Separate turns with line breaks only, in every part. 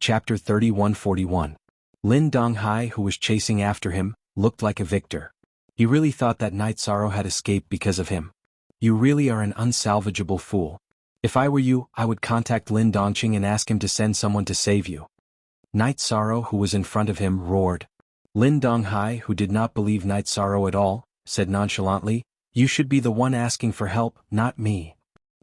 Chapter 3141. Lin Donghai, who was chasing after him, looked like a victor. He really thought that Night Sorrow had escaped because of him. You really are an unsalvageable fool. If I were you, I would contact Lin Dongqing and ask him to send someone to save you. Night Sorrow, who was in front of him, roared. Lin Donghai, who did not believe Night Sorrow at all, said nonchalantly, "You should be the one asking for help, not me."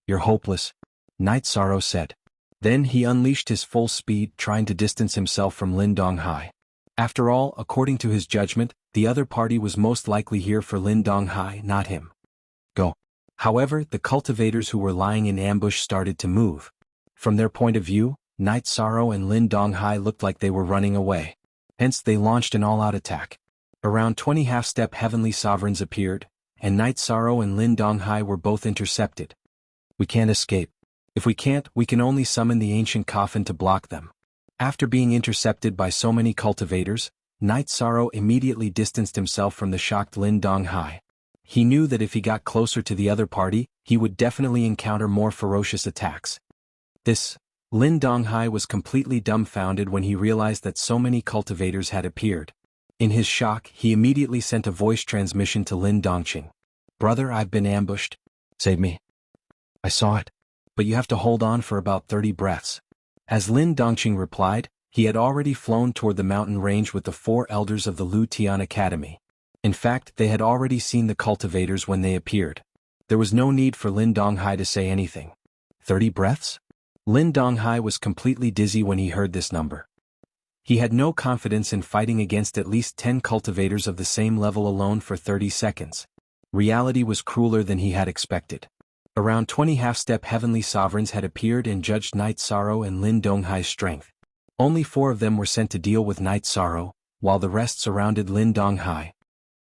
"You're hopeless," Night Sorrow said. Then he unleashed his full speed, trying to distance himself from Lin Donghai. After all, according to his judgment, the other party was most likely here for Lin Donghai, not him. Go. However, the cultivators who were lying in ambush started to move. From their point of view, Night Sorrow and Lin Donghai looked like they were running away. Hence they launched an all-out attack. Around 20 half-step heavenly sovereigns appeared, and Night Sorrow and Lin Donghai were both intercepted. We can't escape. If we can't, we can only summon the ancient coffin to block them. After being intercepted by so many cultivators, Night Sorrow immediately distanced himself from the shocked Lin Donghai. He knew that if he got closer to the other party, he would definitely encounter more ferocious attacks. Lin Donghai was completely dumbfounded when he realized that so many cultivators had appeared. In his shock, he immediately sent a voice transmission to Lin Dongqing. "Brother, I've been ambushed. Save me." "I saw it. But you have to hold on for about 30 breaths. As Lin Dongqing replied, he had already flown toward the mountain range with the 4 elders of the Lu Tian Academy. In fact, they had already seen the cultivators when they appeared. There was no need for Lin Donghai to say anything. 30 breaths? Lin Donghai was completely dizzy when he heard this number. He had no confidence in fighting against at least 10 cultivators of the same level alone for 30 seconds. Reality was crueler than he had expected. Around 20 half-step heavenly sovereigns had appeared and judged Night Sorrow and Lin Donghai's strength. Only 4 of them were sent to deal with Night Sorrow, while the rest surrounded Lin Donghai.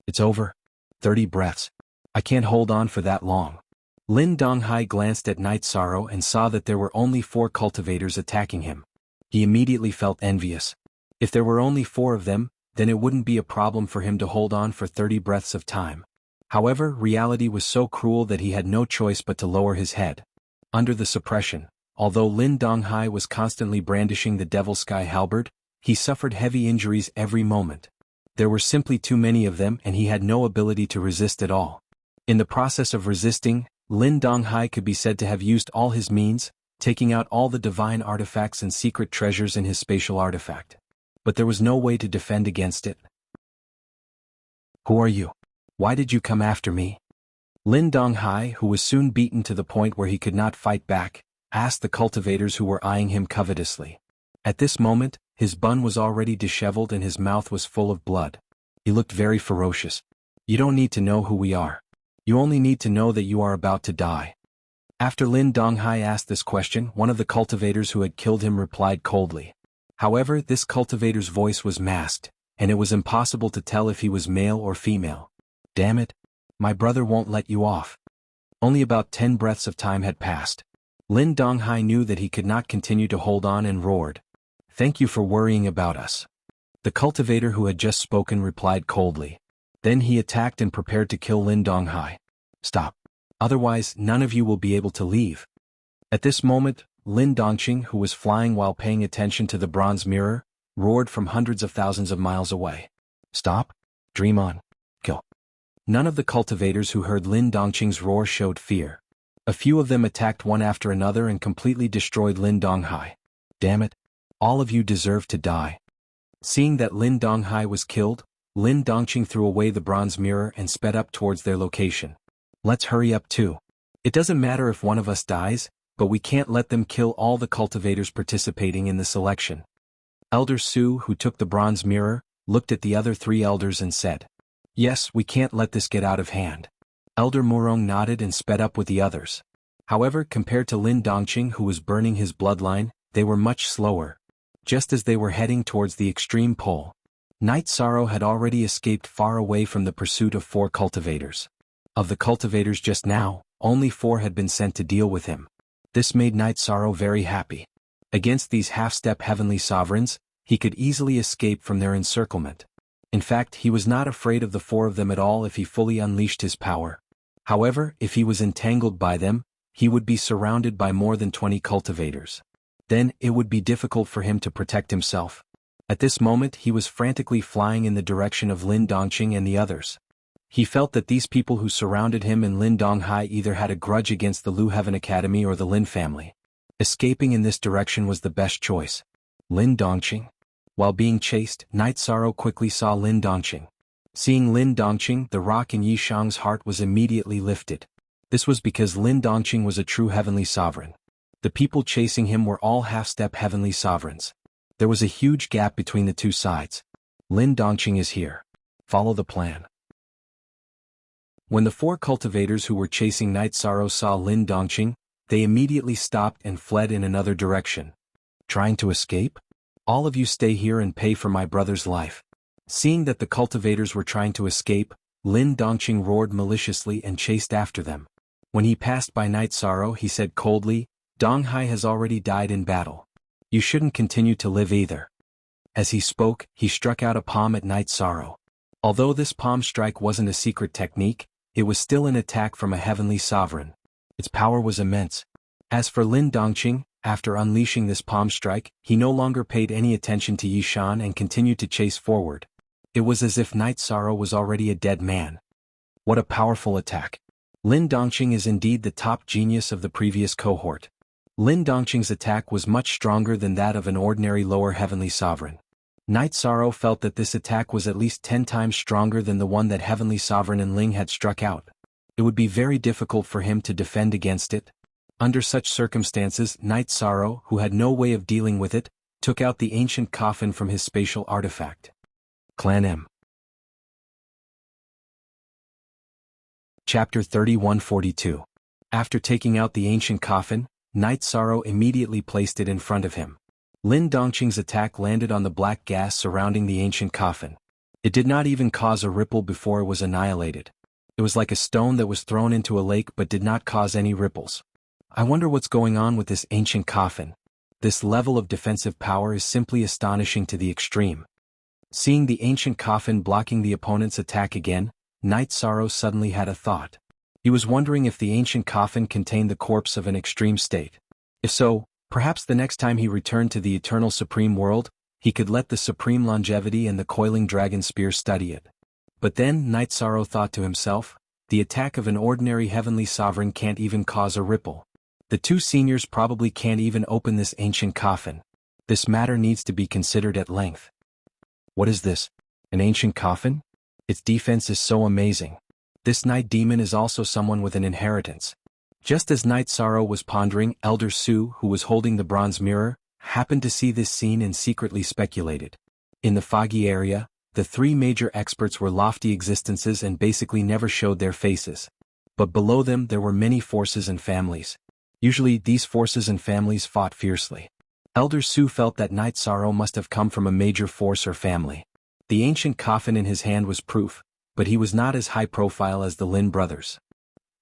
"It's over. 30 breaths. I can't hold on for that long." Lin Donghai glanced at Night Sorrow and saw that there were only 4 cultivators attacking him. He immediately felt envious. If there were only 4 of them, then it wouldn't be a problem for him to hold on for 30 breaths of time. However, reality was so cruel that he had no choice but to lower his head. Under the suppression, although Lin Donghai was constantly brandishing the Devil Sky halberd, he suffered heavy injuries every moment. There were simply too many of them and he had no ability to resist at all. In the process of resisting, Lin Donghai could be said to have used all his means, taking out all the divine artifacts and secret treasures in his spatial artifact. But there was no way to defend against it. "Who are you? Why did you come after me?" Lin Donghai, who was soon beaten to the point where he could not fight back, asked the cultivators who were eyeing him covetously. At this moment, his bun was already disheveled and his mouth was full of blood. He looked very ferocious. "You don't need to know who we are. You only need to know that you are about to die." After Lin Donghai asked this question, one of the cultivators who had killed him replied coldly. However, this cultivator's voice was masked, and it was impossible to tell if he was male or female. "Damn it. My brother won't let you off." Only about 10 breaths of time had passed. Lin Donghai knew that he could not continue to hold on and roared. "Thank you for worrying about us." The cultivator who had just spoken replied coldly. Then he attacked and prepared to kill Lin Donghai. "Stop. Otherwise, none of you will be able to leave." At this moment, Lin Dongqing, who was flying while paying attention to the bronze mirror, roared from hundreds of thousands of miles away. "Stop. Dream on. Kill." None of the cultivators who heard Lin Dongqing's roar showed fear. A few of them attacked one after another and completely destroyed Lin Donghai. "Damn it. All of you deserve to die." Seeing that Lin Donghai was killed, Lin Dongqing threw away the bronze mirror and sped up towards their location. "Let's hurry up too. It doesn't matter if one of us dies, but we can't let them kill all the cultivators participating in the selection." Elder Su, who took the bronze mirror, looked at the other 3 elders and said, "Yes, we can't let this get out of hand." Elder Murong nodded and sped up with the others. However, compared to Lin Dongqing, who was burning his bloodline, they were much slower. Just as they were heading towards the extreme pole, Night Sorrow had already escaped far away from the pursuit of 4 cultivators. Of the cultivators just now, only 4 had been sent to deal with him. This made Night Sorrow very happy. Against these half-step heavenly sovereigns, he could easily escape from their encirclement. In fact, he was not afraid of the 4 of them at all if he fully unleashed his power. However, if he was entangled by them, he would be surrounded by more than 20 cultivators. Then, it would be difficult for him to protect himself. At this moment he was frantically flying in the direction of Lin Dongqing and the others. He felt that these people who surrounded him and Lin Donghai either had a grudge against the Lu Heaven Academy or the Lin family. Escaping in this direction was the best choice. Lin Dongqing. While being chased, Night Sorrow quickly saw Lin Dongqing. Seeing Lin Dongqing, the rock in Yishang's heart was immediately lifted. This was because Lin Dongqing was a true heavenly sovereign. The people chasing him were all half-step heavenly sovereigns. There was a huge gap between the two sides. Lin Dongqing is here. Follow the plan. When the 4 cultivators who were chasing Night Sorrow saw Lin Dongqing, they immediately stopped and fled in another direction. Trying to escape? All of you stay here and pay for my brother's life. Seeing that the cultivators were trying to escape, Lin Dongqing roared maliciously and chased after them. When he passed by Night Sorrow, he said coldly, "Donghai has already died in battle. You shouldn't continue to live either." As he spoke, he struck out a palm at Night Sorrow. Although this palm strike wasn't a secret technique, it was still an attack from a heavenly sovereign. Its power was immense. As for Lin Dongqing, after unleashing this palm strike, he no longer paid any attention to Yishan and continued to chase forward. It was as if Night Sorrow was already a dead man. What a powerful attack. Lin Dongqing is indeed the top genius of the previous cohort. Lin Dongqing's attack was much stronger than that of an ordinary lower heavenly sovereign. Night Sorrow felt that this attack was at least 10 times stronger than the one that Heavenly Sovereign and Ling had struck out. It would be very difficult for him to defend against it. Under such circumstances, Night Sorrow, who had no way of dealing with it, took out the ancient coffin from his spatial artifact. Clan M. Chapter 3142. After taking out the ancient coffin, Night Sorrow immediately placed it in front of him. Lin Dongqing's attack landed on the black gas surrounding the ancient coffin. It did not even cause a ripple before it was annihilated. It was like a stone that was thrown into a lake but did not cause any ripples. I wonder what's going on with this ancient coffin. This level of defensive power is simply astonishing to the extreme. Seeing the ancient coffin blocking the opponent's attack again, Night Sorrow suddenly had a thought. He was wondering if the ancient coffin contained the corpse of an extreme state. If so, perhaps the next time he returned to the eternal supreme world, he could let the supreme longevity and the coiling dragon spear study it. But then Night Sorrow thought to himself, the attack of an ordinary heavenly sovereign can't even cause a ripple. The 2 seniors probably can't even open this ancient coffin. This matter needs to be considered at length. What is this? An ancient coffin? Its defense is so amazing. This night demon is also someone with an inheritance. Just as Night Sorrow was pondering, Elder Su, who was holding the bronze mirror, happened to see this scene and secretly speculated. In the foggy area, the 3 major experts were lofty existences and basically never showed their faces. But below them there were many forces and families. Usually these forces and families fought fiercely. Elder Su felt that Night Sorrow must have come from a major force or family. The ancient coffin in his hand was proof, but he was not as high profile as the Lin brothers.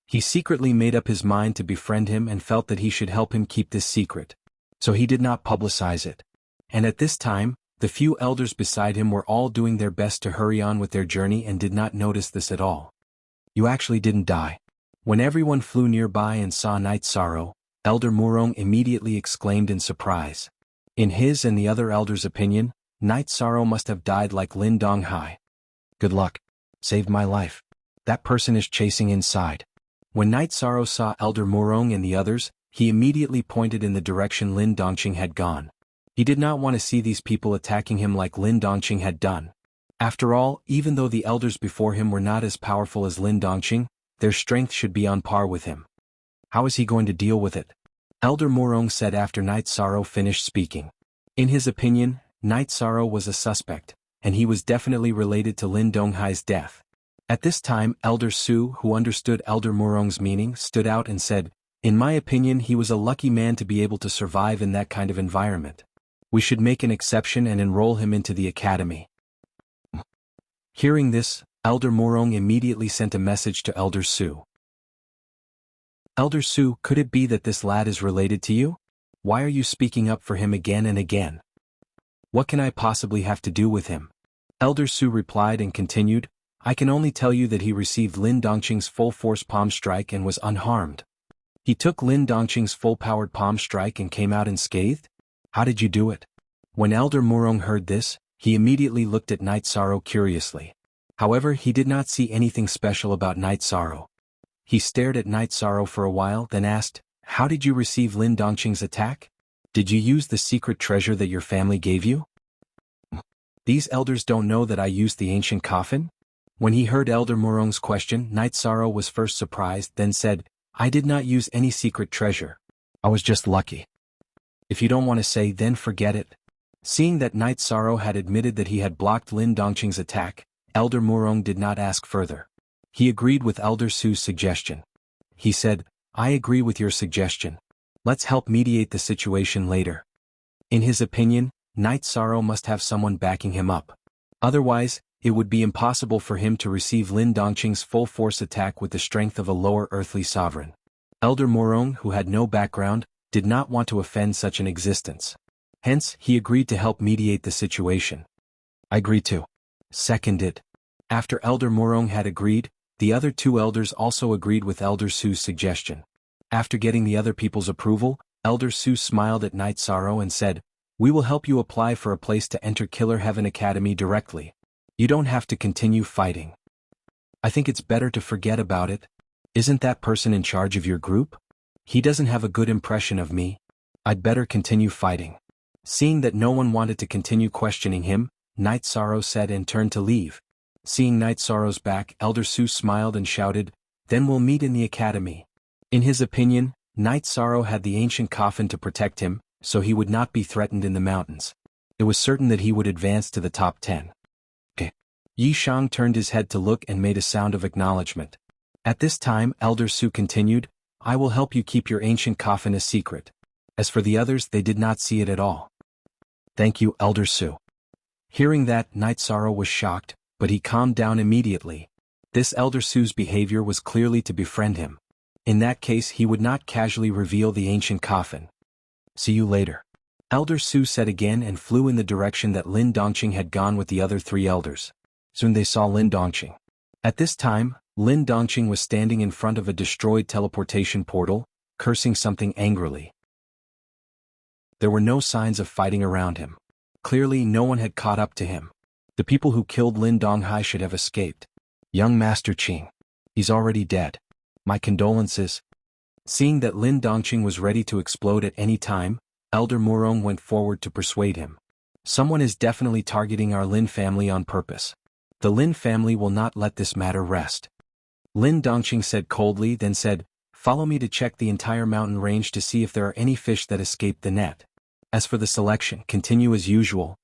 He secretly made up his mind to befriend him and felt that he should help him keep this secret. So he did not publicize it. And at this time, the few elders beside him were all doing their best to hurry on with their journey and did not notice this at all. You actually didn't die. When everyone flew nearby and saw Night Sorrow, Elder Murong immediately exclaimed in surprise. In his and the other elders' opinion, Night Sorrow must have died like Lin Donghai. Good luck. Saved my life. That person is chasing inside. When Night Sorrow saw Elder Murong and the others, he immediately pointed in the direction Lin Dongqing had gone. He did not want to see these people attacking him like Lin Dongqing had done. After all, even though the elders before him were not as powerful as Lin Dongqing, their strength should be on par with him. How is he going to deal with it? Elder Murong said after Night Sorrow finished speaking. In his opinion, Night Sorrow was a suspect, and he was definitely related to Lin Donghai's death. At this time, Elder Su, who understood Elder Murong's meaning, stood out and said, "In my opinion, he was a lucky man to be able to survive in that kind of environment. We should make an exception and enroll him into the academy." Hearing this, Elder Murong immediately sent a message to Elder Su. "Elder Su, could it be that this lad is related to you? Why are you speaking up for him again and again? What can I possibly have to do with him?" Elder Su replied and continued, "I can only tell you that he received Lin Dongqing's full-force palm strike and was unharmed." He took Lin Dongqing's full-powered palm strike and came out unscathed? How did you do it? When Elder Murong heard this, he immediately looked at Night Sorrow curiously. However, he did not see anything special about Night Sorrow. He stared at Night Sorrow for a while, then asked, "How did you receive Lin Dongqing's attack? Did you use the secret treasure that your family gave you?" "These elders don't know that I used the ancient coffin?" When he heard Elder Murong's question, Night Sorrow was first surprised, then said, "I did not use any secret treasure. I was just lucky." "If you don't want to say, then forget it." Seeing that Night Sorrow had admitted that he had blocked Lin Dongqing's attack, Elder Murong did not ask further. He agreed with Elder Su's suggestion. He said, "I agree with your suggestion. Let's help mediate the situation later." In his opinion, Night Sorrow must have someone backing him up. Otherwise, it would be impossible for him to receive Lin Dongqing's full-force attack with the strength of a lower earthly sovereign. Elder Murong, who had no background, did not want to offend such an existence. Hence, he agreed to help mediate the situation. "I agree to." Seconded. After Elder Murong had agreed, the other two elders also agreed with Elder Su's suggestion. After getting the other people's approval, Elder Su smiled at Night Sorrow and said, "We will help you apply for a place to enter Killer Heaven Academy directly. You don't have to continue fighting. I think it's better to forget about it. Isn't that person in charge of your group? He doesn't have a good impression of me. I'd better continue fighting." Seeing that no one wanted to continue questioning him, Night Sorrow said and turned to leave. Seeing Night Sorrow's back, Elder Su smiled and shouted, "Then we'll meet in the academy." In his opinion, Night Sorrow had the ancient coffin to protect him, so he would not be threatened in the mountains. It was certain that he would advance to the top 10. Yi Shang turned his head to look and made a sound of acknowledgement. At this time, Elder Su continued, "I will help you keep your ancient coffin a secret." As for the others, they did not see it at all. "Thank you, Elder Su." Hearing that, Night Sorrow was shocked, but he calmed down immediately. This Elder Su's behavior was clearly to befriend him. In that case, he would not casually reveal the ancient coffin. "See you later," Elder Su said again and flew in the direction that Lin Dongqing had gone with the other three elders. Soon they saw Lin Dongqing. At this time, Lin Dongqing was standing in front of a destroyed teleportation portal, cursing something angrily. There were no signs of fighting around him. Clearly, no one had caught up to him. The people who killed Lin Donghai should have escaped. "Young Master Qing. He's already dead. My condolences." Seeing that Lin Dongqing was ready to explode at any time, Elder Murong went forward to persuade him. "Someone is definitely targeting our Lin family on purpose. The Lin family will not let this matter rest." Lin Dongqing said coldly, then said, "Follow me to check the entire mountain range to see if there are any fish that escaped the net. As for the selection, continue as usual."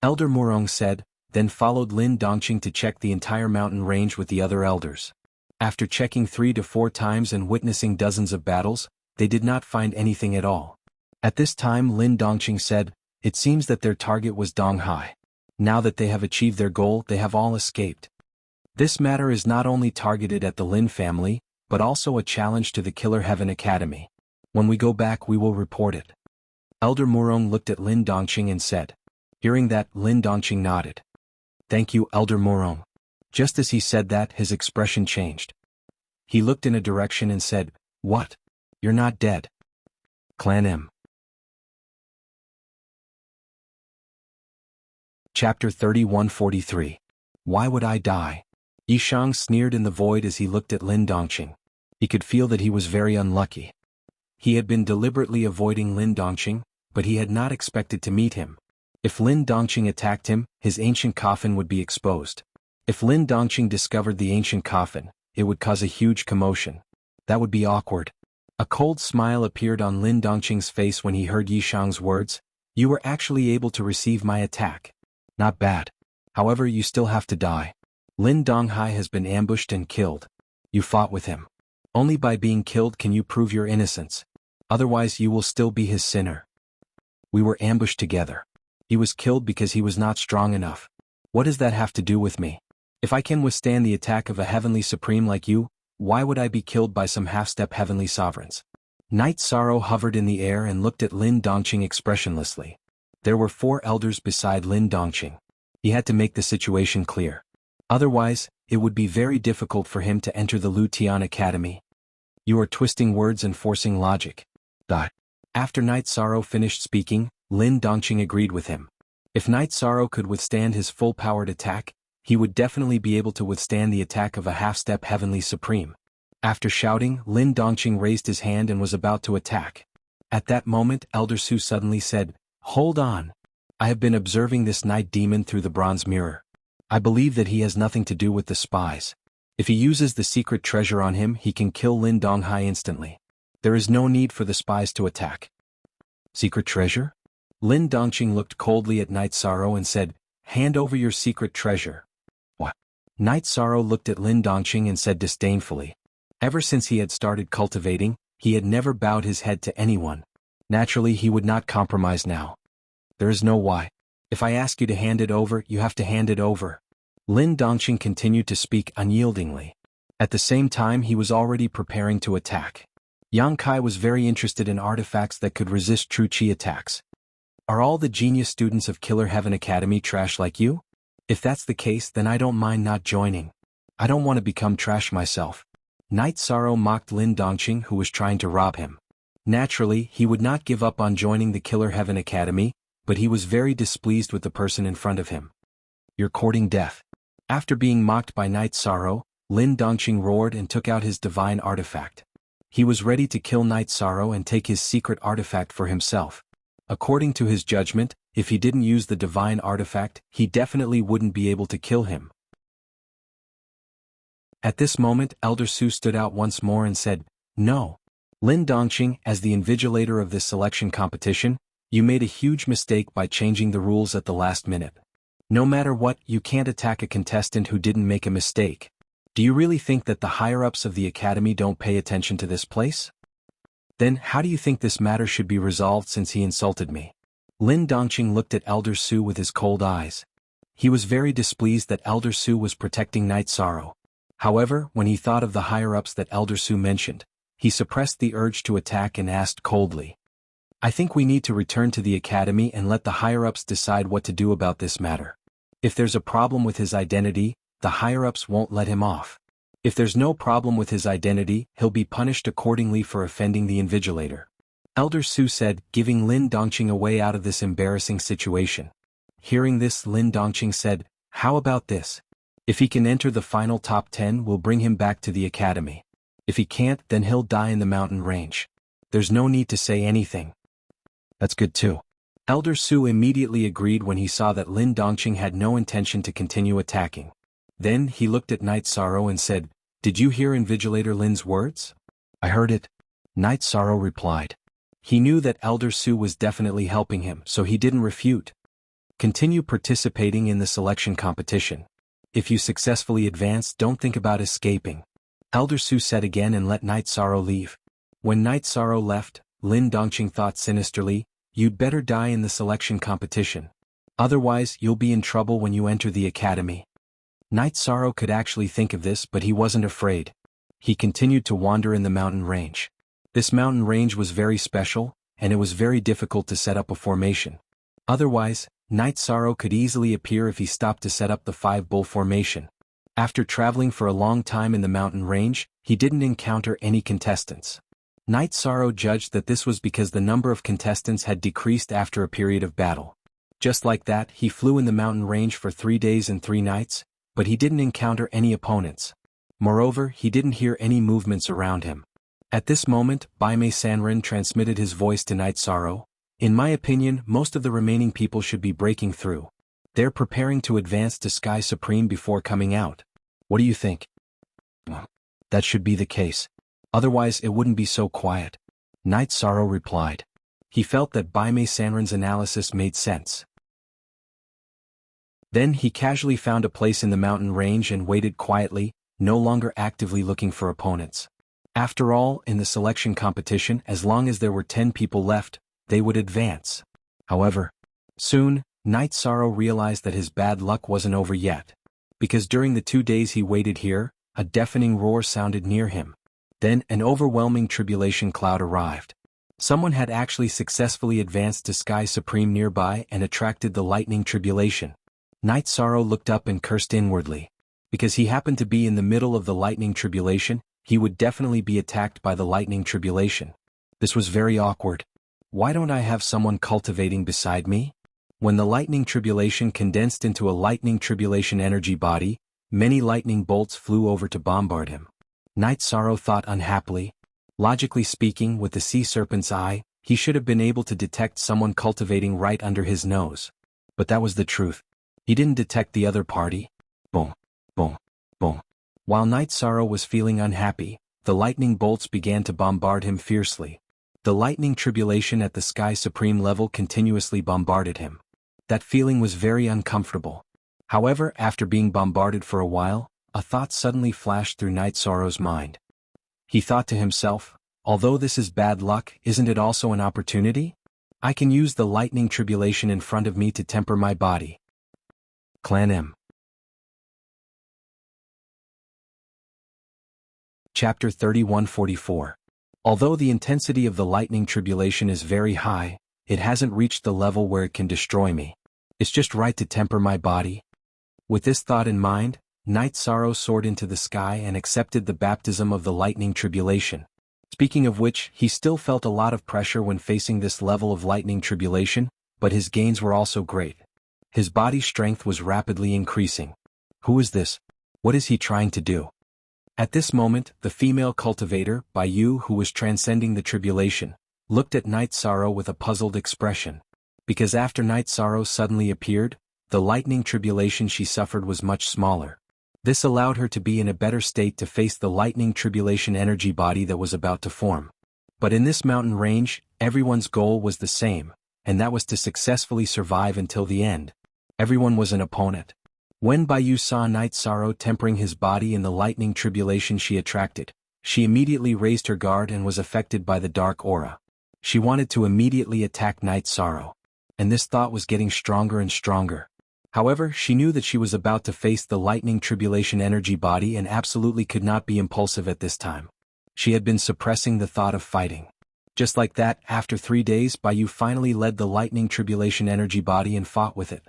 Elder Murong said, then followed Lin Dongqing to check the entire mountain range with the other elders. After checking 3 to 4 times and witnessing dozens of battles, they did not find anything at all. At this time Lin Dongqing said, "It seems that their target was Donghai. Now that they have achieved their goal, they have all escaped. This matter is not only targeted at the Lin family, but also a challenge to the Killer Heaven Academy. When we go back we will report it." Elder Murong looked at Lin Dongqing and said. Hearing that, Lin Dongqing nodded. "Thank you, Elder Murong." Just as he said that, his expression changed. He looked in a direction and said, "What? You're not dead." Clan M. Chapter 3143. Why would I die? Yi Shang sneered in the void as he looked at Lin Dongqing. He could feel that he was very unlucky. He had been deliberately avoiding Lin Dongqing, but he had not expected to meet him. If Lin Dongqing attacked him, his ancient coffin would be exposed. If Lin Dongqing discovered the ancient coffin, it would cause a huge commotion. That would be awkward. A cold smile appeared on Lin Dongqing's face when he heard Yi Shang's words. "You were actually able to receive my attack. Not bad. However, you still have to die. Lin Donghai has been ambushed and killed. You fought with him. Only by being killed can you prove your innocence. Otherwise you will still be his sinner. We were ambushed together. He was killed because he was not strong enough. What does that have to do with me? If I can withstand the attack of a heavenly supreme like you, why would I be killed by some half-step heavenly sovereigns?" Night Sorrow hovered in the air and looked at Lin Dongqing expressionlessly. There were 4 elders beside Lin Dongqing. He had to make the situation clear. Otherwise, it would be very difficult for him to enter the Lu Tian Academy. "You are twisting words and forcing logic." After Night Sorrow finished speaking, Lin Dongqing agreed with him. If Night Sorrow could withstand his full-powered attack, he would definitely be able to withstand the attack of a half-step Heavenly Supreme. After shouting, Lin Dongqing raised his hand and was about to attack. At that moment, Elder Su suddenly said, "Hold on. I have been observing this night demon through the bronze mirror. I believe that he has nothing to do with the spies. If he uses the secret treasure on him, he can kill Lin Donghai instantly. There is no need for the spies to attack." Secret treasure? Lin Dongqing looked coldly at Night Sorrow and said, "Hand over your secret treasure." What? Night Sorrow looked at Lin Dongqing and said disdainfully. Ever since he had started cultivating, he had never bowed his head to anyone. Naturally, he would not compromise now. "There is no why. If I ask you to hand it over, you have to hand it over." Lin Dongqing continued to speak unyieldingly. At the same time, he was already preparing to attack. Yang Kai was very interested in artifacts that could resist true qi attacks. "Are all the genius students of Killer Heaven Academy trash like you? If that's the case, then I don't mind not joining. I don't want to become trash myself." Night Sorrow mocked Lin Dongqing, who was trying to rob him. Naturally, he would not give up on joining the Killer Heaven Academy, but he was very displeased with the person in front of him. "You're courting death." After being mocked by Night Sorrow, Lin Dongqing roared and took out his divine artifact. He was ready to kill Night Sorrow and take his secret artifact for himself. According to his judgment, if he didn't use the divine artifact, he definitely wouldn't be able to kill him. At this moment, Elder Su stood out once more and said, "No. Lin Dongqing, as the invigilator of this selection competition, you made a huge mistake by changing the rules at the last minute. No matter what, you can't attack a contestant who didn't make a mistake. Do you really think that the higher-ups of the academy don't pay attention to this place? Then how do you think this matter should be resolved since he insulted me?" Lin Dongqing looked at Elder Su with his cold eyes. He was very displeased that Elder Su was protecting Night Sorrow. However, when he thought of the higher-ups that Elder Su mentioned, he suppressed the urge to attack and asked coldly, "I think we need to return to the academy and let the higher-ups decide what to do about this matter. If there's a problem with his identity, the higher-ups won't let him off. If there's no problem with his identity, he'll be punished accordingly for offending the invigilator." Elder Su said, giving Lin Dongqing a way out of this embarrassing situation. Hearing this, Lin Dongqing said, "How about this? If he can enter the final top 10, we'll bring him back to the academy. If he can't, then he'll die in the mountain range. There's no need to say anything." "That's good too." Elder Su immediately agreed when he saw that Lin Dongqing had no intention to continue attacking. Then he looked at Night Sorrow and said, "Did you hear Invigilator Lin's words?" "I heard it." Night Sorrow replied. He knew that Elder Su was definitely helping him, so he didn't refute. "Continue participating in the selection competition. If you successfully advance, don't think about escaping," Elder Su said again and let Night Sorrow leave. When Night Sorrow left, Lin Dongqing thought sinisterly, "You'd better die in the selection competition. Otherwise, you'll be in trouble when you enter the academy." Night Sorrow could actually think of this, but he wasn't afraid. He continued to wander in the mountain range. This mountain range was very special, and it was very difficult to set up a formation. Otherwise, Night Sorrow could easily appear if he stopped to set up the 5-bull formation. After traveling for a long time in the mountain range, he didn't encounter any contestants. Night Sorrow judged that this was because the number of contestants had decreased after a period of battle. Just like that, he flew in the mountain range for 3 days and 3 nights, but he didn't encounter any opponents. Moreover, he didn't hear any movements around him. At this moment, Baimei Sanrin transmitted his voice to Night Sorrow. "In my opinion, most of the remaining people should be breaking through. They're preparing to advance to Sky Supreme before coming out. What do you think?" "That should be the case. Otherwise it wouldn't be so quiet," Night Sorrow replied. He felt that Baimei Sanrin's analysis made sense. Then he casually found a place in the mountain range and waited quietly, no longer actively looking for opponents. After all, in the selection competition, as long as there were 10 people left, they would advance. However, soon, Night Sorrow realized that his bad luck wasn't over yet. Because during the 2 days he waited here, a deafening roar sounded near him. Then an overwhelming tribulation cloud arrived. Someone had actually successfully advanced to Sky Supreme nearby and attracted the lightning tribulation. Night Sorrow looked up and cursed inwardly. Because he happened to be in the middle of the lightning tribulation, he would definitely be attacked by the lightning tribulation. This was very awkward. Why don't I have someone cultivating beside me? When the lightning tribulation condensed into a lightning tribulation energy body, many lightning bolts flew over to bombard him. Night Sorrow thought unhappily. Logically speaking, with the sea serpent's eye, he should have been able to detect someone cultivating right under his nose. But that was the truth. He didn't detect the other party. Boom, boom, boom. While Night Sorrow was feeling unhappy, the lightning bolts began to bombard him fiercely. The lightning tribulation at the Sky Supreme level continuously bombarded him. That feeling was very uncomfortable. However, after being bombarded for a while, a thought suddenly flashed through Night Sorrow's mind. He thought to himself, although this is bad luck, isn't it also an opportunity? I can use the lightning tribulation in front of me to temper my body. Clan M. Chapter 3144. Although the intensity of the lightning tribulation is very high, it hasn't reached the level where it can destroy me. It's just right to temper my body. With this thought in mind, Night Sorrow soared into the sky and accepted the baptism of the lightning tribulation. Speaking of which, he still felt a lot of pressure when facing this level of lightning tribulation, but his gains were also great. His body strength was rapidly increasing. Who is this? What is he trying to do? At this moment, the female cultivator, Bai, who was transcending the tribulation, looked at Night Sorrow with a puzzled expression. Because after Night Sorrow suddenly appeared, the lightning tribulation she suffered was much smaller. This allowed her to be in a better state to face the lightning tribulation energy body that was about to form. But in this mountain range, everyone's goal was the same, and that was to successfully survive until the end. Everyone was an opponent. When Bai saw Night Sorrow tempering his body in the lightning tribulation she attracted, she immediately raised her guard and was affected by the dark aura. She wanted to immediately attack Night Sorrow. And this thought was getting stronger and stronger. However, she knew that she was about to face the lightning tribulation energy body and absolutely could not be impulsive at this time. She had been suppressing the thought of fighting. Just like that, after 3 days, Bai finally led the lightning tribulation energy body and fought with it.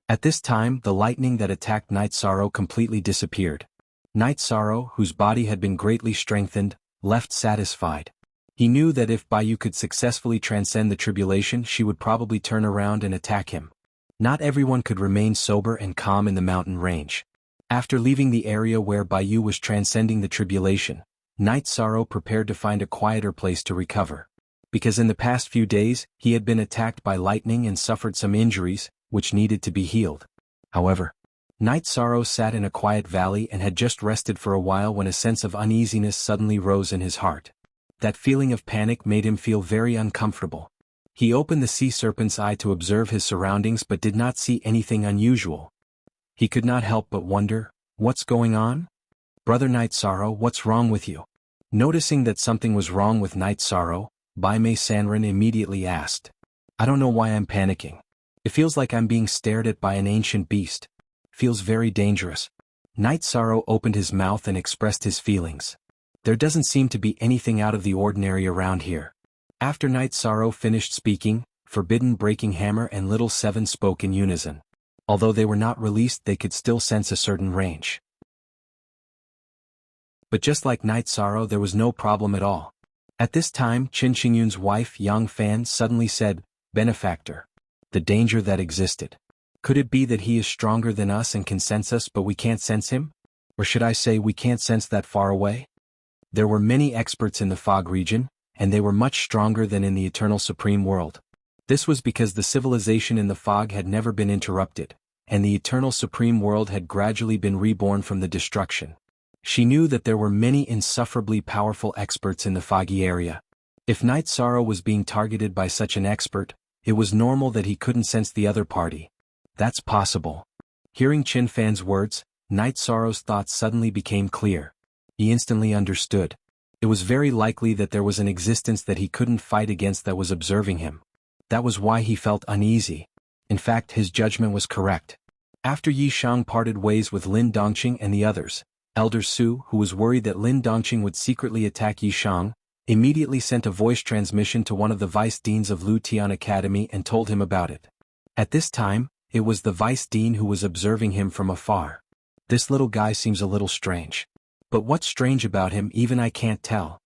At this time, the lightning that attacked Night Sorrow completely disappeared. Night Sorrow, whose body had been greatly strengthened, left satisfied. He knew that if Bai could successfully transcend the tribulation, she would probably turn around and attack him. Not everyone could remain sober and calm in the mountain range. After leaving the area where Bai was transcending the tribulation, Night Sorrow prepared to find a quieter place to recover. Because in the past few days, he had been attacked by lightning and suffered some injuries, which needed to be healed. However, Night Sorrow sat in a quiet valley and had just rested for a while when a sense of uneasiness suddenly rose in his heart. That feeling of panic made him feel very uncomfortable. He opened the sea serpent's eye to observe his surroundings but did not see anything unusual. He could not help but wonder, what's going on? Brother Night Sorrow, what's wrong with you? Noticing that something was wrong with Night Sorrow, Bai Mei Sanren immediately asked. I don't know why I'm panicking. It feels like I'm being stared at by an ancient beast. Feels very dangerous. Night Sorrow opened his mouth and expressed his feelings. There doesn't seem to be anything out of the ordinary around here. After Night Sorrow finished speaking, Forbidden Breaking Hammer and Little Seven spoke in unison. Although they were not released, they could still sense a certain range. But just like Night Sorrow, there was no problem at all. At this time, Qin Qingyun's wife Yang Fan suddenly said, Benefactor. The danger that existed. Could it be that he is stronger than us and can sense us but we can't sense him? Or should I say we can't sense that far away? There were many experts in the fog region, and they were much stronger than in the Eternal Supreme World. This was because the civilization in the fog had never been interrupted, and the Eternal Supreme World had gradually been reborn from the destruction. She knew that there were many insufferably powerful experts in the foggy area. If Night Sorrow was being targeted by such an expert, it was normal that he couldn't sense the other party. That's possible. Hearing Qin Fan's words, Night Sorrow's thoughts suddenly became clear. He instantly understood. It was very likely that there was an existence that he couldn't fight against that was observing him. That was why he felt uneasy. In fact, his judgment was correct. After Yi Shang parted ways with Lin Dongqing and the others, Elder Su, who was worried that Lin Dongqing would secretly attack Yi Shang, immediately sent a voice transmission to one of the vice deans of Lu Tian Academy and told him about it. At this time, it was the vice dean who was observing him from afar. This little guy seems a little strange. But what's strange about him even I can't tell.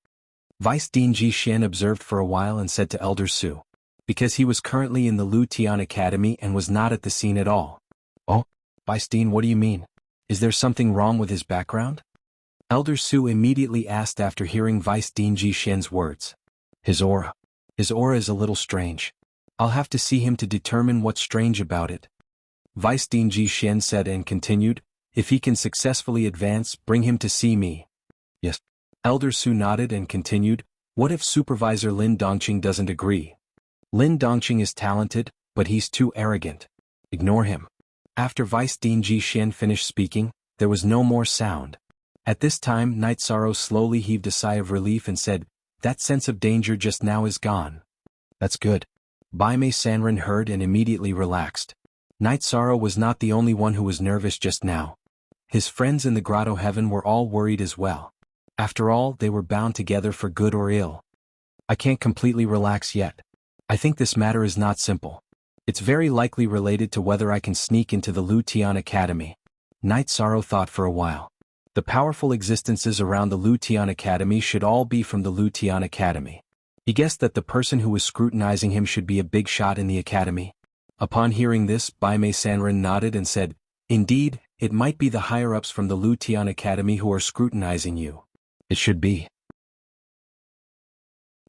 Vice Dean Ji Xian observed for a while and said to Elder Su. because he was currently in the Lu Tian Academy and was not at the scene at all. Oh, Beistein, what do you mean? Is there something wrong with his background? Elder Su immediately asked after hearing Vice Dean Ji Xian's words. His aura. His aura is a little strange. I'll have to see him to determine what's strange about it. Vice Dean Ji Xian said and continued, if he can successfully advance, bring him to see me. Yes. Elder Su nodded and continued, what if Supervisor Lin Dongqing doesn't agree? Lin Dongqing is talented, but he's too arrogant. Ignore him. After Vice Dean Ji Xian finished speaking, there was no more sound. At this time Night Sorrow slowly heaved a sigh of relief and said, that sense of danger just now is gone. That's good. Bai Mei Sanren heard and immediately relaxed. Night Sorrow was not the only one who was nervous just now. His friends in the Grotto Heaven were all worried as well. After all, they were bound together for good or ill. I can't completely relax yet. I think this matter is not simple. It's very likely related to whether I can sneak into the Lu Tian Academy. Night Sorrow thought for a while. The powerful existences around the Lu Tian Academy should all be from the Lu Tian Academy. He guessed that the person who was scrutinizing him should be a big shot in the academy. Upon hearing this, Bai Mei Sanren nodded and said, indeed, it might be the higher-ups from the Lu Tian Academy who are scrutinizing you. It should be.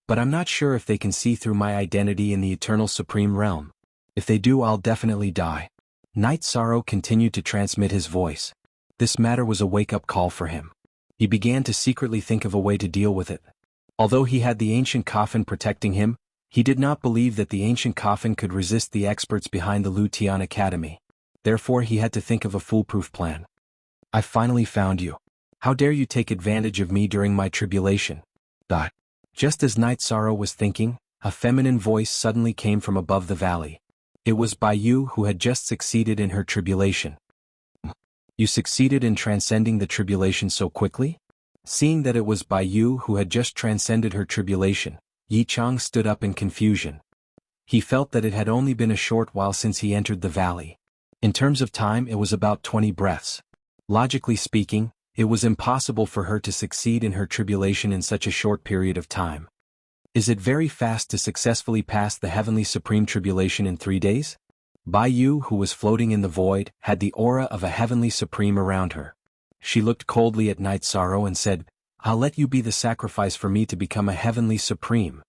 But I'm not sure if they can see through my identity in the Eternal Supreme Realm. If they do, I'll definitely die. Night Sorrow continued to transmit his voice. This matter was a wake-up call for him. He began to secretly think of a way to deal with it. Although he had the ancient coffin protecting him, he did not believe that the ancient coffin could resist the experts behind the Lu Tian Academy. Therefore he had to think of a foolproof plan. I finally found you. How dare you take advantage of me during my tribulation? Just as Night Sorrow was thinking, a feminine voice suddenly came from above the valley. It was Bai Yu who had just succeeded in her tribulation. You succeeded in transcending the tribulation so quickly? Seeing that it was Bai Yu who had just transcended her tribulation, Yi Chang stood up in confusion. He felt that it had only been a short while since he entered the valley. In terms of time, it was about 20 breaths. Logically speaking, it was impossible for her to succeed in her tribulation in such a short period of time. Is it very fast to successfully pass the Heavenly Supreme Tribulation in 3 days? Bai Yu, who was floating in the void, had the aura of a Heavenly Supreme around her. She looked coldly at Night Sorrow and said, I'll let you be the sacrifice for me to become a Heavenly Supreme.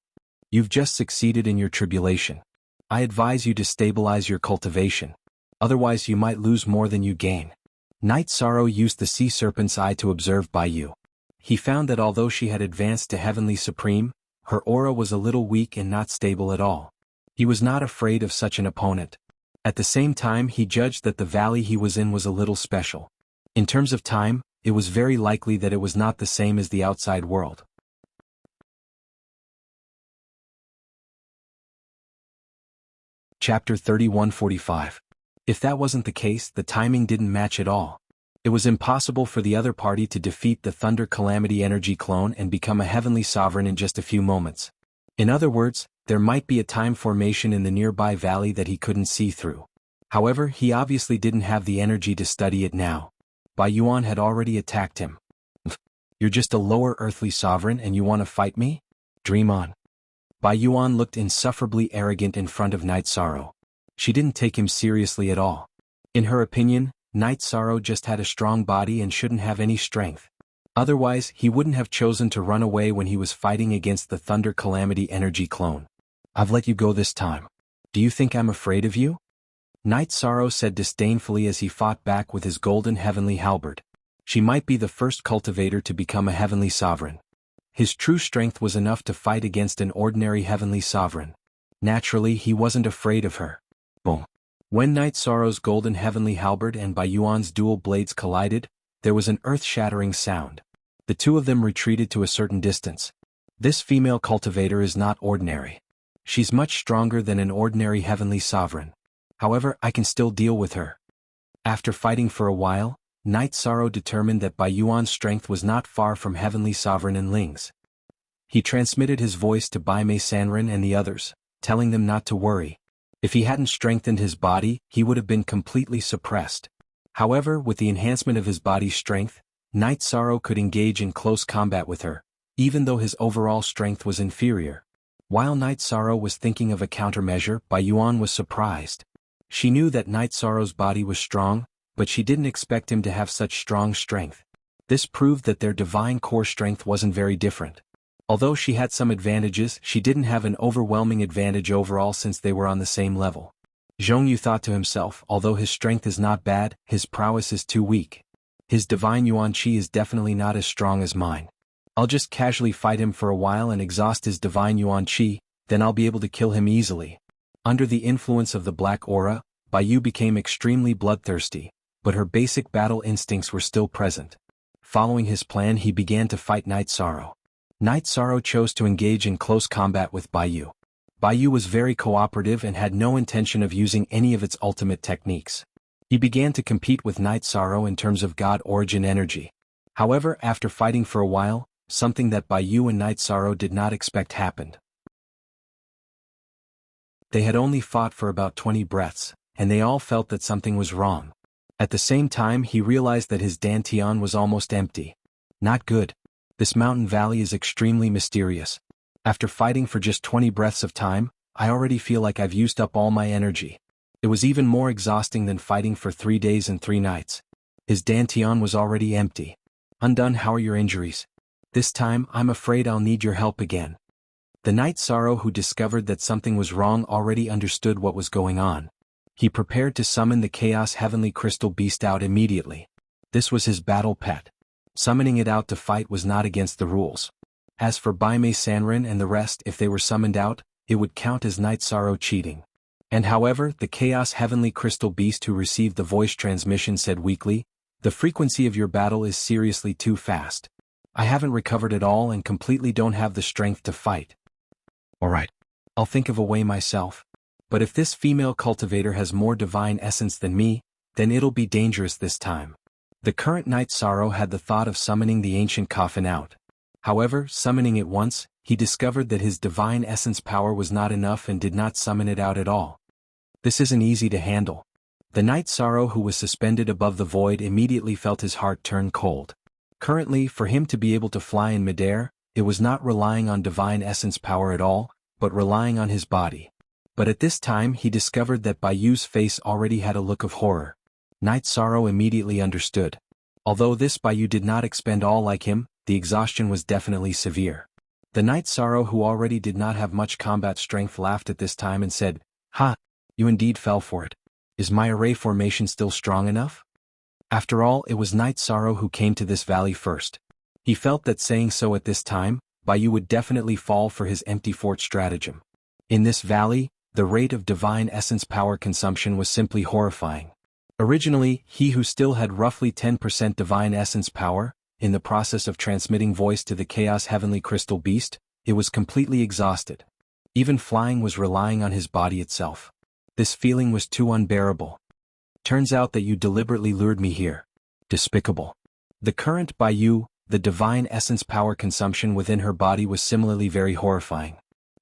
You've just succeeded in your tribulation. I advise you to stabilize your cultivation. Otherwise you might lose more than you gain. Night Sorrow used the Sea Serpent's Eye to observe Bai Yu. He found that although she had advanced to Heavenly Supreme, her aura was a little weak and not stable at all. He was not afraid of such an opponent. At the same time, he judged that the valley he was in was a little special. In terms of time, it was very likely that it was not the same as the outside world. Chapter 31:45. If that wasn't the case, the timing didn't match at all. It was impossible for the other party to defeat the Thunder Calamity Energy clone and become a heavenly sovereign in just a few moments. In other words, there might be a time formation in the nearby valley that he couldn't see through. However, he obviously didn't have the energy to study it now. Bai Yuan had already attacked him. You're just a lower earthly sovereign and you want to fight me? Dream on. Bai Yuan looked insufferably arrogant in front of Night Sorrow. She didn't take him seriously at all. In her opinion, Night Sorrow just had a strong body and shouldn't have any strength. Otherwise, he wouldn't have chosen to run away when he was fighting against the Thunder Calamity Energy clone. I've let you go this time. Do you think I'm afraid of you? Night Sorrow said disdainfully as he fought back with his golden heavenly halberd. She might be the first cultivator to become a heavenly sovereign. His true strength was enough to fight against an ordinary heavenly sovereign. Naturally, he wasn't afraid of her. Boom. When Night Sorrow's golden heavenly halberd and Bai Yuan's dual blades collided, there was an earth-shattering sound. The two of them retreated to a certain distance. This female cultivator is not ordinary. She's much stronger than an ordinary heavenly sovereign. However, I can still deal with her. After fighting for a while, Night Sorrow determined that Bai Yuan's strength was not far from heavenly sovereign and Ling's. He transmitted his voice to Bai Mei Sanren and the others, telling them not to worry. If he hadn't strengthened his body, he would have been completely suppressed. However, with the enhancement of his body's strength, Night Sorrow could engage in close combat with her, even though his overall strength was inferior. While Night Sorrow was thinking of a countermeasure, Bai Yuan was surprised. She knew that Night Sorrow's body was strong, but she didn't expect him to have such strong strength. This proved that their divine core strength wasn't very different. Although she had some advantages, she didn't have an overwhelming advantage overall since they were on the same level. Zhong Yu thought to himself, although his strength is not bad, his prowess is too weak. His divine Yuan Qi is definitely not as strong as mine. I'll just casually fight him for a while and exhaust his divine Yuan Qi, then I'll be able to kill him easily. Under the influence of the black aura, Bai Yu became extremely bloodthirsty, but her basic battle instincts were still present. Following his plan, he began to fight Night Sorrow. Night Sorrow chose to engage in close combat with Bai Yu. Bai Yu was very cooperative and had no intention of using any of its ultimate techniques. He began to compete with Night Sorrow in terms of God origin energy. However, after fighting for a while, something that Bai Yu and Night Sorrow did not expect happened. They had only fought for about 20 breaths, and they all felt that something was wrong. At the same time, he realized that his dantian was almost empty. Not good. This mountain valley is extremely mysterious. After fighting for just 20 breaths of time, I already feel like I've used up all my energy. It was even more exhausting than fighting for 3 days and 3 nights. His dantian was already empty. Undone, how are your injuries? This time, I'm afraid I'll need your help again. The Night Sorrow, who discovered that something was wrong, already understood what was going on. He prepared to summon the Chaos Heavenly Crystal Beast out immediately. This was his battle pet. Summoning it out to fight was not against the rules. As for Bai Mei Sanren and the rest, if they were summoned out, it would count as Night Sorrow cheating. And however, the Chaos Heavenly Crystal Beast who received the voice transmission said weakly, "The frequency of your battle is seriously too fast. I haven't recovered at all and completely don't have the strength to fight. Alright. I'll think of a way myself. But if this female cultivator has more divine essence than me, then it'll be dangerous this time." The current Night Sorrow had the thought of summoning the ancient coffin out. However, summoning it once, he discovered that his divine essence power was not enough and did not summon it out at all. This isn't easy to handle. The Night Sorrow, who was suspended above the void, immediately felt his heart turn cold. Currently, for him to be able to fly in midair, it was not relying on divine essence power at all, but relying on his body. But at this time he discovered that Bai Yu's face already had a look of horror. Night Sorrow immediately understood. Although this Bai Yu did not expend all like him, the exhaustion was definitely severe. The Night Sorrow, who already did not have much combat strength, laughed at this time and said, "Ha! You indeed fell for it. Is my array formation still strong enough?" After all, it was Night Sorrow who came to this valley first. He felt that saying so at this time, Bai Yu would definitely fall for his empty fort stratagem. In this valley, the rate of divine essence power consumption was simply horrifying. Originally, he who still had roughly 10% divine essence power, in the process of transmitting voice to the Chaos Heavenly Crystal Beast, it was completely exhausted. Even flying was relying on his body itself. This feeling was too unbearable. Turns out that you deliberately lured me here. Despicable. The current Bai Yu, the divine essence power consumption within her body was similarly very horrifying.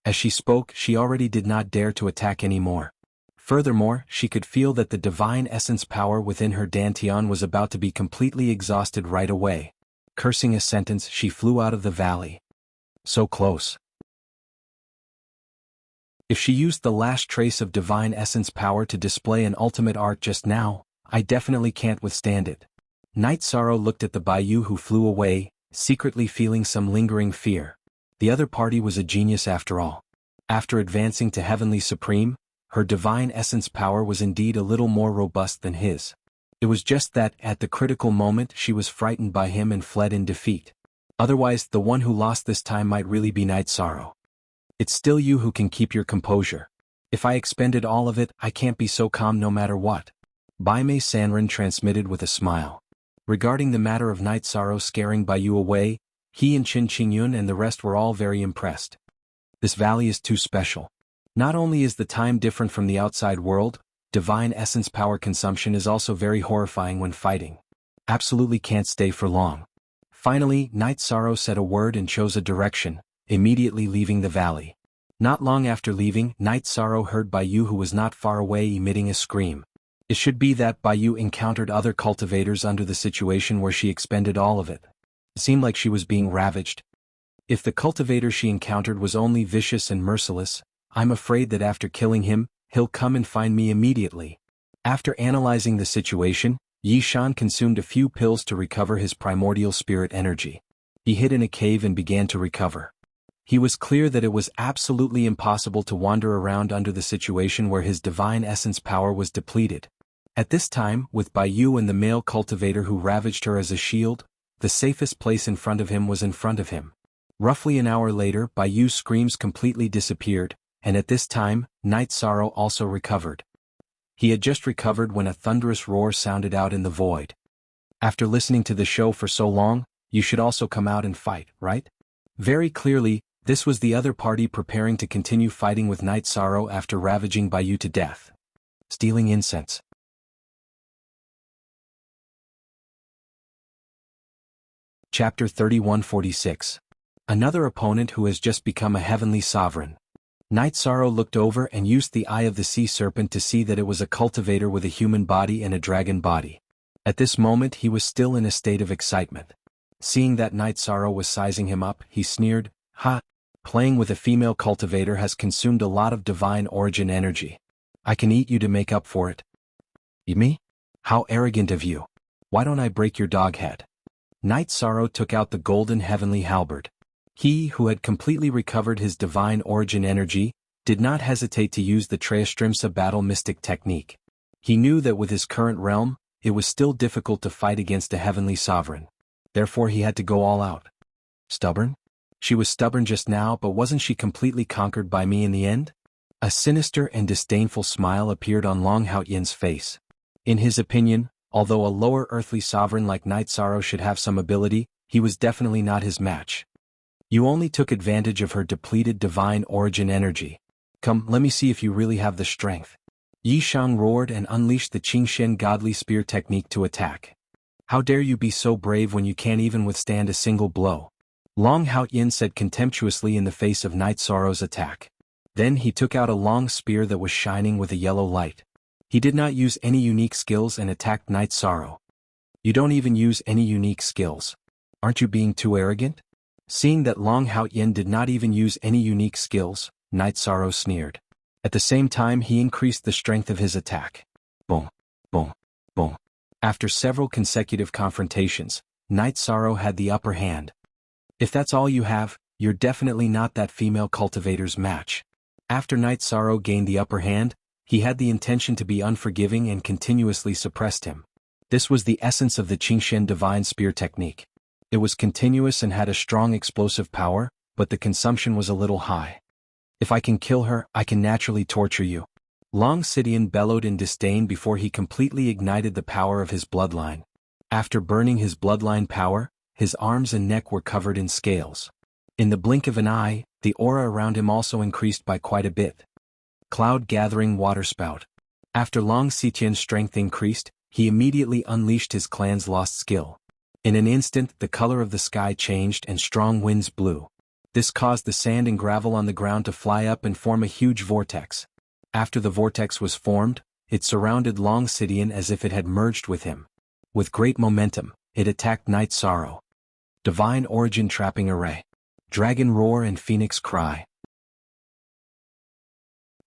As she spoke, she already did not dare to attack anymore. Furthermore, she could feel that the divine essence power within her dantian was about to be completely exhausted right away. Cursing a sentence, she flew out of the valley. So close. If she used the last trace of divine essence power to display an ultimate art just now, I definitely can't withstand it. Night Sorrow looked at the Bai Yu who flew away, secretly feeling some lingering fear. The other party was a genius after all. After advancing to Heavenly Supreme, her divine essence power was indeed a little more robust than his. It was just that, at the critical moment, she was frightened by him and fled in defeat. Otherwise, the one who lost this time might really be Night Sorrow. It's still you who can keep your composure. If I expended all of it, I can't be so calm no matter what. Bai Mei Sanren transmitted with a smile. Regarding the matter of Night Sorrow scaring Bai Yu away, he and Qin Qingyun and the rest were all very impressed. This valley is too special. Not only is the time different from the outside world, divine essence power consumption is also very horrifying when fighting. Absolutely can't stay for long. Finally, Night Sorrow said a word and chose a direction, immediately leaving the valley. Not long after leaving, Night Sorrow heard Bai Yu, who was not far away, emitting a scream. It should be that Bai Yu encountered other cultivators under the situation where she expended all of it. It seemed like she was being ravaged. If the cultivator she encountered was only vicious and merciless, I'm afraid that after killing him, he'll come and find me immediately. After analyzing the situation, Yi Shan consumed a few pills to recover his primordial spirit energy. He hid in a cave and began to recover. He was clear that it was absolutely impossible to wander around under the situation where his divine essence power was depleted. At this time, with Bai Yu and the male cultivator who ravaged her as a shield, the safest place in front of him was in front of him. Roughly an hour later, Bai Yu's screams completely disappeared, and at this time, Night Sorrow also recovered. He had just recovered when a thunderous roar sounded out in the void. After listening to the show for so long, you should also come out and fight, right? Very clearly, this was the other party preparing to continue fighting with Night Sorrow after ravaging Bai Yu to death. Stealing incense. Chapter 3146. Another opponent who has just become a heavenly sovereign. Night Sorrow looked over and used the eye of the sea serpent to see that it was a cultivator with a human body and a dragon body. At this moment he was still in a state of excitement. Seeing that Night Sorrow was sizing him up, he sneered, "Ha! Playing with a female cultivator has consumed a lot of divine origin energy. I can eat you to make up for it." "Eat me? How arrogant of you. Why don't I break your dog head?" Night Sorrow took out the golden heavenly halberd. He, who had completely recovered his divine origin energy, did not hesitate to use the Treastrimsa battle mystic technique. He knew that with his current realm, it was still difficult to fight against a heavenly sovereign. Therefore he had to go all out. Stubborn? She was stubborn just now, but wasn't she completely conquered by me in the end? A sinister and disdainful smile appeared on Long Haoyin's face. In his opinion, although a lower earthly sovereign like Night Sorrow should have some ability, he was definitely not his match. You only took advantage of her depleted divine origin energy. Come, let me see if you really have the strength. Yi Shan roared and unleashed the Qingshen godly spear technique to attack. How dare you be so brave when you can't even withstand a single blow? Long Haoyin said contemptuously in the face of Night Sorrow's attack. Then he took out a long spear that was shining with a yellow light. He did not use any unique skills and attacked Night Sorrow. You don't even use any unique skills. Aren't you being too arrogant? Seeing that Long Haoyin did not even use any unique skills, Night Sorrow sneered. At the same time he increased the strength of his attack. Boom, boom, boom. After several consecutive confrontations, Night Sorrow had the upper hand. If that's all you have, you're definitely not that female cultivator's match. After Night Sorrow gained the upper hand, he had the intention to be unforgiving and continuously suppressed him. This was the essence of the Qingshen divine spear technique. It was continuous and had a strong explosive power, but the consumption was a little high. If I can kill her, I can naturally torture you. Long Sidian bellowed in disdain before he completely ignited the power of his bloodline. After burning his bloodline power, his arms and neck were covered in scales. In the blink of an eye, the aura around him also increased by quite a bit. Cloud-gathering waterspout. After Long Sitian's strength increased, he immediately unleashed his clan's lost skill. In an instant the color of the sky changed and strong winds blew. This caused the sand and gravel on the ground to fly up and form a huge vortex. After the vortex was formed, it surrounded Long Sidian as if it had merged with him. With great momentum, it attacked Night Sorrow. Divine Origin Trapping Array. Dragon Roar and Phoenix Cry.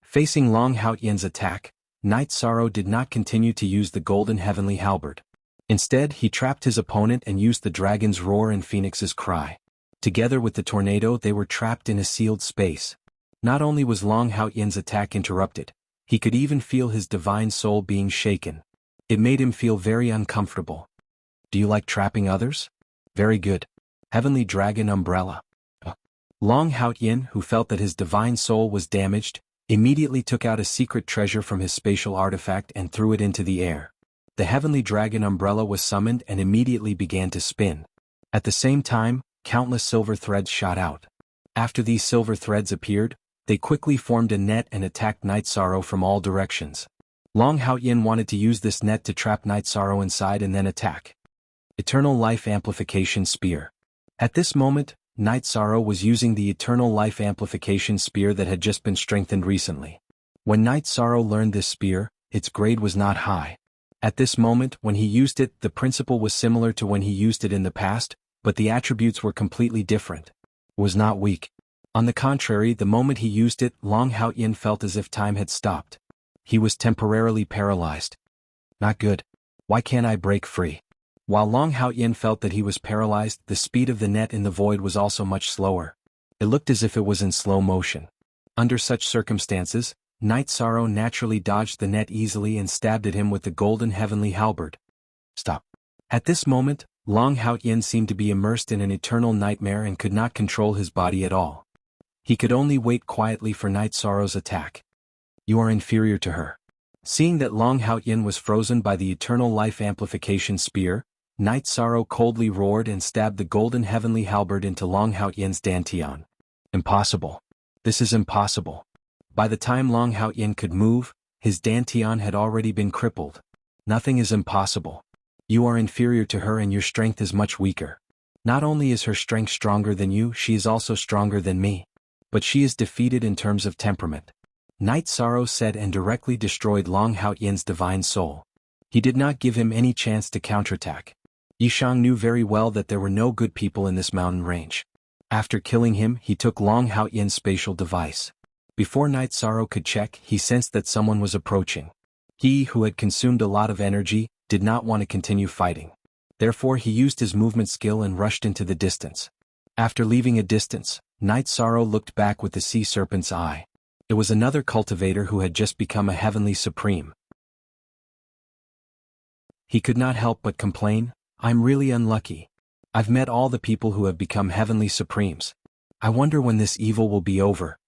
Facing Long Haoyin's attack, Night Sorrow did not continue to use the golden heavenly halberd. Instead he trapped his opponent and used the dragon's roar and Phoenix's cry. Together with the tornado they were trapped in a sealed space. Not only was Long Haoyin's attack interrupted, he could even feel his divine soul being shaken. It made him feel very uncomfortable. Do you like trapping others? Very good. Heavenly Dragon Umbrella. Long Haoyin, who felt that his divine soul was damaged, immediately took out a secret treasure from his spatial artifact and threw it into the air. The Heavenly Dragon Umbrella was summoned and immediately began to spin. At the same time, countless silver threads shot out. After these silver threads appeared, they quickly formed a net and attacked Night Sorrow from all directions. Long Haoyin wanted to use this net to trap Night Sorrow inside and then attack. Eternal Life Amplification Spear. At this moment, Night Sorrow was using the Eternal Life Amplification Spear that had just been strengthened recently. When Night Sorrow learned this spear, its grade was not high. At this moment, when he used it, the principle was similar to when he used it in the past, but the attributes were completely different. was not weak. On the contrary, the moment he used it, Long Haotian felt as if time had stopped. He was temporarily paralyzed. Not good. Why can't I break free? While Long Haotian felt that he was paralyzed, the speed of the net in the void was also much slower. It looked as if it was in slow motion. Under such circumstances, Night Sorrow naturally dodged the net easily and stabbed at him with the golden heavenly halberd. Stop. At this moment, Long Haotian seemed to be immersed in an eternal nightmare and could not control his body at all. He could only wait quietly for Night Sorrow's attack. You are inferior to her. Seeing that Long Haotian was frozen by the eternal life amplification spear, Night Sorrow coldly roared and stabbed the golden heavenly halberd into Long Haotian's dantian. Impossible. This is impossible. By the time Long Haotian could move, his dantian had already been crippled. Nothing is impossible. You are inferior to her and your strength is much weaker. Not only is her strength stronger than you, she is also stronger than me. But she is defeated in terms of temperament. Night Sorrow said and directly destroyed Long Haotian's divine soul. He did not give him any chance to counterattack. Yishang knew very well that there were no good people in this mountain range. After killing him, he took Long Haotian's spatial device. Before Night Sorrow could check, he sensed that someone was approaching. He, who had consumed a lot of energy, did not want to continue fighting. Therefore he used his movement skill and rushed into the distance. After leaving a distance, Night Sorrow looked back with the sea serpent's eye. It was another cultivator who had just become a heavenly supreme. He could not help but complain, I'm really unlucky. I've met all the people who have become heavenly supremes. I wonder when this evil will be over.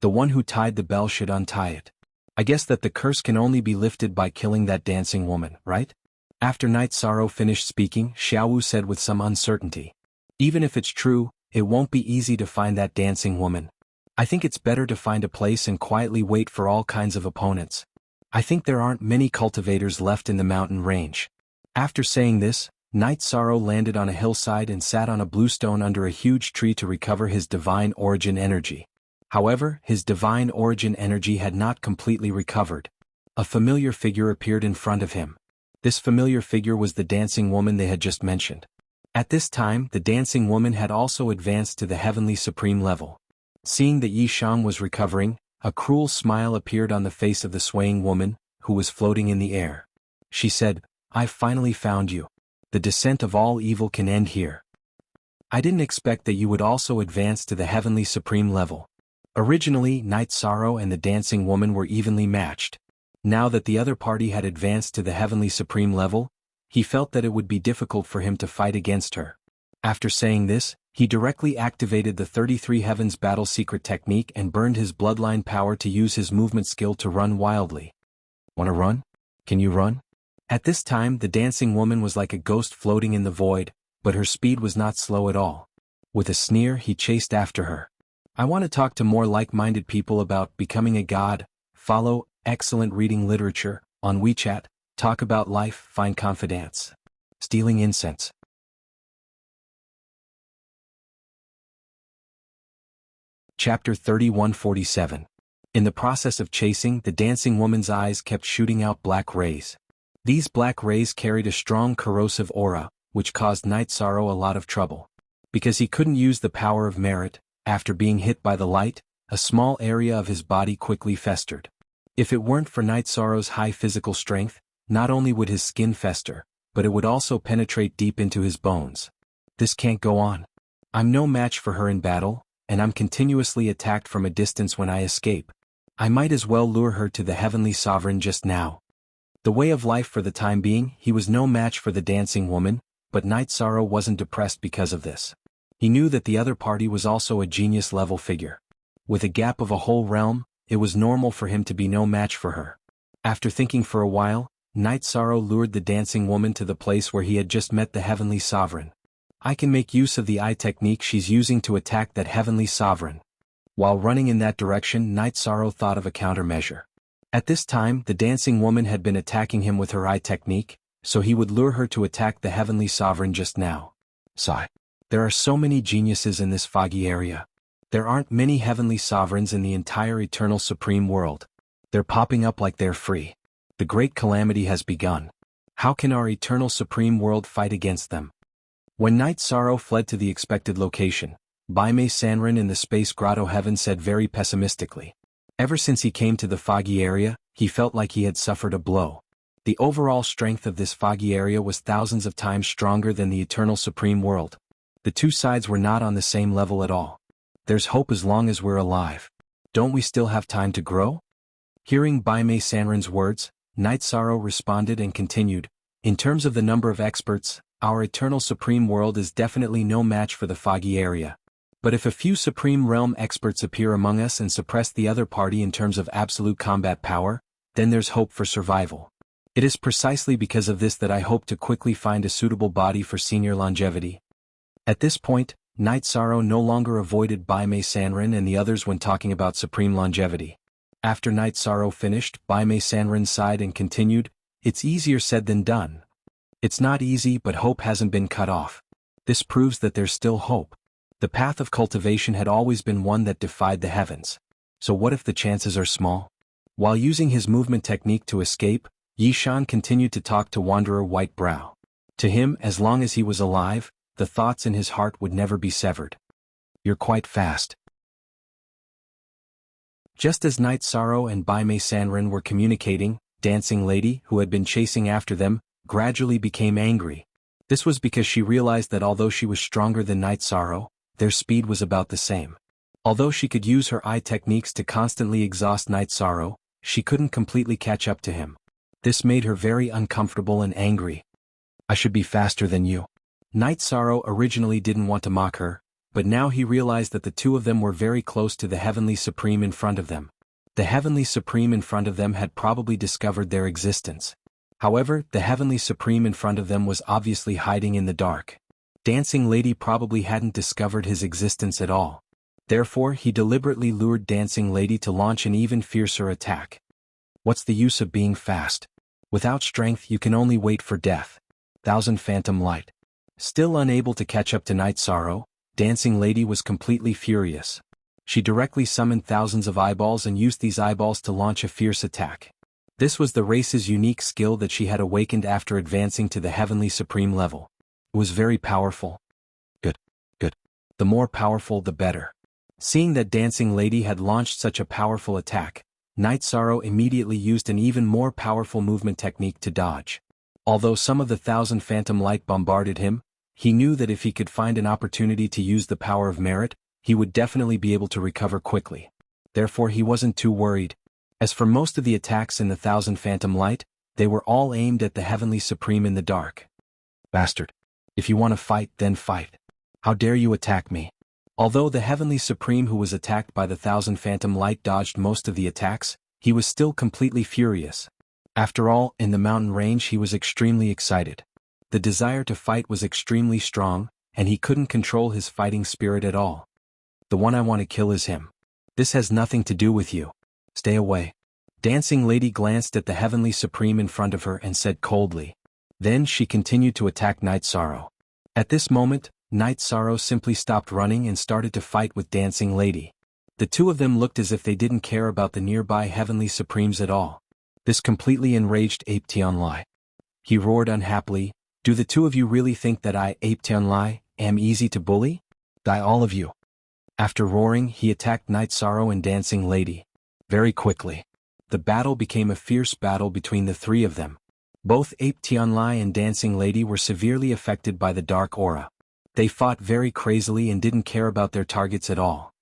The one who tied the bell should untie it. I guess that the curse can only be lifted by killing that dancing woman, right? After Night Sorrow finished speaking, Xiaowu said with some uncertainty. Even if it's true, it won't be easy to find that dancing woman. I think it's better to find a place and quietly wait for all kinds of opponents. I think there aren't many cultivators left in the mountain range. After saying this, Night Sorrow landed on a hillside and sat on a bluestone under a huge tree to recover his divine origin energy. However, his divine origin energy had not completely recovered. A familiar figure appeared in front of him. This familiar figure was the dancing woman they had just mentioned. At this time, the dancing woman had also advanced to the heavenly supreme level. Seeing that Yi Shang was recovering, a cruel smile appeared on the face of the swaying woman, who was floating in the air. She said, I've finally found you. The descent of all evil can end here. I didn't expect that you would also advance to the heavenly supreme level. Originally, Night Sorrow and the dancing woman were evenly matched. Now that the other party had advanced to the heavenly supreme level, he felt that it would be difficult for him to fight against her. After saying this, he directly activated the 33 Heavens battle secret technique and burned his bloodline power to use his movement skill to run wildly. Wanna run? Can you run? At this time, the dancing woman was like a ghost floating in the void, but her speed was not slow at all. With a sneer, he chased after her. I want to talk to more like-minded people about becoming a god. Follow excellent reading literature on WeChat. Talk about life, find confidence. Stealing incense. Chapter 3147. In the process of chasing, the dancing woman's eyes kept shooting out black rays. These black rays carried a strong corrosive aura, which caused Night Sorrow a lot of trouble. Because he couldn't use the power of merit, after being hit by the light, a small area of his body quickly festered. If it weren't for Night Sorrow's high physical strength, not only would his skin fester, but it would also penetrate deep into his bones. This can't go on. I'm no match for her in battle, and I'm continuously attacked from a distance when I escape. I might as well lure her to the heavenly sovereign just now. The way of life for the time being, he was no match for the dancing woman, but Night Sorrow wasn't depressed because of this. He knew that the other party was also a genius-level figure. With a gap of a whole realm, it was normal for him to be no match for her. After thinking for a while, Night Sorrow lured the dancing woman to the place where he had just met the heavenly sovereign. I can make use of the eye technique she's using to attack that heavenly sovereign. While running in that direction, Night Sorrow thought of a countermeasure. At this time, the dancing woman had been attacking him with her eye technique, so he would lure her to attack the heavenly sovereign just now. Sigh. There are so many geniuses in this foggy area. There aren't many heavenly sovereigns in the entire eternal supreme world. They're popping up like they're free. The great calamity has begun. How can our eternal supreme world fight against them? When Night Sorrow fled to the expected location, Baimei Sanrin in the space grotto heaven said very pessimistically. Ever since he came to the foggy area, he felt like he had suffered a blow. The overall strength of this foggy area was thousands of times stronger than the eternal supreme world. The two sides were not on the same level at all. There's hope as long as we're alive. Don't we still have time to grow? Hearing Baimei Sanrin's words, Night Sorrow responded and continued, in terms of the number of experts, our eternal supreme world is definitely no match for the foggy area. But if a few Supreme Realm experts appear among us and suppress the other party in terms of absolute combat power, then there's hope for survival. It is precisely because of this that I hope to quickly find a suitable body for senior longevity. At this point, Night Sorrow no longer avoided Baimei Sanrin and the others when talking about supreme longevity. After Night Sorrow finished, Baimei Sanrin sighed and continued, it's easier said than done. It's not easy, but hope hasn't been cut off. This proves that there's still hope. The path of cultivation had always been one that defied the heavens. So what if the chances are small? While using his movement technique to escape, Yi Shan continued to talk to Wanderer Whitebrow. To him, as long as he was alive, the thoughts in his heart would never be severed. You're quite fast. Just as Night Sorrow and Baimei Sanrin were communicating, Dancing Lady, who had been chasing after them, gradually became angry. This was because she realized that although she was stronger than Night Sorrow, their speed was about the same. Although she could use her eye techniques to constantly exhaust Night Sorrow, she couldn't completely catch up to him. This made her very uncomfortable and angry. I should be faster than you. Night Sorrow originally didn't want to mock her, but now he realized that the two of them were very close to the Heavenly Supreme in front of them. The Heavenly Supreme in front of them had probably discovered their existence. However, the Heavenly Supreme in front of them was obviously hiding in the dark. Dancing Lady probably hadn't discovered his existence at all. Therefore, he deliberately lured Dancing Lady to launch an even fiercer attack. What's the use of being fast? Without strength you can only wait for death. Thousand Phantom Light. Still unable to catch up to Night Sorrow, Dancing Lady was completely furious. She directly summoned thousands of eyeballs and used these eyeballs to launch a fierce attack. This was the race's unique skill that she had awakened after advancing to the Heavenly Supreme level. It was very powerful. Good. The more powerful the better. Seeing that Dancing Lady had launched such a powerful attack, Night Sorrow immediately used an even more powerful movement technique to dodge. Although some of the Thousand Phantom Light bombarded him, he knew that if he could find an opportunity to use the power of merit, he would definitely be able to recover quickly. Therefore he wasn't too worried. As for most of the attacks in the Thousand Phantom Light, they were all aimed at the Heavenly Supreme in the dark. Bastard. If you want to fight, then fight. How dare you attack me? Although the Heavenly Supreme who was attacked by the Thousand Phantom Light dodged most of the attacks, he was still completely furious. After all, in the mountain range he was extremely excited. The desire to fight was extremely strong, and he couldn't control his fighting spirit at all. The one I want to kill is him. This has nothing to do with you. Stay away. Dancing Lady glanced at the Heavenly Supreme in front of her and said coldly. Then she continued to attack Night Sorrow. At this moment, Night Sorrow simply stopped running and started to fight with Dancing Lady. The two of them looked as if they didn't care about the nearby Heavenly Supremes at all. This completely enraged Ape Tianlai. He roared unhappily, do the two of you really think that I, Ape Tianlai, am easy to bully? Die all of you. After roaring, he attacked Night Sorrow and Dancing Lady. Very quickly. The battle became a fierce battle between the three of them. Both Ape Tianlai and Dancing Lady were severely affected by the dark aura. They fought very crazily and didn't care about their targets at all.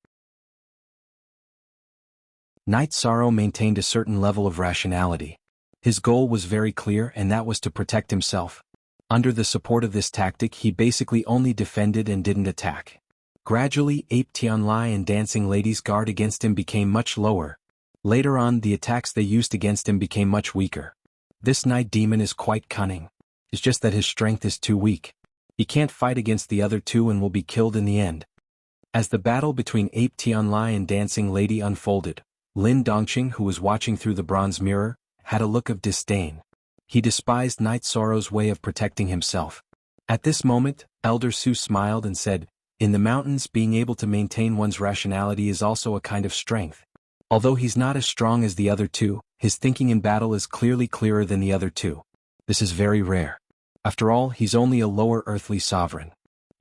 Night Sorrow maintained a certain level of rationality. His goal was very clear, and that was to protect himself. Under the support of this tactic he basically only defended and didn't attack. Gradually Ape Tianlai and Dancing Lady's guard against him became much lower. Later on the attacks they used against him became much weaker. This night demon is quite cunning. It's just that his strength is too weak. He can't fight against the other two and will be killed in the end. As the battle between Ape Tianlai and Dancing Lady unfolded, Lin Dongqing, who was watching through the bronze mirror, had a look of disdain. He despised Night Sorrow's way of protecting himself. At this moment, Elder Su smiled and said, in the mountains being able to maintain one's rationality is also a kind of strength. Although he's not as strong as the other two, his thinking in battle is clearly clearer than the other two. This is very rare. After all, he's only a lower earthly sovereign.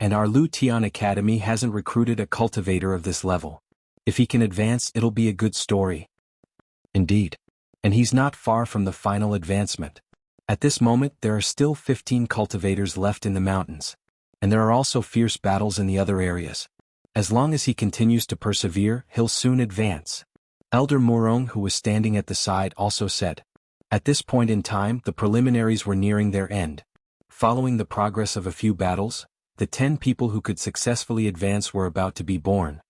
and our Lu Tian Academy hasn't recruited a cultivator of this level. If he can advance, it'll be a good story. Indeed. And he's not far from the final advancement. At this moment there are still 15 cultivators left in the mountains. And there are also fierce battles in the other areas. As long as he continues to persevere, he'll soon advance. Elder Murong, who was standing at the side, also said. At this point in time, the preliminaries were nearing their end. Following the progress of a few battles, the 10 people who could successfully advance were about to be born.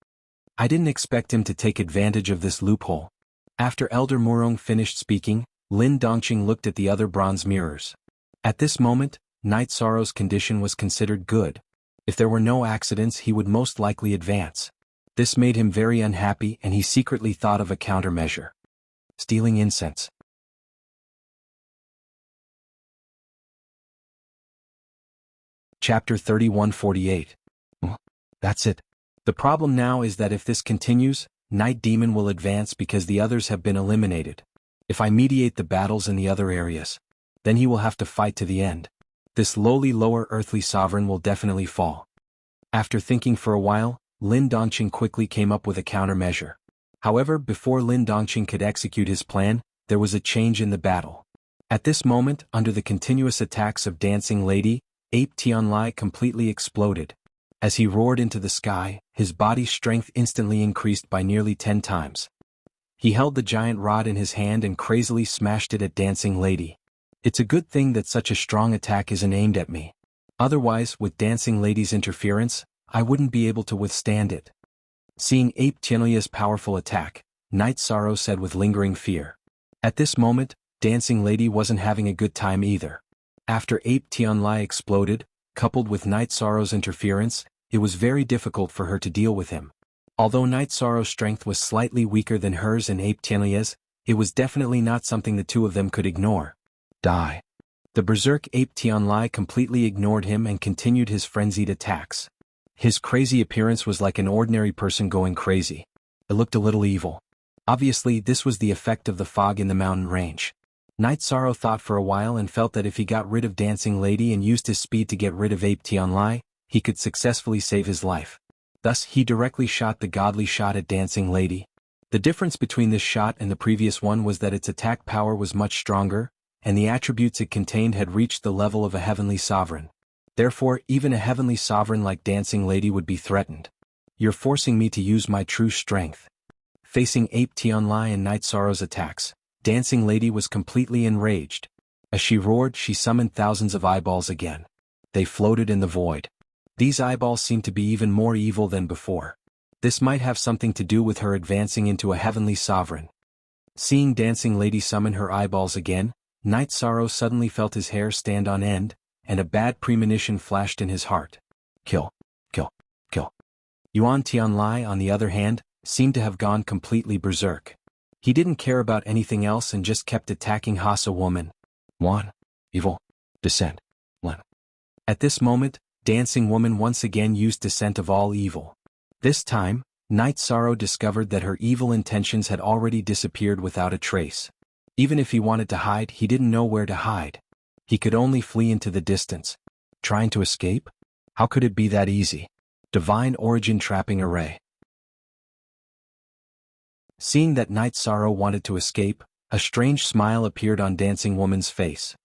I didn't expect him to take advantage of this loophole. After Elder Murong finished speaking, Lin Dongqing looked at the other bronze mirrors. At this moment, Night Sorrow's condition was considered good. If there were no accidents, he would most likely advance. This made him very unhappy, and he secretly thought of a countermeasure. Stealing incense. Chapter 3148. That's it. The problem now is that if this continues, Night Demon will advance because the others have been eliminated. If I mediate the battles in the other areas, then he will have to fight to the end. This lowly lower earthly sovereign will definitely fall. After thinking for a while, Lin Dongqing quickly came up with a countermeasure. However, before Lin Dongqing could execute his plan, there was a change in the battle. At this moment, under the continuous attacks of Dancing Lady, Ape Tianlai completely exploded. As he roared into the sky, his body strength instantly increased by nearly 10 times. He held the giant rod in his hand and crazily smashed it at Dancing Lady. It's a good thing that such a strong attack isn't aimed at me. Otherwise, with Dancing Lady's interference, I wouldn't be able to withstand it. Seeing Ape Tianlai's powerful attack, Night Sorrow said with lingering fear. At this moment, Dancing Lady wasn't having a good time either. After Ape Tianlai exploded, coupled with Night Sorrow's interference, it was very difficult for her to deal with him. Although Night Sorrow's strength was slightly weaker than hers and Ape Tianlai's, it was definitely not something the two of them could ignore. Die. The berserk Ape Tianlai completely ignored him and continued his frenzied attacks. His crazy appearance was like an ordinary person going crazy. It looked a little evil. Obviously, this was the effect of the fog in the mountain range. Night Sorrow thought for a while and felt that if he got rid of Dancing Lady and used his speed to get rid of Ape Tianlai, he could successfully save his life. Thus, he directly shot the godly shot at Dancing Lady. The difference between this shot and the previous one was that its attack power was much stronger, and the attributes it contained had reached the level of a heavenly sovereign. Therefore, even a heavenly sovereign like Dancing Lady would be threatened. You're forcing me to use my true strength. Facing Ape Tianlai and Night Sorrow's attacks, Dancing Lady was completely enraged. As she roared, she summoned thousands of eyeballs again. They floated in the void. These eyeballs seemed to be even more evil than before. This might have something to do with her advancing into a heavenly sovereign. Seeing Dancing Lady summon her eyeballs again, Night Sorrow suddenly felt his hair stand on end, and a bad premonition flashed in his heart. Kill. Kill. Kill. Yuan Tianlai, on the other hand, seemed to have gone completely berserk. He didn't care about anything else and just kept attacking Hasa Woman. 1. Evil. Descent. 1. At this moment, Dancing Woman once again used Descent of All Evil. This time, Night Sorrow discovered that her evil intentions had already disappeared without a trace. Even if he wanted to hide, he didn't know where to hide. He could only flee into the distance. Trying to escape? How could it be that easy? Divine Origin Trapping Array. Seeing that Night Sorrow wanted to escape, a strange smile appeared on Dancing Woman's face.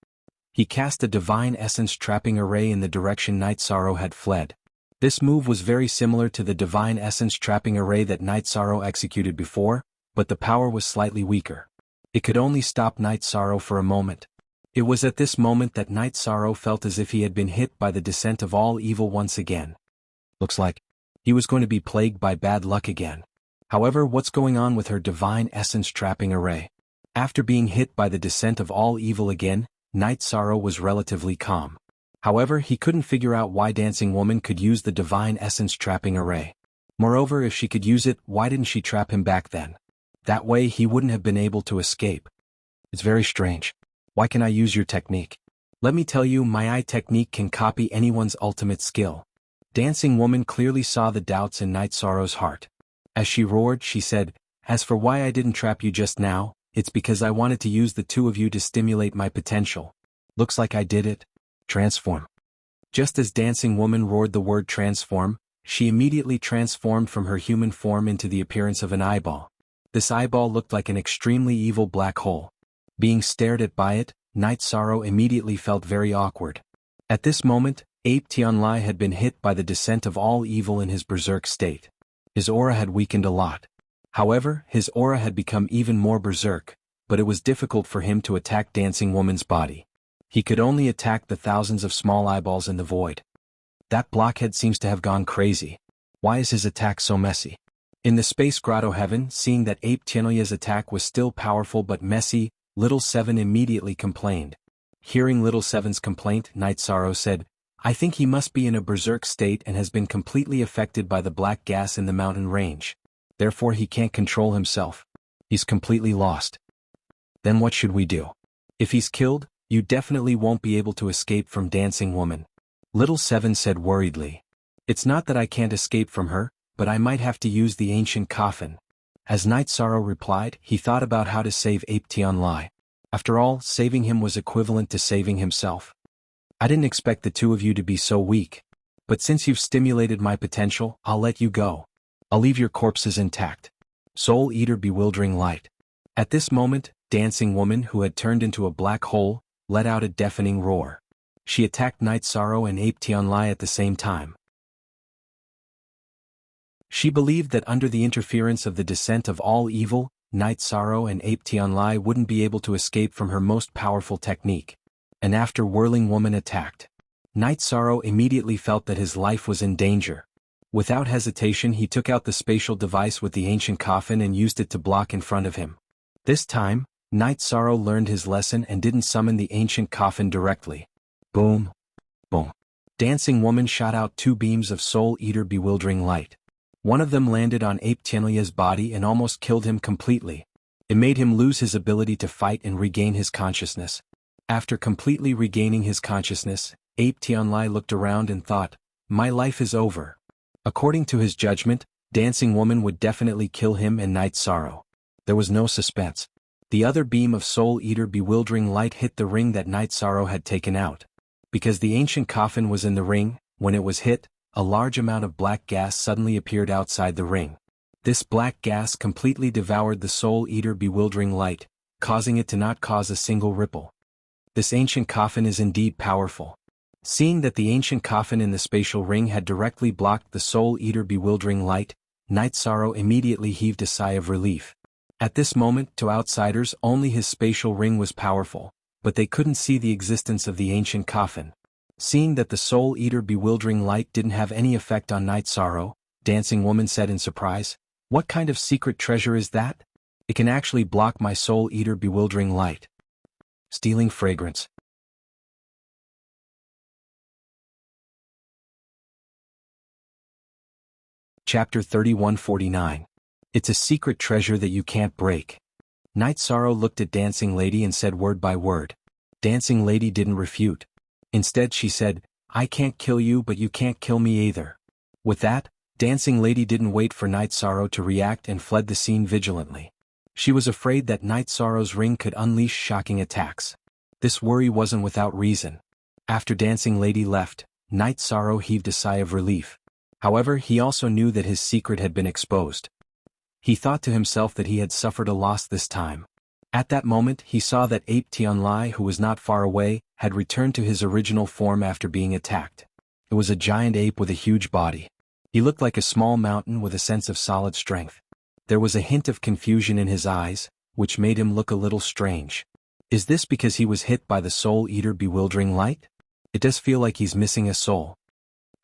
He cast a Divine Essence Trapping Array in the direction Night Sorrow had fled. This move was very similar to the Divine Essence Trapping Array that Night Sorrow executed before, but the power was slightly weaker. It could only stop Night Sorrow for a moment. It was at this moment that Night Sorrow felt as if he had been hit by the descent of all evil once again. Looks like he was going to be plagued by bad luck again. However, what's going on with her Divine Essence Trapping Array? After being hit by the descent of all evil again, Night Sorrow was relatively calm. However, he couldn't figure out why Dancing Woman could use the Divine Essence Trapping Array. Moreover, if she could use it, why didn't she trap him back then? That way he wouldn't have been able to escape. It's very strange. Why can I use your technique? Let me tell you, my eye technique can copy anyone's ultimate skill. Dancing Woman clearly saw the doubts in Night Sorrow's heart. As she roared, she said, "As for why I didn't trap you just now, it's because I wanted to use the two of you to stimulate my potential. Looks like I did it. Transform." Just as Dancing Woman roared the word transform, she immediately transformed from her human form into the appearance of an eyeball. This eyeball looked like an extremely evil black hole. Being stared at by it, Night Sorrow immediately felt very awkward. At this moment, Ape Tianlai had been hit by the descent of all evil in his berserk state. His aura had weakened a lot. However, his aura had become even more berserk, but it was difficult for him to attack Dancing Woman's body. He could only attack the thousands of small eyeballs in the void. That blockhead seems to have gone crazy. Why is his attack so messy? In the space grotto heaven, seeing that Ape Tianlai's attack was still powerful but messy, Little Seven immediately complained. Hearing Little Seven's complaint, Night Sorrow said, I think he must be in a berserk state and has been completely affected by the black gas in the mountain range. Therefore he can't control himself. He's completely lost. Then what should we do? If he's killed, you definitely won't be able to escape from Dancing Woman. Little Seven said worriedly. It's not that I can't escape from her, but I might have to use the ancient coffin. As Night Sorrow replied, he thought about how to save Ape Tianlai. After all, saving him was equivalent to saving himself. I didn't expect the two of you to be so weak. But since you've stimulated my potential, I'll let you go. I'll leave your corpses intact. Soul Eater Bewildering Light. At this moment, Dancing Woman, who had turned into a black hole, let out a deafening roar. She attacked Night Sorrow and Ape Tianlai at the same time. She believed that under the interference of the descent of all evil, Night Sorrow and Ape Tianlai wouldn't be able to escape from her most powerful technique. And after Whirling Woman attacked, Night Sorrow immediately felt that his life was in danger. Without hesitation he took out the spatial device with the ancient coffin and used it to block in front of him. This time, Night Sorrow learned his lesson and didn't summon the ancient coffin directly. Boom. Boom. Dancing Woman shot out two beams of Soul Eater Bewildering Light. One of them landed on Ape Tianlai's body and almost killed him completely. It made him lose his ability to fight and regain his consciousness. After completely regaining his consciousness, Ape Tianlai looked around and thought, my life is over. According to his judgment, Dancing Woman would definitely kill him and Night Sorrow. There was no suspense. The other beam of Soul Eater Bewildering Light hit the ring that Night Sorrow had taken out. Because the ancient coffin was in the ring, when it was hit, a large amount of black gas suddenly appeared outside the ring. This black gas completely devoured the Soul Eater Bewildering Light, causing it to not cause a single ripple. This ancient coffin is indeed powerful. Seeing that the ancient coffin in the spatial ring had directly blocked the Soul Eater Bewildering Light, Night Sorrow immediately heaved a sigh of relief. At this moment, to outsiders, only his spatial ring was powerful, but they couldn't see the existence of the ancient coffin. Seeing that the Soul Eater Bewildering Light didn't have any effect on Night Sorrow, Dancing Woman said in surprise, what kind of secret treasure is that? It can actually block my Soul Eater Bewildering Light. Stealing fragrance. Chapter 3149. It's a secret treasure that you can't break. Night Sorrow looked at Dancing Lady and said word by word. Dancing Lady didn't refute. Instead she said, I can't kill you but you can't kill me either. With that, Dancing Lady didn't wait for Night Sorrow to react and fled the scene vigilantly. She was afraid that Night Sorrow's ring could unleash shocking attacks. This worry wasn't without reason. After Dancing Lady left, Night Sorrow heaved a sigh of relief. However, he also knew that his secret had been exposed. He thought to himself that he had suffered a loss this time. At that moment he saw that Ape Tianlai, who was not far away, had returned to his original form after being attacked. It was a giant ape with a huge body. He looked like a small mountain with a sense of solid strength. There was a hint of confusion in his eyes, which made him look a little strange. Is this because he was hit by the Soul Eater Bewildering Light? It does feel like he's missing a soul.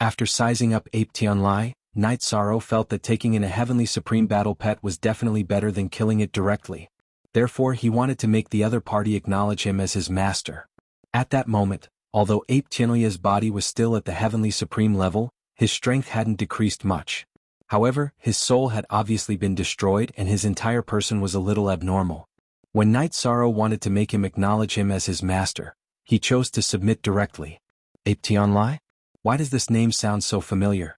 After sizing up Ape Tianlai, Night Sorrow felt that taking in a Heavenly Supreme Battle Pet was definitely better than killing it directly. Therefore he wanted to make the other party acknowledge him as his master. At that moment, although Ape Tianlai's body was still at the Heavenly Supreme level, his strength hadn't decreased much. However, his soul had obviously been destroyed and his entire person was a little abnormal. When Night Sorrow wanted to make him acknowledge him as his master, he chose to submit directly. Ape Tianlai? Why does this name sound so familiar?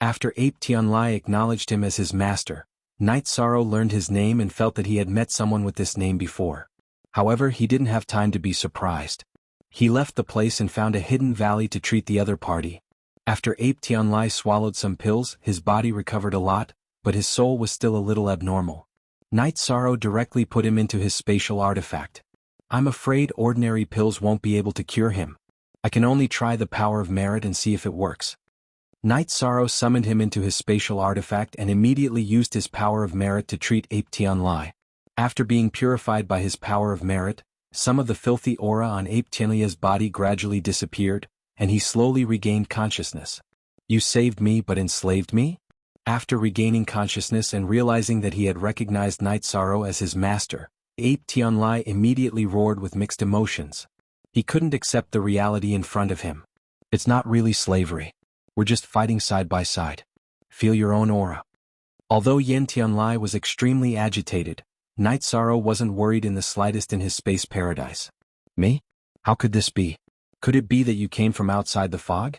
After Ape Tianlai acknowledged him as his master, Night Sorrow learned his name and felt that he had met someone with this name before. However, he didn't have time to be surprised. He left the place and found a hidden valley to treat the other party. After Ape Tianlai swallowed some pills, his body recovered a lot, but his soul was still a little abnormal. Night Sorrow directly put him into his spatial artifact. I'm afraid ordinary pills won't be able to cure him. I can only try the power of merit and see if it works. Night Sorrow summoned him into his spatial artifact and immediately used his power of merit to treat Ape Tianlai. After being purified by his power of merit, some of the filthy aura on Ape Tianlai's body gradually disappeared, and he slowly regained consciousness. You saved me but enslaved me? After regaining consciousness and realizing that he had recognized Night Sorrow as his master, Ape Tianlai immediately roared with mixed emotions. He couldn't accept the reality in front of him. It's not really slavery. We're just fighting side by side. Feel your own aura. Although Yen Tianlai was extremely agitated, Night Sorrow wasn't worried in the slightest in his space paradise. Me? How could this be? Could it be that you came from outside the fog?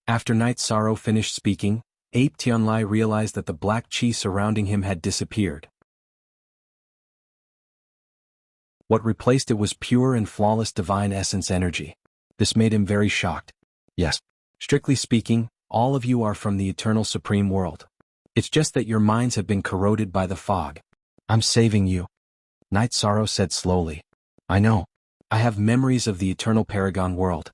After Night Sorrow finished speaking, Ape Tianlai realized that the black chi surrounding him had disappeared. What replaced it was pure and flawless divine essence energy. This made him very shocked. Yes, strictly speaking, all of you are from the eternal supreme world. It's just that your minds have been corroded by the fog. I'm saving you. Night Sorrow said slowly. I know. I have memories of the eternal paragon world.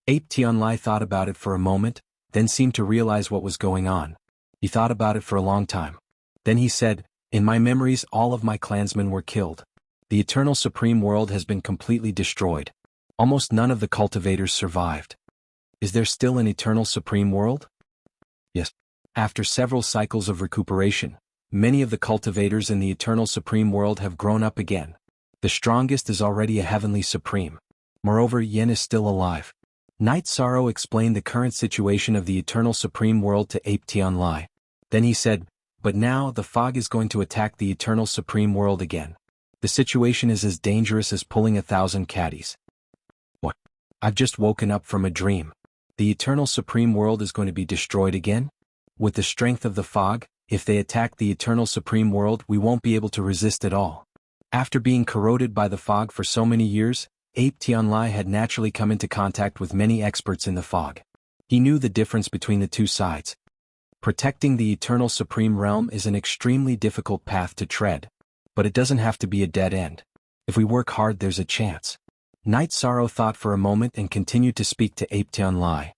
Ape Tianlai thought about it for a moment, then seemed to realize what was going on. He thought about it for a long time. Then he said, in my memories all of my clansmen were killed. The eternal supreme world has been completely destroyed. Almost none of the cultivators survived. Is there still an eternal supreme world? Yes. After several cycles of recuperation, many of the cultivators in the eternal supreme world have grown up again. The strongest is already a heavenly supreme. Moreover, Yen is still alive. Night Sorrow explained the current situation of the eternal supreme world to Ape Tianlai. Then he said, but now the fog is going to attack the eternal supreme world again. The situation is as dangerous as pulling 1,000 caddies. What? I've just woken up from a dream. The eternal supreme world is going to be destroyed again? With the strength of the fog, if they attack the eternal supreme world, we won't be able to resist at all. After being corroded by the fog for so many years, Ape Tianlai had naturally come into contact with many experts in the fog. He knew the difference between the two sides. Protecting the eternal supreme realm is an extremely difficult path to tread. But it doesn't have to be a dead end. If we work hard, there's a chance. Night Sorrow thought for a moment and continued to speak to Ape Tianlai.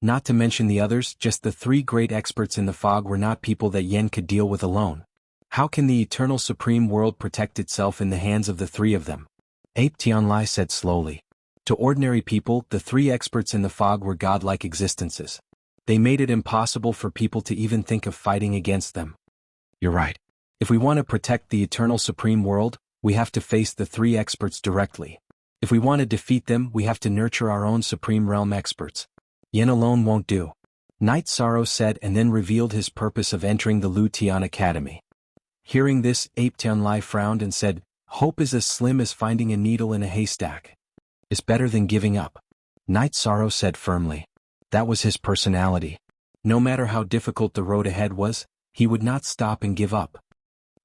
Not to mention the others, just the three great experts in the fog were not people that Yen could deal with alone. How can the eternal supreme world protect itself in the hands of the three of them? Ape Tianlai said slowly. To ordinary people, the three experts in the fog were godlike existences. They made it impossible for people to even think of fighting against them. You're right. If we want to protect the eternal supreme world, we have to face the three experts directly. If we want to defeat them, we have to nurture our own supreme realm experts. Yen alone won't do. Night Sorrow said and then revealed his purpose of entering the Lu Tian Academy. Hearing this, Ape Tianlai frowned and said, hope is as slim as finding a needle in a haystack. It's better than giving up. Night Sorrow said firmly. That was his personality. No matter how difficult the road ahead was, he would not stop and give up.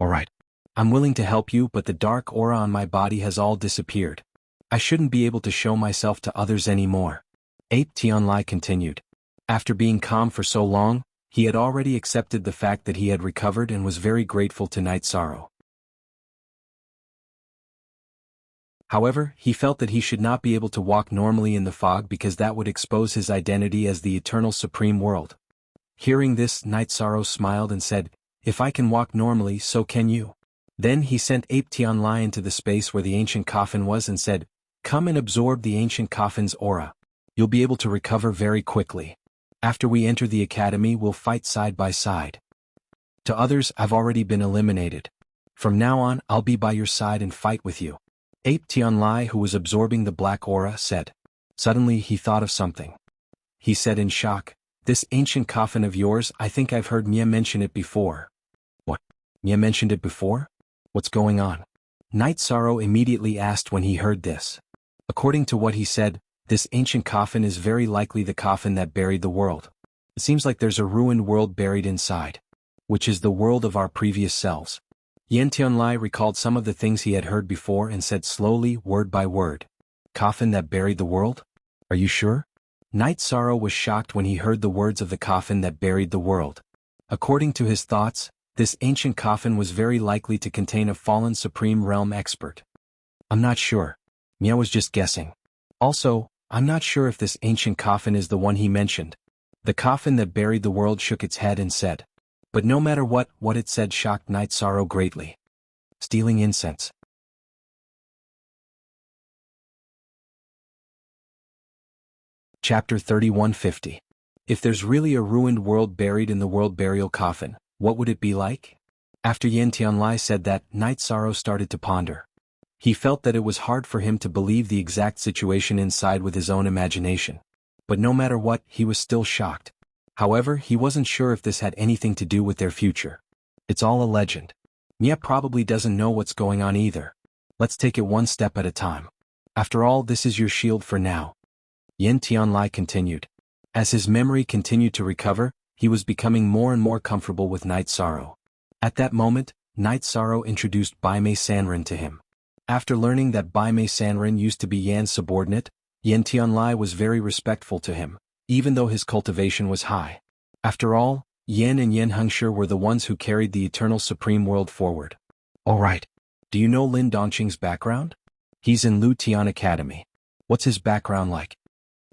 Alright. I'm willing to help you, but the dark aura on my body has all disappeared. I shouldn't be able to show myself to others anymore. Ape Tianlai continued. After being calm for so long, he had already accepted the fact that he had recovered and was very grateful to Night Sorrow. However, he felt that he should not be able to walk normally in the fog because that would expose his identity as the eternal supreme world. Hearing this, Night Sorrow smiled and said, if I can walk normally, so can you. Then he sent Ape Tianlai into the space where the ancient coffin was and said, come and absorb the ancient coffin's aura. You'll be able to recover very quickly. After we enter the academy, we'll fight side by side. To others, I've already been eliminated. From now on, I'll be by your side and fight with you. Ape Tianlai, who was absorbing the black aura, said. Suddenly he thought of something. He said in shock, this ancient coffin of yours, I think I've heard Mia mention it before. What? Mia mentioned it before? What's going on? Night Sorrow immediately asked when he heard this. According to what he said, this ancient coffin is very likely the coffin that buried the world. It seems like there's a ruined world buried inside, which is the world of our previous selves. Yen Tianlai recalled some of the things he had heard before and said slowly, word by word. Coffin that buried the world? Are you sure? Knight Sorrow was shocked when he heard the words of the coffin that buried the world. According to his thoughts, this ancient coffin was very likely to contain a fallen Supreme Realm expert. I'm not sure. Mia was just guessing. Also, I'm not sure if this ancient coffin is the one he mentioned. The coffin that buried the world shook its head and said. But no matter what it said shocked Knight Sorrow greatly. Stealing incense. Chapter 3150. If there's really a ruined world buried in the world burial coffin, what would it be like? After Yen Tianlai said that, Knight Sorrow started to ponder. He felt that it was hard for him to believe the exact situation inside with his own imagination. But no matter what, he was still shocked. However, he wasn't sure if this had anything to do with their future. It's all a legend. Mia probably doesn't know what's going on either. Let's take it one step at a time. After all, this is your shield for now. Yen Tianlai continued. As his memory continued to recover, he was becoming more and more comfortable with Knight Sorrow. At that moment, Knight Sorrow introduced Bai Mei Sanren to him. After learning that Bai Mei Sanren used to be Yan's subordinate, Yen Tianlai was very respectful to him, even though his cultivation was high. After all, Yan and Yen Hengshi were the ones who carried the eternal supreme world forward. Alright. Do you know Lin Dongqing's background? He's in Lu Tian Academy. What's his background like?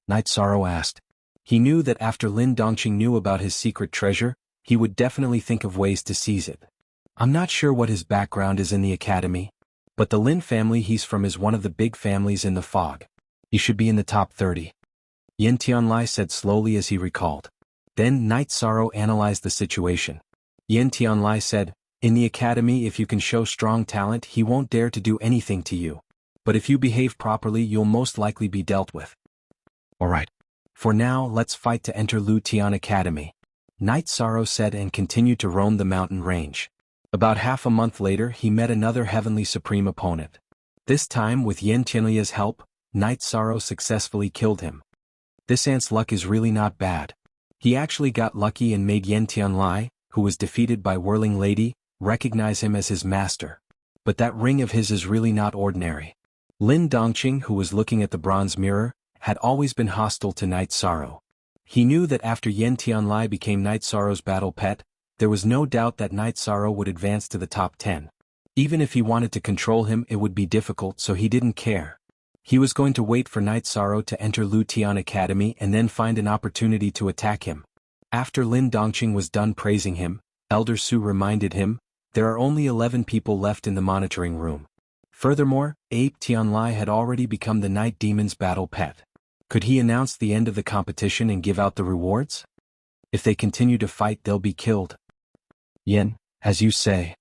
Knight Sorrow asked. He knew that after Lin Dongqing knew about his secret treasure, he would definitely think of ways to seize it. I'm not sure what his background is in the academy, but the Lin family he's from is one of the big families in the fog. He should be in the top 30. Yen Tianlai said slowly as he recalled. Then Knight Sorrow analyzed the situation. Yen Tianlai said, in the academy if you can show strong talent he won't dare to do anything to you. But if you behave properly you'll most likely be dealt with. Alright. For now let's fight to enter Lu Tian Academy. Knight Sorrow said and continued to roam the mountain range. About half a month later he met another heavenly supreme opponent. This time with Yen Tianlia's help, Knight Sorrow successfully killed him. This ant's luck is really not bad. He actually got lucky and made Yen Tianlai, who was defeated by Whirling Lady, recognize him as his master. But that ring of his is really not ordinary. Lin Dongqing, who was looking at the bronze mirror, had always been hostile to Knight Sorrow. He knew that after Yen Tianlai became Knight Sorrow's battle pet, there was no doubt that Knight Sorrow would advance to the top 10. Even if he wanted to control him it would be difficult, so he didn't care. He was going to wait for Knight Sorrow to enter Lu Tian Academy and then find an opportunity to attack him. After Lin Dongqing was done praising him, Elder Su reminded him, there are only 11 people left in the monitoring room. Furthermore, Ape Tianlai had already become the Night Demon's battle pet. Could he announce the end of the competition and give out the rewards? If they continue to fight they'll be killed. Yen, as you say.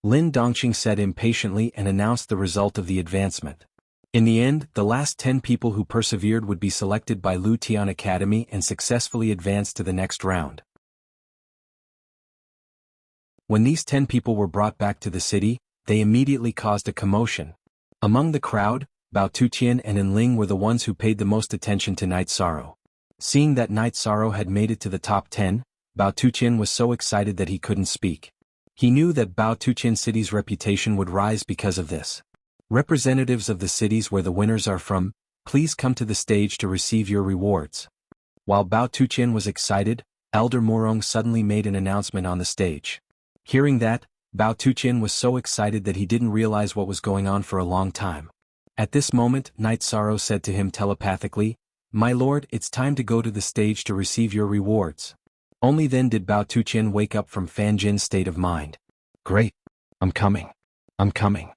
Lin Dongqing said impatiently and announced the result of the advancement. In the end, the last 10 people who persevered would be selected by Lu Tian Academy and successfully advance to the next round. When these 10 people were brought back to the city, they immediately caused a commotion. Among the crowd, Bao Tuqian and Enling were the ones who paid the most attention to Knight Sorrow. Seeing that Knight Sorrow had made it to the top 10, Bao Tuqian was so excited that he couldn't speak. He knew that Bao Tuqian City's reputation would rise because of this. Representatives of the cities where the winners are from, please come to the stage to receive your rewards. While Bao Tuqian was excited, Elder Murong suddenly made an announcement on the stage. Hearing that, Bao Tuqian was so excited that he didn't realize what was going on for a long time. At this moment, Knight Sorrow said to him telepathically, "My lord, it's time to go to the stage to receive your rewards." Only then did Bao Tuqian wake up from Fan Jin's state of mind. Great. I'm coming. I'm coming.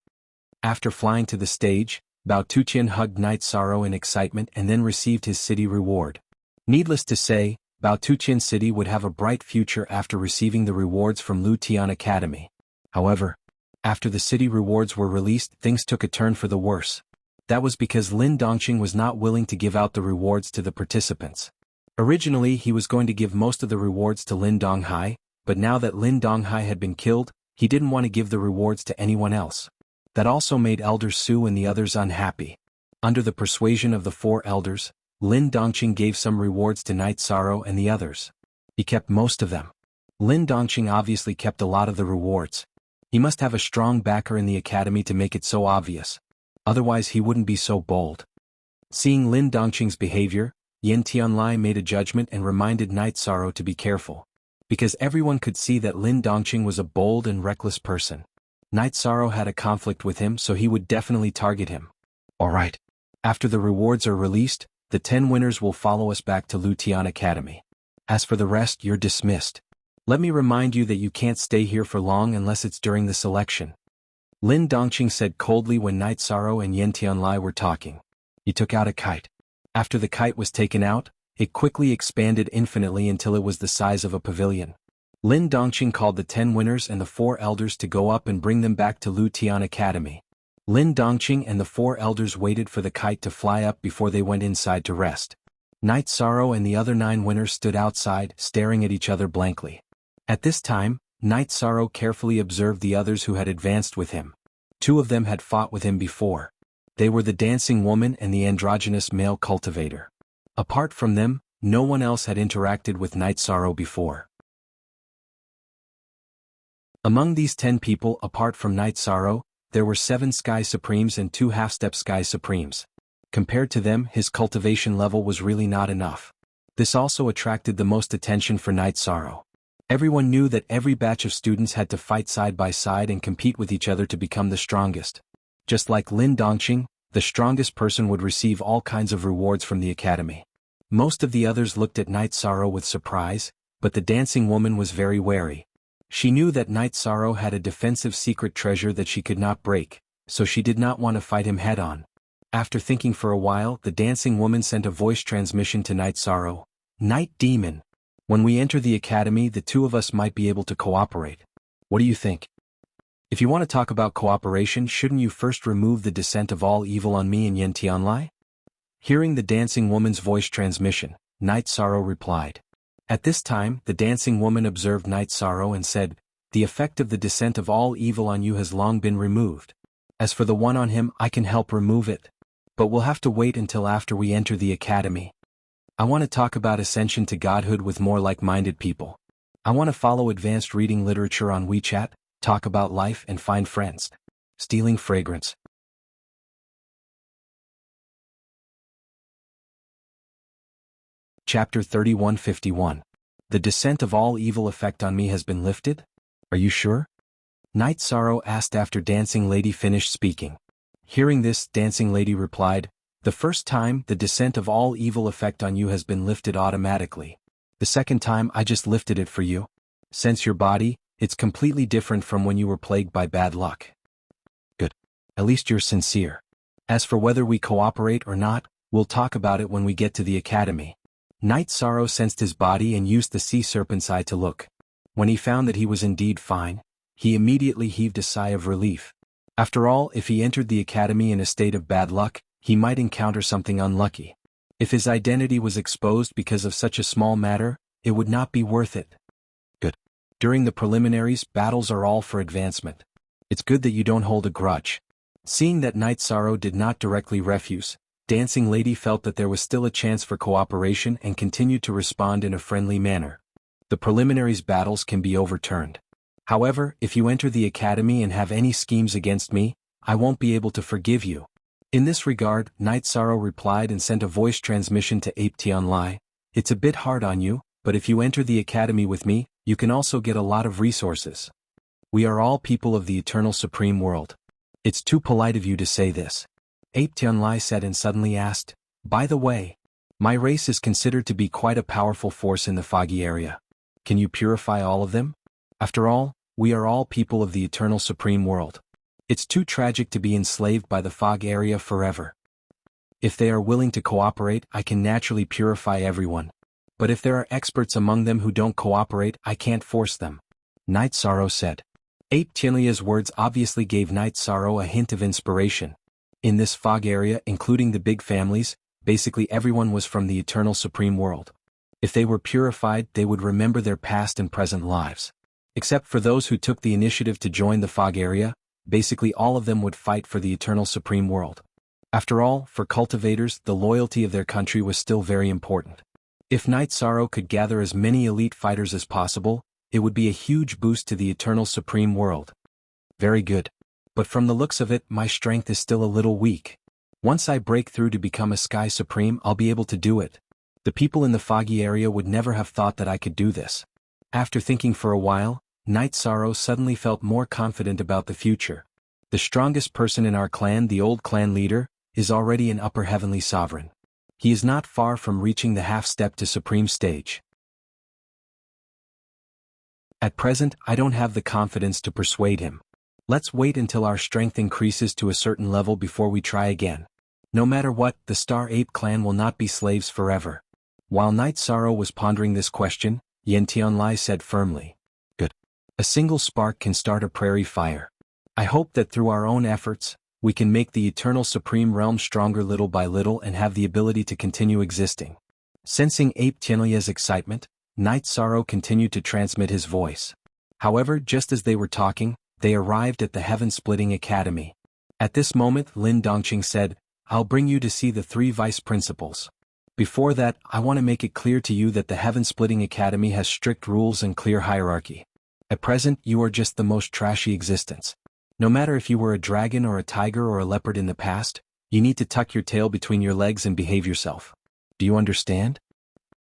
After flying to the stage, Bao Tuqian hugged Knight Sorrow in excitement and then received his city reward. Needless to say, Bao Tuqian City would have a bright future after receiving the rewards from Lu Tian Academy. However, after the city rewards were released, things took a turn for the worse. That was because Lin Dongqing was not willing to give out the rewards to the participants. Originally he was going to give most of the rewards to Lin Donghai, but now that Lin Donghai had been killed, he didn't want to give the rewards to anyone else. That also made Elder Su and the others unhappy. Under the persuasion of the 4 elders, Lin Dongqing gave some rewards to Knight Sorrow and the others. He kept most of them. Lin Dongqing obviously kept a lot of the rewards. He must have a strong backer in the academy to make it so obvious. Otherwise he wouldn't be so bold. Seeing Lin Dongqing's behavior, Yin Tianlai made a judgment and reminded Night Sorrow to be careful. Because everyone could see that Lin Dongqing was a bold and reckless person. Night Sorrow had a conflict with him, so he would definitely target him. Alright. After the rewards are released, the 10 winners will follow us back to Lutian Academy. As for the rest, you're dismissed. Let me remind you that you can't stay here for long unless it's during the selection. Lin Dongqing said coldly when Night Sorrow and Yin Tianlai were talking. He took out a kite. After the kite was taken out, it quickly expanded infinitely until it was the size of a pavilion. Lin Dongqing called the 10 winners and the 4 elders to go up and bring them back to Lutian Academy. Lin Dongqing and the 4 elders waited for the kite to fly up before they went inside to rest. Night Sorrow and the other 9 winners stood outside, staring at each other blankly. At this time, Night Sorrow carefully observed the others who had advanced with him. 2 of them had fought with him before. They were the dancing woman and the androgynous male cultivator. Apart from them, no one else had interacted with Night Sorrow before. Among these 10 people apart from Night Sorrow, there were 7 Sky Supremes and 2 half-step Sky Supremes. Compared to them, his cultivation level was really not enough. This also attracted the most attention for Night Sorrow. Everyone knew that every batch of students had to fight side by side and compete with each other to become the strongest. Just like Lin Dongqing, the strongest person would receive all kinds of rewards from the academy. Most of the others looked at Night Sorrow with surprise, but the dancing woman was very wary. She knew that Night Sorrow had a defensive secret treasure that she could not break, so she did not want to fight him head-on. After thinking for a while, the dancing woman sent a voice transmission to Night Sorrow. Night Demon. When we enter the academy, the 2 of us might be able to cooperate. What do you think? If you want to talk about cooperation, shouldn't you first remove the descent of all evil on me and Yin Tianlai? Hearing the dancing woman's voice transmission, Night Sorrow replied. At this time, the dancing woman observed Night Sorrow and said, "The effect of the descent of all evil on you has long been removed. As for the one on him, I can help remove it. But we'll have to wait until after we enter the academy. I want to talk about ascension to godhood with more like-minded people. I want to follow advanced reading literature on WeChat, talk about life and find friends." Stealing fragrance. Chapter 3151. The descent of all evil effect on me has been lifted? Are you sure? Night Sorrow asked after Dancing Lady finished speaking. Hearing this, Dancing Lady replied, "The first time, the descent of all evil effect on you has been lifted automatically. The second time, I just lifted it for you. Sense your body, it's completely different from when you were plagued by bad luck." Good. At least you're sincere. As for whether we cooperate or not, we'll talk about it when we get to the academy. Night Sorrow sensed his body and used the sea serpent's eye to look. When he found that he was indeed fine, he immediately heaved a sigh of relief. After all, if he entered the academy in a state of bad luck, he might encounter something unlucky. If his identity was exposed because of such a small matter, it would not be worth it. Good. During the preliminaries, battles are all for advancement. It's good that you don't hold a grudge. Seeing that Night Sorrow did not directly refuse, Dancing Lady felt that there was still a chance for cooperation and continued to respond in a friendly manner. The preliminaries battles can be overturned. However, if you enter the academy and have any schemes against me, I won't be able to forgive you. In this regard, Night Sorrow replied and sent a voice transmission to Ape Tianlai. "It's a bit hard on you, but if you enter the academy with me, you can also get a lot of resources. We are all people of the eternal supreme world. It's too polite of you to say this." Ape Tianlai said and suddenly asked, "By the way, my race is considered to be quite a powerful force in the foggy area. Can you purify all of them? After all, we are all people of the eternal supreme world. It's too tragic to be enslaved by the fog area forever. If they are willing to cooperate, I can naturally purify everyone. But if there are experts among them who don't cooperate, I can't force them," Night Sorrow said. Ape Tianlia's words obviously gave Night Sorrow a hint of inspiration. In this fog area, including the big families, basically everyone was from the eternal supreme world. If they were purified, they would remember their past and present lives. Except for those who took the initiative to join the fog area, basically all of them would fight for the eternal supreme world. After all, for cultivators, the loyalty of their country was still very important. If Night Sorrow could gather as many elite fighters as possible, it would be a huge boost to the eternal supreme world. Very good. But from the looks of it, my strength is still a little weak. Once I break through to become a Sky Supreme, I'll be able to do it. The people in the foggy area would never have thought that I could do this. After thinking for a while, Night Sorrow suddenly felt more confident about the future. The strongest person in our clan, the old clan leader, is already an upper heavenly sovereign. He is not far from reaching the half-step to supreme stage. At present, I don't have the confidence to persuade him. Let's wait until our strength increases to a certain level before we try again. No matter what, the Star Ape clan will not be slaves forever. While Night Sorrow was pondering this question, Yen Tianlai said firmly, "Good. A single spark can start a prairie fire. I hope that through our own efforts, we can make the eternal supreme realm stronger little by little and have the ability to continue existing." Sensing Ape Tianlia's excitement, Night Sorrow continued to transmit his voice. However, just as they were talking, they arrived at the Heaven-Splitting Academy. At this moment, Lin Dongqing said, "I'll bring you to see the 3 vice principals. Before that, I want to make it clear to you that the Heaven-Splitting Academy has strict rules and clear hierarchy. At present, you are just the most trashy existence. No matter if you were a dragon or a tiger or a leopard in the past, you need to tuck your tail between your legs and behave yourself. Do you understand?"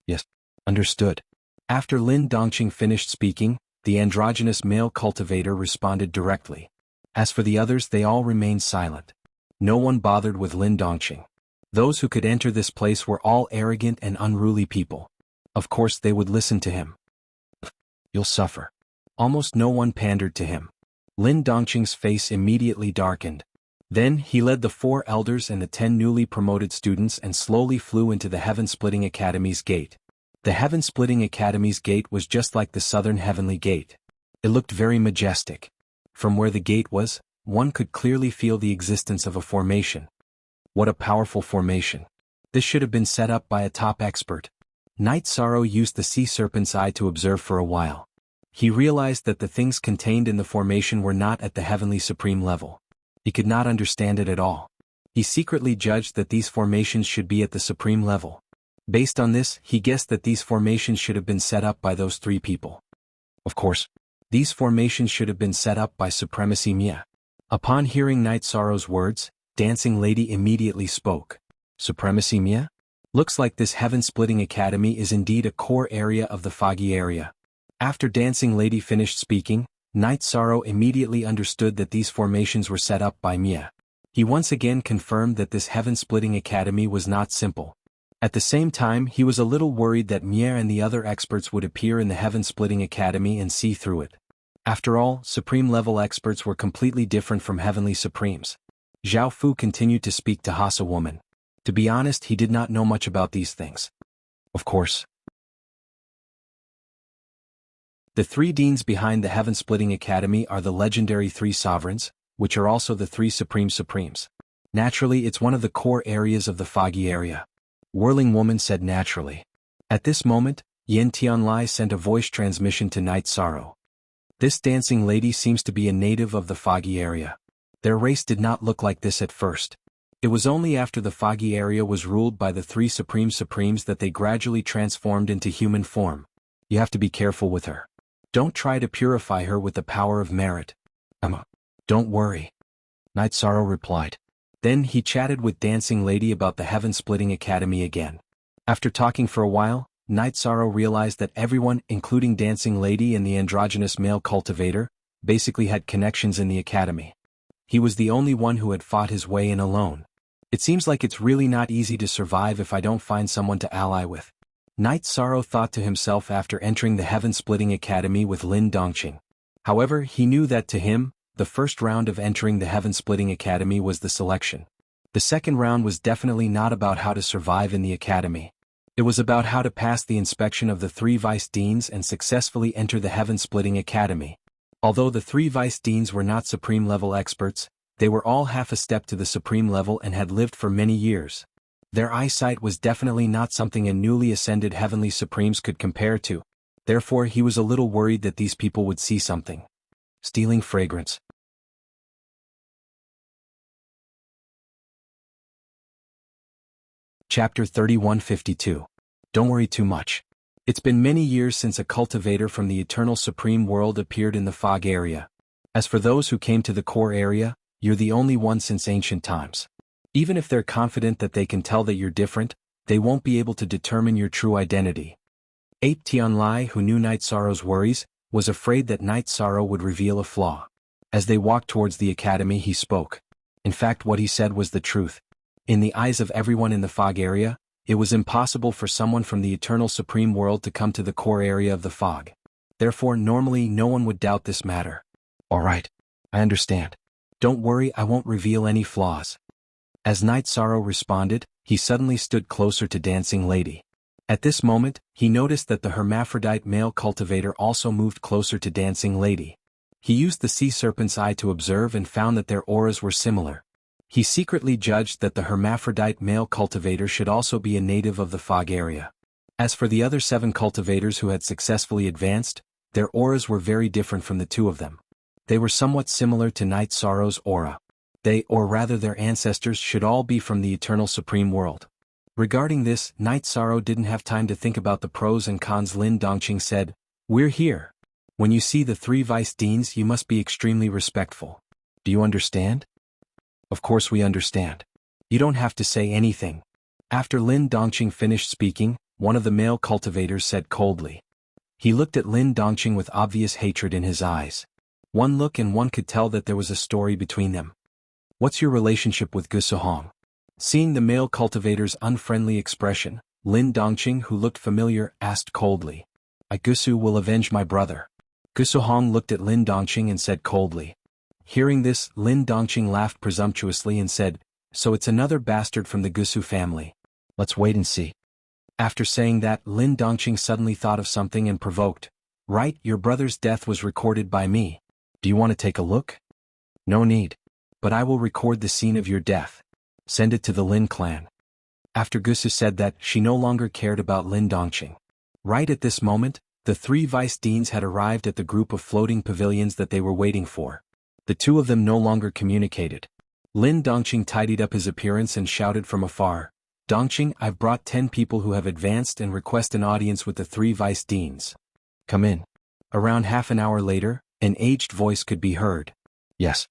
"Yes, understood." After Lin Dongqing finished speaking, the androgynous male cultivator responded directly. As for the others, they all remained silent. No one bothered with Lin Dongqing. Those who could enter this place were all arrogant and unruly people. Of course they would listen to him. "You'll suffer." Almost no one pandered to him. Lin Dongqing's face immediately darkened. Then he led the 4 elders and the 10 newly promoted students and slowly flew into the Heaven-Splitting Academy's gate. The Heaven-Splitting Academy's gate was just like the Southern Heavenly Gate. It looked very majestic. From where the gate was, one could clearly feel the existence of a formation. What a powerful formation. This should have been set up by a top expert. Night Sorrow used the sea serpent's eye to observe for a while. He realized that the things contained in the formation were not at the Heavenly Supreme level. He could not understand it at all. He secretly judged that these formations should be at the Supreme level. Based on this, he guessed that these formations should have been set up by those 3 people. Of course, these formations should have been set up by Supremacy Mia. Upon hearing Night Sorrow's words, Dancing Lady immediately spoke. "Supremacy Mia? Looks like this Heaven-Splitting Academy is indeed a core area of the foggy area." After Dancing Lady finished speaking, Night Sorrow immediately understood that these formations were set up by Mia. He once again confirmed that this Heaven-Splitting Academy was not simple. At the same time, he was a little worried that Mia and the other experts would appear in the Heaven-Splitting Academy and see through it. After all, Supreme-level experts were completely different from Heavenly Supremes. Zhao Fu continued to speak to Hasa Woman. To be honest, he did not know much about these things. Of course. The 3 deans behind the Heaven-Splitting Academy are the legendary 3 sovereigns, which are also the 3 Supreme Supremes. Naturally, it's one of the core areas of the foggy area. Whirling Woman said naturally. At this moment, Yen Tianlai sent a voice transmission to Night Sorrow. "This dancing lady seems to be a native of the foggy area. Their race did not look like this at first. It was only after the foggy area was ruled by the 3 Supreme Supremes that they gradually transformed into human form. You have to be careful with her. Don't try to purify her with the power of merit." "Don't worry," Night Sorrow replied. Then he chatted with Dancing Lady about the Heaven-Splitting Academy again. After talking for a while, Night Sorrow realized that everyone, including Dancing Lady and the androgynous male cultivator, basically had connections in the academy. He was the only one who had fought his way in alone. It seems like it's really not easy to survive if I don't find someone to ally with. Night Sorrow thought to himself after entering the Heaven-Splitting Academy with Lin Dongqing. However, he knew that to him, the first round of entering the Heaven-Splitting Academy was the selection. The second round was definitely not about how to survive in the academy. It was about how to pass the inspection of the 3 vice deans and successfully enter the Heaven-Splitting Academy. Although the 3 vice deans were not supreme-level experts, they were all half a step to the supreme level and had lived for many years. Their eyesight was definitely not something a newly ascended Heavenly Supremes could compare to. Therefore, he was a little worried that these people would see something. Stealing fragrance. Chapter 3152. Don't worry too much. It's been many years since a cultivator from the Eternal Supreme World appeared in the fog area. As for those who came to the core area, you're the only one since ancient times. Even if they're confident that they can tell that you're different, they won't be able to determine your true identity. 8. Tianlai, who knew Night Sorrow's worries, was afraid that Night Sorrow would reveal a flaw. As they walked towards the academy, he spoke. In fact, what he said was the truth. In the eyes of everyone in the fog area, it was impossible for someone from the eternal supreme world to come to the core area of the fog. Therefore, normally no one would doubt this matter. All right, I understand. Don't worry, I won't reveal any flaws. As Night Sorrow responded, he suddenly stood closer to Dancing Lady. At this moment, he noticed that the hermaphrodite male cultivator also moved closer to Dancing Lady. He used the sea serpent's eye to observe and found that their auras were similar. He secretly judged that the hermaphrodite male cultivator should also be a native of the fog area. As for the other 7 cultivators who had successfully advanced, their auras were very different from the 2 of them. They were somewhat similar to Night Sorrow's aura. They, or rather their ancestors, should all be from the eternal supreme world. Regarding this, Night Sorrow didn't have time to think about the pros and cons. Lin Dongqing said, "We're here. When you see the 3 vice deans, you must be extremely respectful. Do you understand?" Of course we understand. You don't have to say anything. After Lin Dongqing finished speaking, one of the male cultivators said coldly. He looked at Lin Dongqing with obvious hatred in his eyes. One look and one could tell that there was a story between them. "What's your relationship with Gu Suhong?" Seeing the male cultivator's unfriendly expression, Lin Dongqing, who looked familiar, asked coldly. "I Gusu will avenge my brother." Gu Suhong looked at Lin Dongqing and said coldly. Hearing this, Lin Dongqing laughed presumptuously and said, "So it's another bastard from the Gusu family. Let's wait and see." After saying that, Lin Dongqing suddenly thought of something and provoked. "Right, your brother's death was recorded by me. Do you want to take a look?" "No need. But I will record the scene of your death. Send it to the Lin clan." After Gusu said that, she no longer cared about Lin Dongqing. Right at this moment, the 3 vice deans had arrived at the group of floating pavilions that they were waiting for. The 2 of them no longer communicated. Lin Dongqing tidied up his appearance and shouted from afar, "Dongqing, I've brought 10 people who have advanced and request an audience with the 3 vice deans. Come in." Around half an hour later, an aged voice could be heard. "Yes."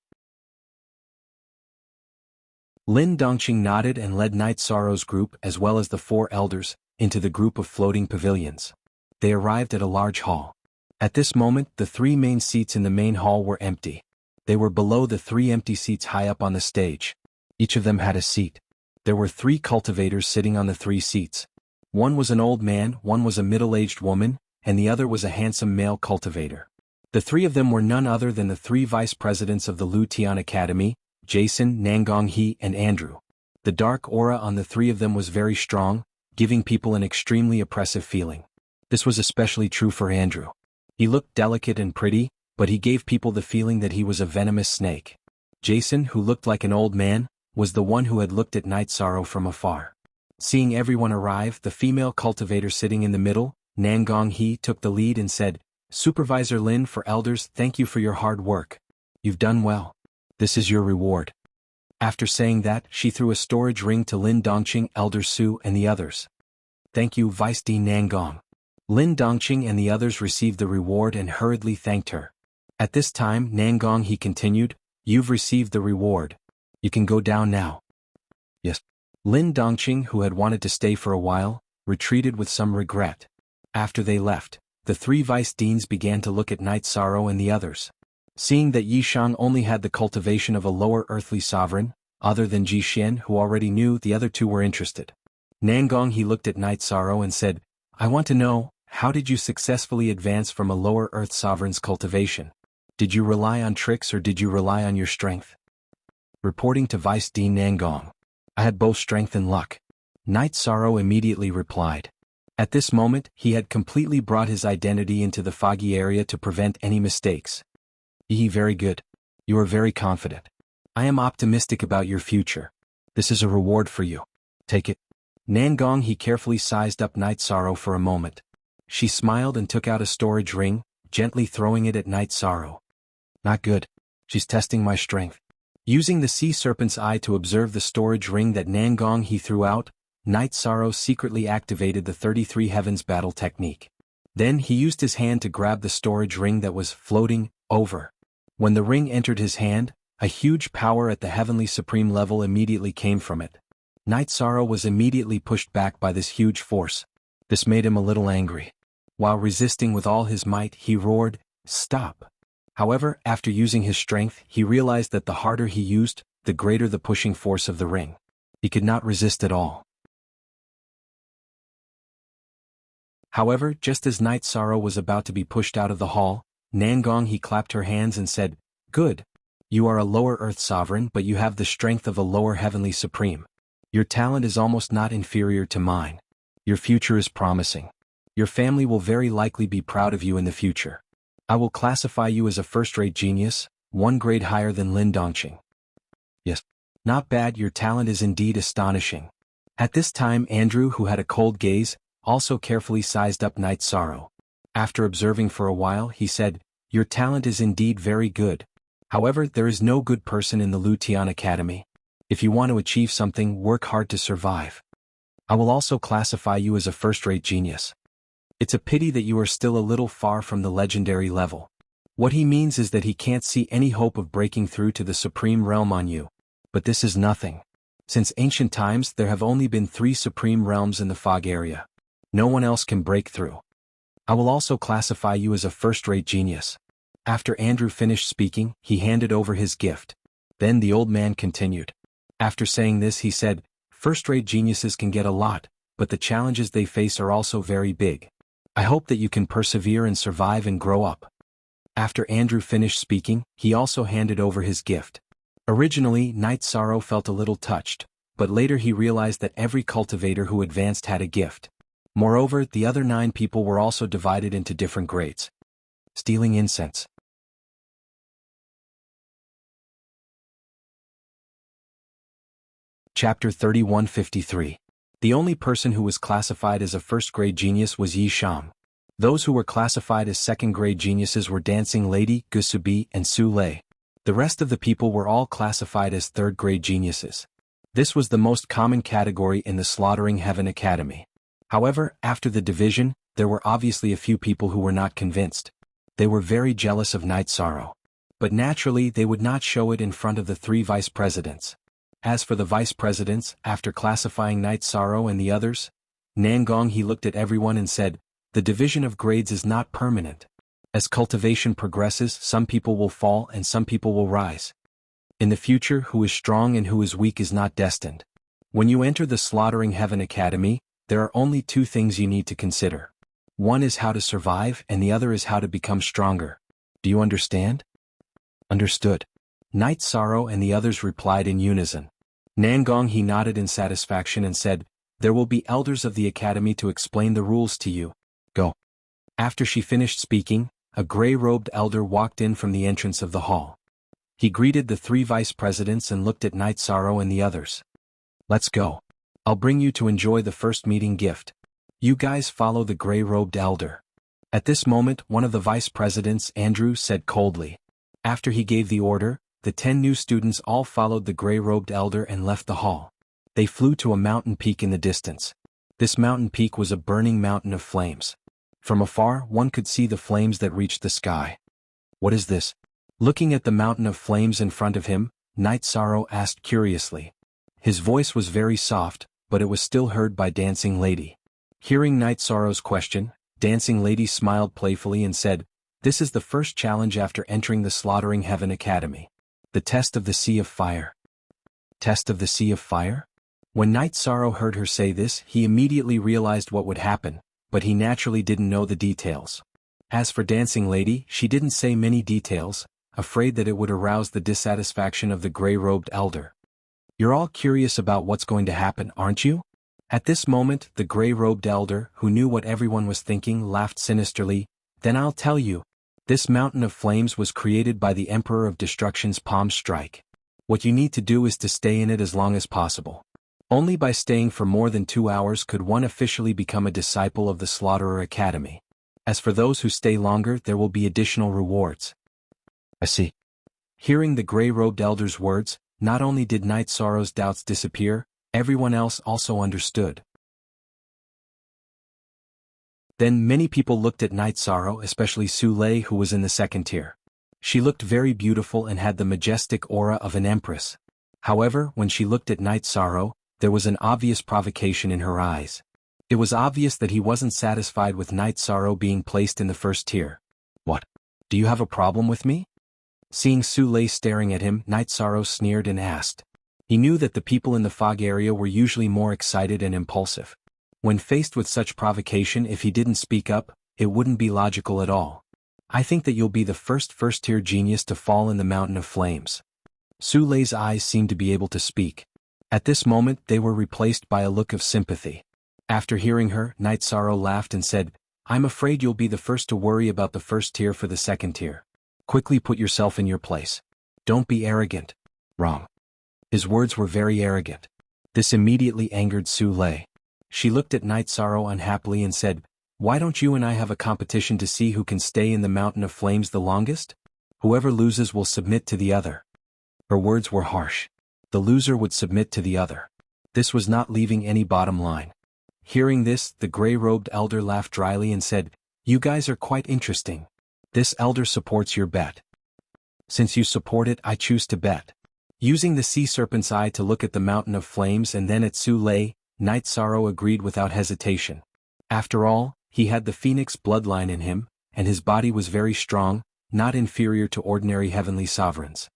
Lin Dongqing nodded and led Night Sorrow's group, as well as the 4 elders, into the group of floating pavilions. They arrived at a large hall. At this moment, the 3 main seats in the main hall were empty. They were below the 3 empty seats high up on the stage. Each of them had a seat. There were 3 cultivators sitting on the 3 seats. One was an old man, one was a middle-aged woman, and the other was a handsome male cultivator. The 3 of them were none other than the 3 vice presidents of the Lu Tian Academy, Jason, Nangong He, and Andrew. The dark aura on the 3 of them was very strong, giving people an extremely oppressive feeling. This was especially true for Andrew. He looked delicate and pretty, but he gave people the feeling that he was a venomous snake. Jason, who looked like an old man, was the one who had looked at Night Sorrow from afar. Seeing everyone arrive, the female cultivator sitting in the middle, Nangong He, took the lead and said, "Supervisor Lin, for elders, thank you for your hard work. You've done well. This is your reward." After saying that, she threw a storage ring to Lin Dongqing, Elder Su, and the others. "Thank you, Vice Dean Nangong." Lin Dongqing and the others received the reward and hurriedly thanked her. At this time, Nangong He continued, "You've received the reward. You can go down now." "Yes." Lin Dongqing, who had wanted to stay for a while, retreated with some regret. After they left, the 3 vice deans began to look at Night Sorrow and the others. Seeing that Yishang only had the cultivation of a lower earthly sovereign, other than Jixien, who already knew, the other 2 were interested. Nangong He looked at Night Sorrow and said, "I want to know, how did you successfully advance from a lower earth sovereign's cultivation? Did you rely on tricks or did you rely on your strength?" Reporting to Vice Dean Nangong, "I had both strength and luck." Night Sorrow immediately replied. At this moment, he had completely brought his identity into the foggy area to prevent any mistakes. Very good. You are very confident. I am optimistic about your future. This is a reward for you. Take it." Nangong He carefully sized up Night Sorrow for a moment. She smiled and took out a storage ring, gently throwing it at Night Sorrow. "Not good. She's testing my strength." Using the sea serpent's eye to observe the storage ring that Nangong He threw out, Night Sorrow secretly activated the 33 Heavens battle technique. Then he used his hand to grab the storage ring that was floating over. When the ring entered his hand, A huge power at the heavenly supreme level immediately came from it. Night Sorrow was immediately pushed back by this huge force. This made him a little angry. While resisting with all his might, he roared, "Stop!" However, after using his strength, he realized that the harder he used, the greater the pushing force of the ring. He could not resist at all. However, just as Night Sorrow was about to be pushed out of the hall, Nangong he clapped her hands and said, "Good. You are a lower earth sovereign, but you have the strength of a lower heavenly supreme. Your talent is almost not inferior to mine. Your future is promising. Your family will very likely be proud of you in the future. I will classify you as a first-rate genius, one grade higher than Lin Dongqing." Yes. Not bad, your talent is indeed astonishing. At this time Andrew, who had a cold gaze, also carefully sized up Night Sorrow. After observing for a while, he said, "Your talent is indeed very good. However, there is no good person in the Lutian Academy. If you want to achieve something, work hard to survive. I will also classify you as a first-rate genius. It's a pity that you are still a little far from the legendary level." What he means is that he can't see any hope of breaking through to the supreme realm on you. But this is nothing. Since ancient times there have only been 3 supreme realms in the fog area. No one else can break through. I will also classify you as a first-rate genius. After Andrew finished speaking, he handed over his gift. Then the old man continued. After saying this he said, "First-rate geniuses can get a lot, but the challenges they face are also very big. I hope that you can persevere and survive and grow up." After Andrew finished speaking, he also handed over his gift. Originally, Night Sorrow felt a little touched, but later he realized that every cultivator who advanced had a gift. Moreover, the other 9 people were also divided into different grades. Stealing incense. Chapter 3153. The only person who was classified as a first-grade genius was Yi Shang. Those who were classified as second-grade geniuses were Dancing Lady, Gusubi, and Su Lei. The rest of the people were all classified as third-grade geniuses. This was the most common category in the Slaughtering Heaven Academy. However, after the division, there were obviously a few people who were not convinced. They were very jealous of Night Sorrow. But naturally they would not show it in front of the 3 vice presidents. As for the vice presidents, after classifying Night Sorrow and the others, Nangong he looked at everyone and said, "The division of grades is not permanent. As cultivation progresses, some people will fall and some people will rise. In the future, who is strong and who is weak is not destined. When you enter the Slaughtering Heaven Academy, there are only 2 things you need to consider. One is how to survive and the other is how to become stronger. Do you understand?" "Understood." Night Sorrow and the others replied in unison. Nangong he nodded in satisfaction and said, "There will be elders of the academy to explain the rules to you. Go." After she finished speaking, a gray-robed elder walked in from the entrance of the hall. He greeted the 3 vice presidents and looked at Night Sorrow and the others. "Let's go. I'll bring you to enjoy the first meeting gift. You guys follow the gray-robed elder." At this moment, one of the vice presidents, Andrew, said coldly. After he gave the order, the 10 new students all followed the gray-robed elder and left the hall. They flew to a mountain peak in the distance. This mountain peak was a burning mountain of flames. From afar, one could see the flames that reached the sky. "What is this?" Looking at the mountain of flames in front of him, Night Sorrow asked curiously. His voice was very soft, but it was still heard by Dancing Lady. Hearing Night Sorrow's question, Dancing Lady smiled playfully and said, "This is the first challenge after entering the Slaughtering Heaven Academy. The test of the Sea of Fire." Test of the Sea of Fire? When Night Sorrow heard her say this, he immediately realized what would happen, but he naturally didn't know the details. As for Dancing Lady, she didn't say many details, afraid that it would arouse the dissatisfaction of the gray-robed elder. "You're all curious about what's going to happen, aren't you?" At this moment, the gray-robed elder, who knew what everyone was thinking, laughed sinisterly. "Then I'll tell you. This mountain of flames was created by the Emperor of Destruction's palm strike. What you need to do is to stay in it as long as possible. Only by staying for more than 2 hours could one officially become a disciple of the Slaughterer Academy. As for those who stay longer, there will be additional rewards." "I see." Hearing the gray-robed elder's words, not only did Night Sorrow's doubts disappear, everyone else also understood. Then many people looked at Night Sorrow, especially Su Lei, who was in the second tier. She looked very beautiful and had the majestic aura of an empress. However, when she looked at Night Sorrow, there was an obvious provocation in her eyes. It was obvious that he wasn't satisfied with Night Sorrow being placed in the first tier. What? Do you have a problem with me? Seeing Su Lei staring at him, Night Sorrow sneered and asked. He knew that the people in the fog area were usually more excited and impulsive. When faced with such provocation, if he didn't speak up, it wouldn't be logical at all. I think that you'll be the first-tier genius to fall in the mountain of flames. Su Lei's eyes seemed to be able to speak. At this moment they were replaced by a look of sympathy. After hearing her, Night Sorrow laughed and said, I'm afraid you'll be the first to worry about the first tier for the second tier. Quickly put yourself in your place. Don't be arrogant. Wrong. His words were very arrogant. This immediately angered Su Lei. She looked at Night Sorrow unhappily and said, Why don't you and I have a competition to see who can stay in the mountain of flames the longest? Whoever loses will submit to the other. Her words were harsh. The loser would submit to the other. This was not leaving any bottom line. Hearing this, the gray-robed elder laughed dryly and said, You guys are quite interesting. This elder supports your bet. Since you support it, I choose to bet. Using the sea serpent's eye to look at the mountain of flames and then at Su Lei, Night Sorrow agreed without hesitation. After all, he had the phoenix bloodline in him, and his body was very strong, not inferior to ordinary heavenly sovereigns.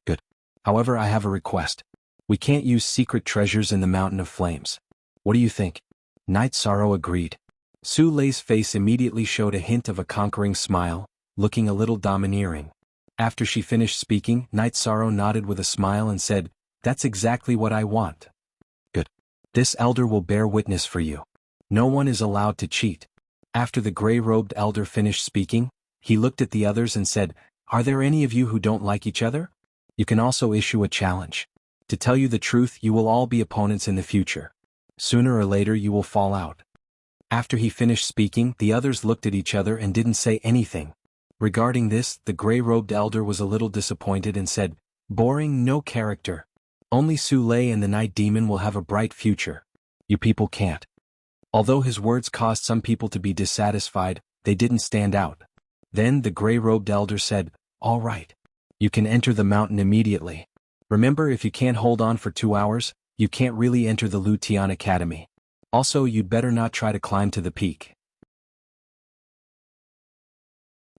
Good. However, I have a request. We can't use secret treasures in the mountain of flames. What do you think? Night Sorrow agreed. Su Lei's face immediately showed a hint of a conquering smile, looking a little domineering. After she finished speaking, Night Sorrow nodded with a smile and said, That's exactly what I want. Good. This elder will bear witness for you. No one is allowed to cheat. After the gray-robed elder finished speaking, he looked at the others and said, Are there any of you who don't like each other? You can also issue a challenge. To tell you the truth, you will all be opponents in the future. Sooner or later you will fall out. After he finished speaking, the others looked at each other and didn't say anything. Regarding this, the gray-robed elder was a little disappointed and said, Boring, no character. Only Su Lei and the Night Demon will have a bright future. You people can't. Although his words caused some people to be dissatisfied, they didn't stand out. Then the gray-robed elder said, All right. You can enter the mountain immediately. Remember, if you can't hold on for 2 hours, you can't really enter the Lu Tian Academy. Also, you'd better not try to climb to the peak.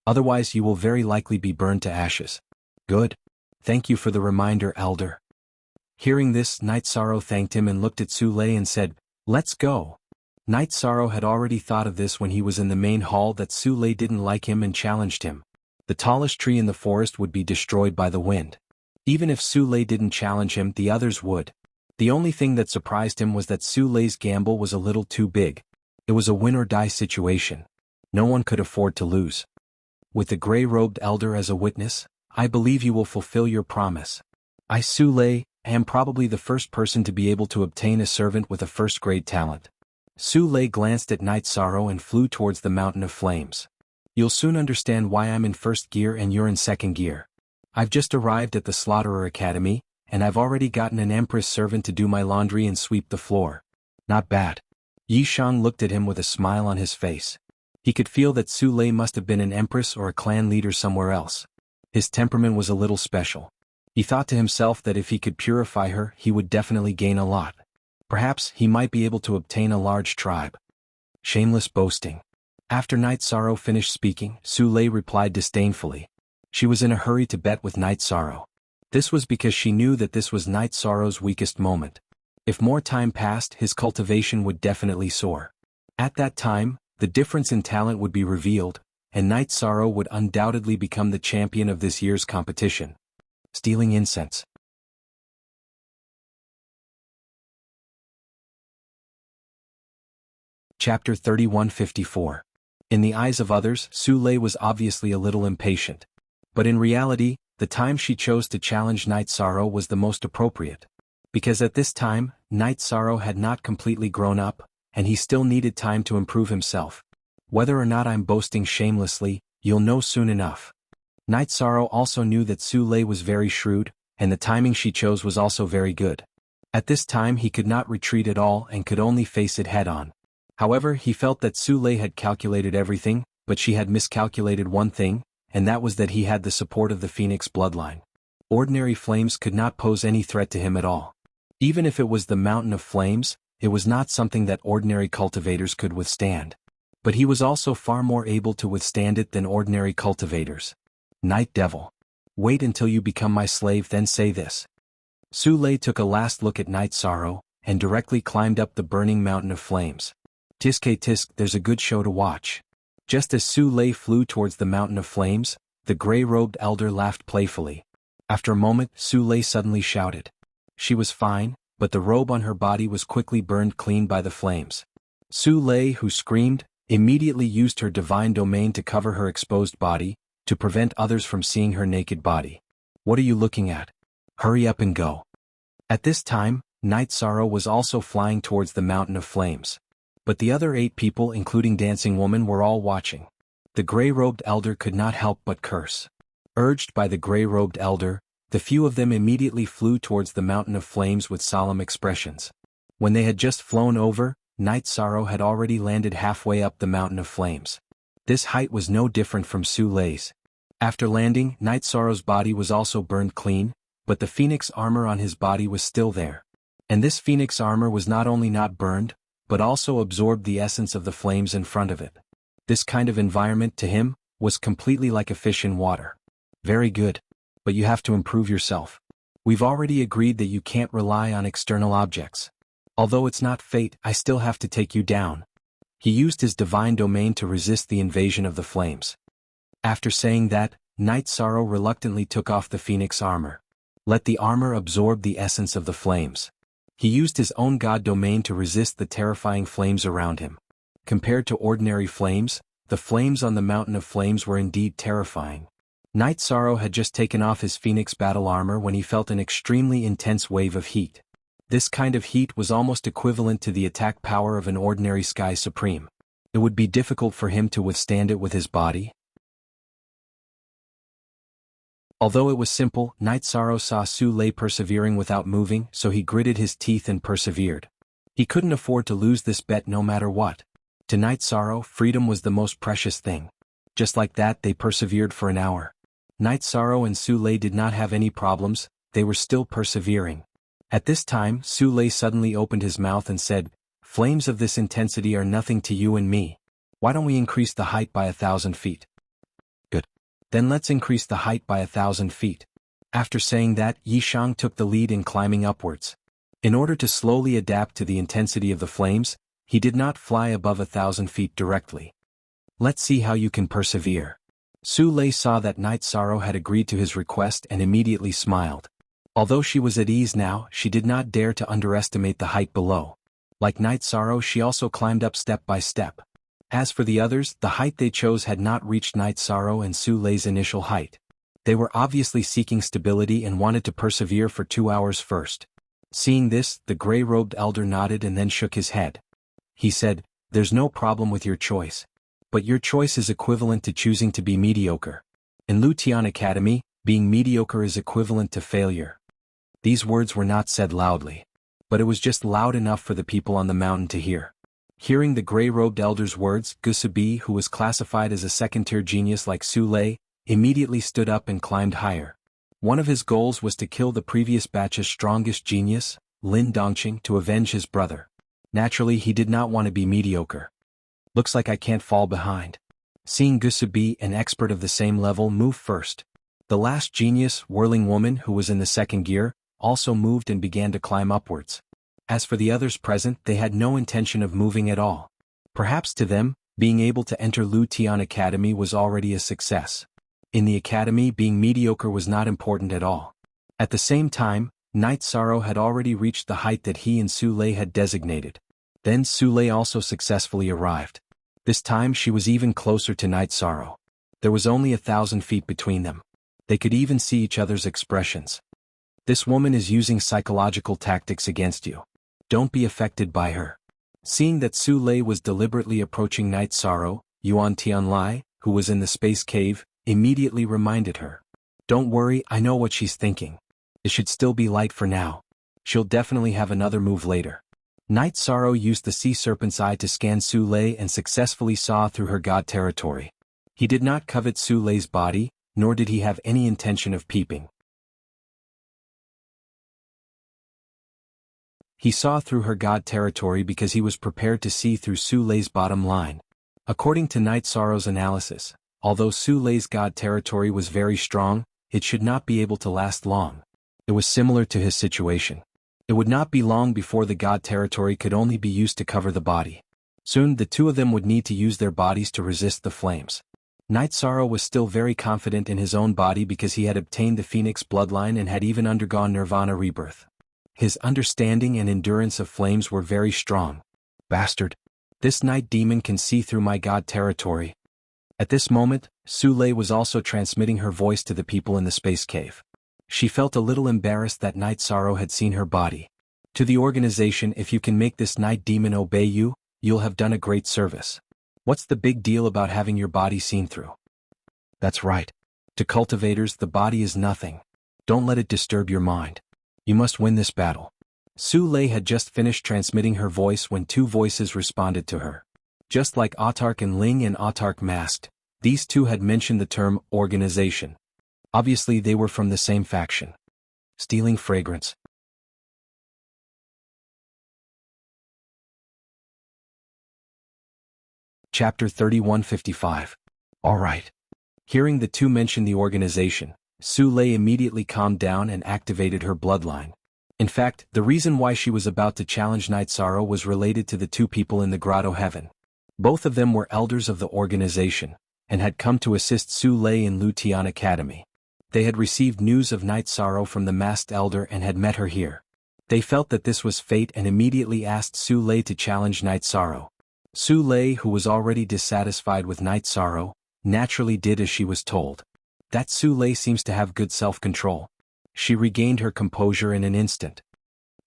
Otherwise you will very likely be burned to ashes. Good. Thank you for the reminder, Elder. Hearing this, Night Sorrow thanked him and looked at Su Lei and said, Let's go. Night Sorrow had already thought of this when he was in the main hall, that Su Lei didn't like him and challenged him. The tallest tree in the forest would be destroyed by the wind. Even if Su Lei didn't challenge him, the others would. The only thing that surprised him was that Su Lei's gamble was a little too big. It was a win-or-die situation. No one could afford to lose. With the gray-robed elder as a witness, I believe you will fulfill your promise. I, Su Lei, am probably the first person to be able to obtain a servant with a first-grade talent. Su Lei glanced at Night Sorrow and flew towards the mountain of flames. You'll soon understand why I'm in first gear and you're in second gear. I've just arrived at the Slaughterer Academy, and I've already gotten an Empress servant to do my laundry and sweep the floor. Not bad. Yi Shang looked at him with a smile on his face. He could feel that Su Lei must have been an Empress or a clan leader somewhere else. His temperament was a little special. He thought to himself that if he could purify her, he would definitely gain a lot. Perhaps he might be able to obtain a large tribe. Shameless boasting. After Night Sorrow finished speaking, Su Lei replied disdainfully. She was in a hurry to bet with Night Sorrow. This was because she knew that this was Night Sorrow's weakest moment. If more time passed, his cultivation would definitely soar. At that time, the difference in talent would be revealed, and Night Sorrow would undoubtedly become the champion of this year's competition. Stealing incense. Chapter 3154. In the eyes of others, Su Lei was obviously a little impatient. But in reality, the time she chose to challenge Night Sorrow was the most appropriate. Because at this time, Night Sorrow had not completely grown up, and he still needed time to improve himself. Whether or not I'm boasting shamelessly, you'll know soon enough. Night Sorrow also knew that Su Lei was very shrewd, and the timing she chose was also very good. At this time he could not retreat at all and could only face it head-on. However, he felt that Su Lei had calculated everything, but she had miscalculated one thing, and that was that he had the support of the Phoenix bloodline. Ordinary flames could not pose any threat to him at all. Even if it was the mountain of flames, it was not something that ordinary cultivators could withstand. But he was also far more able to withstand it than ordinary cultivators. Night Devil. Wait until you become my slave, then say this. Su Lei took a last look at Night Sorrow, and directly climbed up the burning mountain of flames. Tisk tisk, there's a good show to watch. Just as Su Lei flew towards the mountain of flames, the gray-robed elder laughed playfully. After a moment, Su Lei suddenly shouted. She was fine, but the robe on her body was quickly burned clean by the flames. Su Lei, who screamed, immediately used her divine domain to cover her exposed body, to prevent others from seeing her naked body. What are you looking at? Hurry up and go. At this time, Night Sorrow was also flying towards the mountain of flames. But the other 8 people, including Dancing Woman, were all watching. The gray-robed elder could not help but curse. Urged by the gray-robed elder, the few of them immediately flew towards the mountain of flames with solemn expressions. When they had just flown over, Night Sorrow had already landed halfway up the mountain of flames. This height was no different from Su Lei's. After landing, Night Sorrow's body was also burned clean, but the phoenix armor on his body was still there. And this phoenix armor was not only not burned, but also absorbed the essence of the flames in front of it. This kind of environment, to him, was completely like a fish in water. Very good. But you have to improve yourself. We've already agreed that you can't rely on external objects. Although it's not fate, I still have to take you down. He used his divine domain to resist the invasion of the flames. After saying that, Night Sorrow reluctantly took off the phoenix armor. Let the armor absorb the essence of the flames. He used his own god domain to resist the terrifying flames around him. Compared to ordinary flames, the flames on the mountain of flames were indeed terrifying. Night Sorrow had just taken off his phoenix battle armor when he felt an extremely intense wave of heat. This kind of heat was almost equivalent to the attack power of an ordinary Sky Supreme. It would be difficult for him to withstand it with his body. Although it was simple, Night Sorrow saw Su Lei persevering without moving, so he gritted his teeth and persevered. He couldn't afford to lose this bet no matter what. To Night Sorrow, freedom was the most precious thing. Just like that, they persevered for an hour. Night Sorrow and Su Lei did not have any problems, they were still persevering. At this time, Su Lei suddenly opened his mouth and said, "Flames of this intensity are nothing to you and me. Why don't we increase the height by 1,000 feet? Good. Then let's increase the height by 1,000 feet. After saying that, Yishang took the lead in climbing upwards. In order to slowly adapt to the intensity of the flames, he did not fly above 1,000 feet directly. Let's see how you can persevere. Su Lei saw that Night Sorrow had agreed to his request and immediately smiled. Although she was at ease now, she did not dare to underestimate the height below. Like Night Sorrow, she also climbed up step by step. As for the others, the height they chose had not reached Night Sorrow and Su Lei's initial height. They were obviously seeking stability and wanted to persevere for 2 hours first. Seeing this, the gray-robed elder nodded and then shook his head. He said, "There's no problem with your choice. But your choice is equivalent to choosing to be mediocre. In Lutian Academy, being mediocre is equivalent to failure." These words were not said loudly. But it was just loud enough for the people on the mountain to hear. Hearing the gray-robed elder's words, Gusabi, who was classified as a second-tier genius like Su Lei, immediately stood up and climbed higher. One of his goals was to kill the previous batch's strongest genius, Lin Dongqing, to avenge his brother. Naturally, he did not want to be mediocre. Looks like I can't fall behind. Seeing Gusabi, an expert of the same level, move first. The last genius, Whirling Woman, who was in the second gear, also moved and began to climb upwards. As for the others present, they had no intention of moving at all. Perhaps to them, being able to enter Lutian Academy was already a success. In the academy, being mediocre was not important at all. At the same time, Night Sorrow had already reached the height that he and Su Lei had designated. Then Su Lei also successfully arrived. This time she was even closer to Night Sorrow. There was only 1,000 feet between them. They could even see each other's expressions. This woman is using psychological tactics against you. Don't be affected by her. Seeing that Su Lei was deliberately approaching Night Sorrow, Yuan Tianlai, who was in the space cave, immediately reminded her. Don't worry, I know what she's thinking. It should still be light for now. She'll definitely have another move later. Night Sorrow used the sea serpent's eye to scan Su Lei and successfully saw through her god territory. He did not covet Su Lei's body, nor did he have any intention of peeping. He saw through her god territory because he was prepared to see through Su Lei's bottom line. According to Night Sorrow's analysis, although Su Lei's god territory was very strong, it should not be able to last long. It was similar to his situation. It would not be long before the god territory could only be used to cover the body. Soon the two of them would need to use their bodies to resist the flames. Night Sorrow was still very confident in his own body because he had obtained the Phoenix bloodline and had even undergone Nirvana rebirth. His understanding and endurance of flames were very strong. Bastard! This night demon can see through my god territory. At this moment, Su Lei was also transmitting her voice to the people in the space cave. She felt a little embarrassed that Night Sorrow had seen her body. To the organization, if you can make this night demon obey you, you'll have done a great service. What's the big deal about having your body seen through? That's right. To cultivators, the body is nothing. Don't let it disturb your mind. You must win this battle. Su Lei had just finished transmitting her voice when two voices responded to her. Just like Autark and Ling and Autark masked, these two had mentioned the term organization. Obviously they were from the same faction. Stealing fragrance. Chapter 3155. Alright. Hearing the two mention the organization, Su Lei immediately calmed down and activated her bloodline. In fact, the reason why she was about to challenge Night Sorrow was related to the two people in the Grotto Heaven. Both of them were elders of the organization, and had come to assist Su Lei in Lu Tian Academy. They had received news of Night Sorrow from the masked elder and had met her here. They felt that this was fate and immediately asked Su Lei to challenge Night Sorrow. Su Lei, who was already dissatisfied with Night Sorrow, naturally did as she was told. That Su Lei seems to have good self-control. She regained her composure in an instant.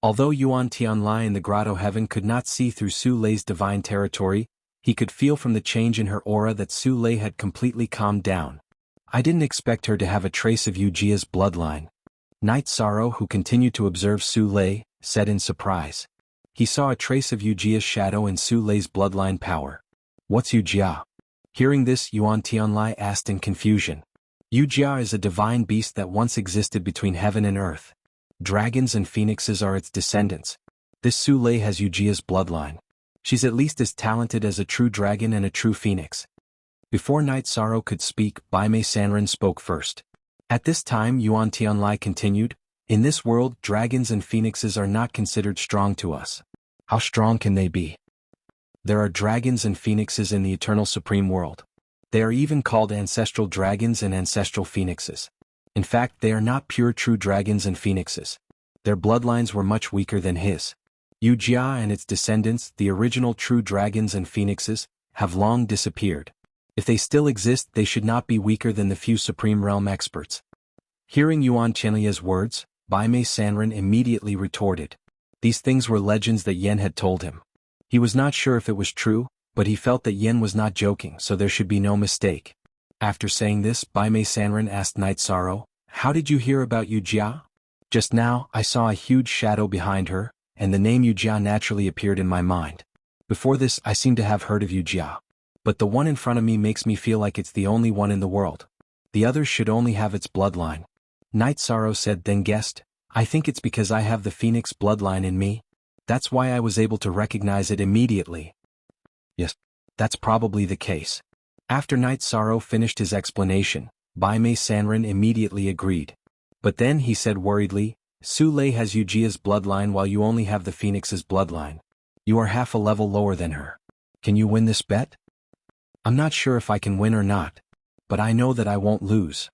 Although Yuan Tianlai in the Grotto Heaven could not see through Su Lei's divine territory, he could feel from the change in her aura that Su Lei had completely calmed down. I didn't expect her to have a trace of Yujia's bloodline. Night Sorrow, who continued to observe Su Lei, said in surprise. He saw a trace of Yujia's shadow in Su Lei's bloodline power. What's Yujia? Hearing this, Yuan Tianlai asked in confusion. Yujia is a divine beast that once existed between heaven and earth. Dragons and phoenixes are its descendants. This Su Lei has Yujia's bloodline. She's at least as talented as a true dragon and a true phoenix. Before Night Sorrow could speak, Bai Mei Sanren spoke first. At this time, Yuan Tianlai continued, in this world, dragons and phoenixes are not considered strong to us. How strong can they be? There are dragons and phoenixes in the eternal supreme world. They are even called ancestral dragons and ancestral phoenixes. In fact, they are not pure true dragons and phoenixes. Their bloodlines were much weaker than his. Yujia and its descendants, the original true dragons and phoenixes, have long disappeared. If they still exist, they should not be weaker than the few Supreme Realm experts. Hearing Yuan Chenlia's words, Bai Mei Sanren immediately retorted. These things were legends that Yen had told him. He was not sure if it was true, but he felt that Yen was not joking, so there should be no mistake. After saying this, Bai Mei Sanren asked Night Sorrow, how did you hear about Yujia? Just now, I saw a huge shadow behind her, and the name Yujia naturally appeared in my mind. Before this, I seem to have heard of Yujia. But the one in front of me makes me feel like it's the only one in the world. The others should only have its bloodline. Night Sorrow said, then guessed, I think it's because I have the Phoenix bloodline in me. That's why I was able to recognize it immediately. Yes, that's probably the case. After Night Sorrow finished his explanation, Bai Mei Sanren immediately agreed. But then he said worriedly, Su Lei has Yujia's bloodline while you only have the Phoenix's bloodline. You are half a level lower than her. Can you win this bet? I'm not sure if I can win or not, but I know that I won't lose.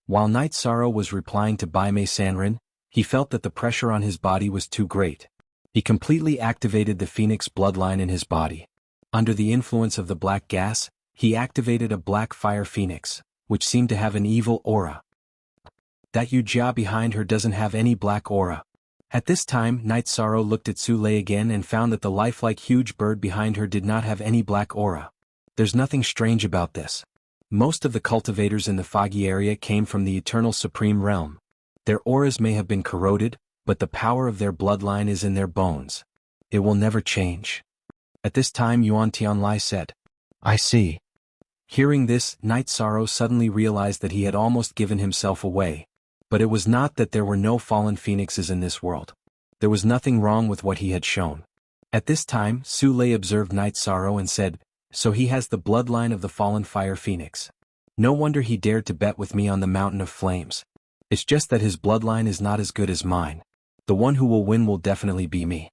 While Night Sorrow was replying to Bai Mei Sanren, he felt that the pressure on his body was too great. He completely activated the Phoenix bloodline in his body. Under the influence of the black gas, he activated a black fire phoenix, which seemed to have an evil aura. That Yujia behind her doesn't have any black aura. At this time, Night Sorrow looked at Su Lei again and found that the lifelike huge bird behind her did not have any black aura. There's nothing strange about this. Most of the cultivators in the foggy area came from the eternal supreme realm. Their auras may have been corroded, but the power of their bloodline is in their bones. It will never change. At this time Yuan Tianlai said, I see. Hearing this, Night Sorrow suddenly realized that he had almost given himself away. But it was not that there were no fallen phoenixes in this world. There was nothing wrong with what he had shown. At this time, Su Lei observed Night Sorrow and said, "So he has the bloodline of the fallen fire phoenix. No wonder he dared to bet with me on the Mountain of Flames. It's just that his bloodline is not as good as mine. The one who will win will definitely be me."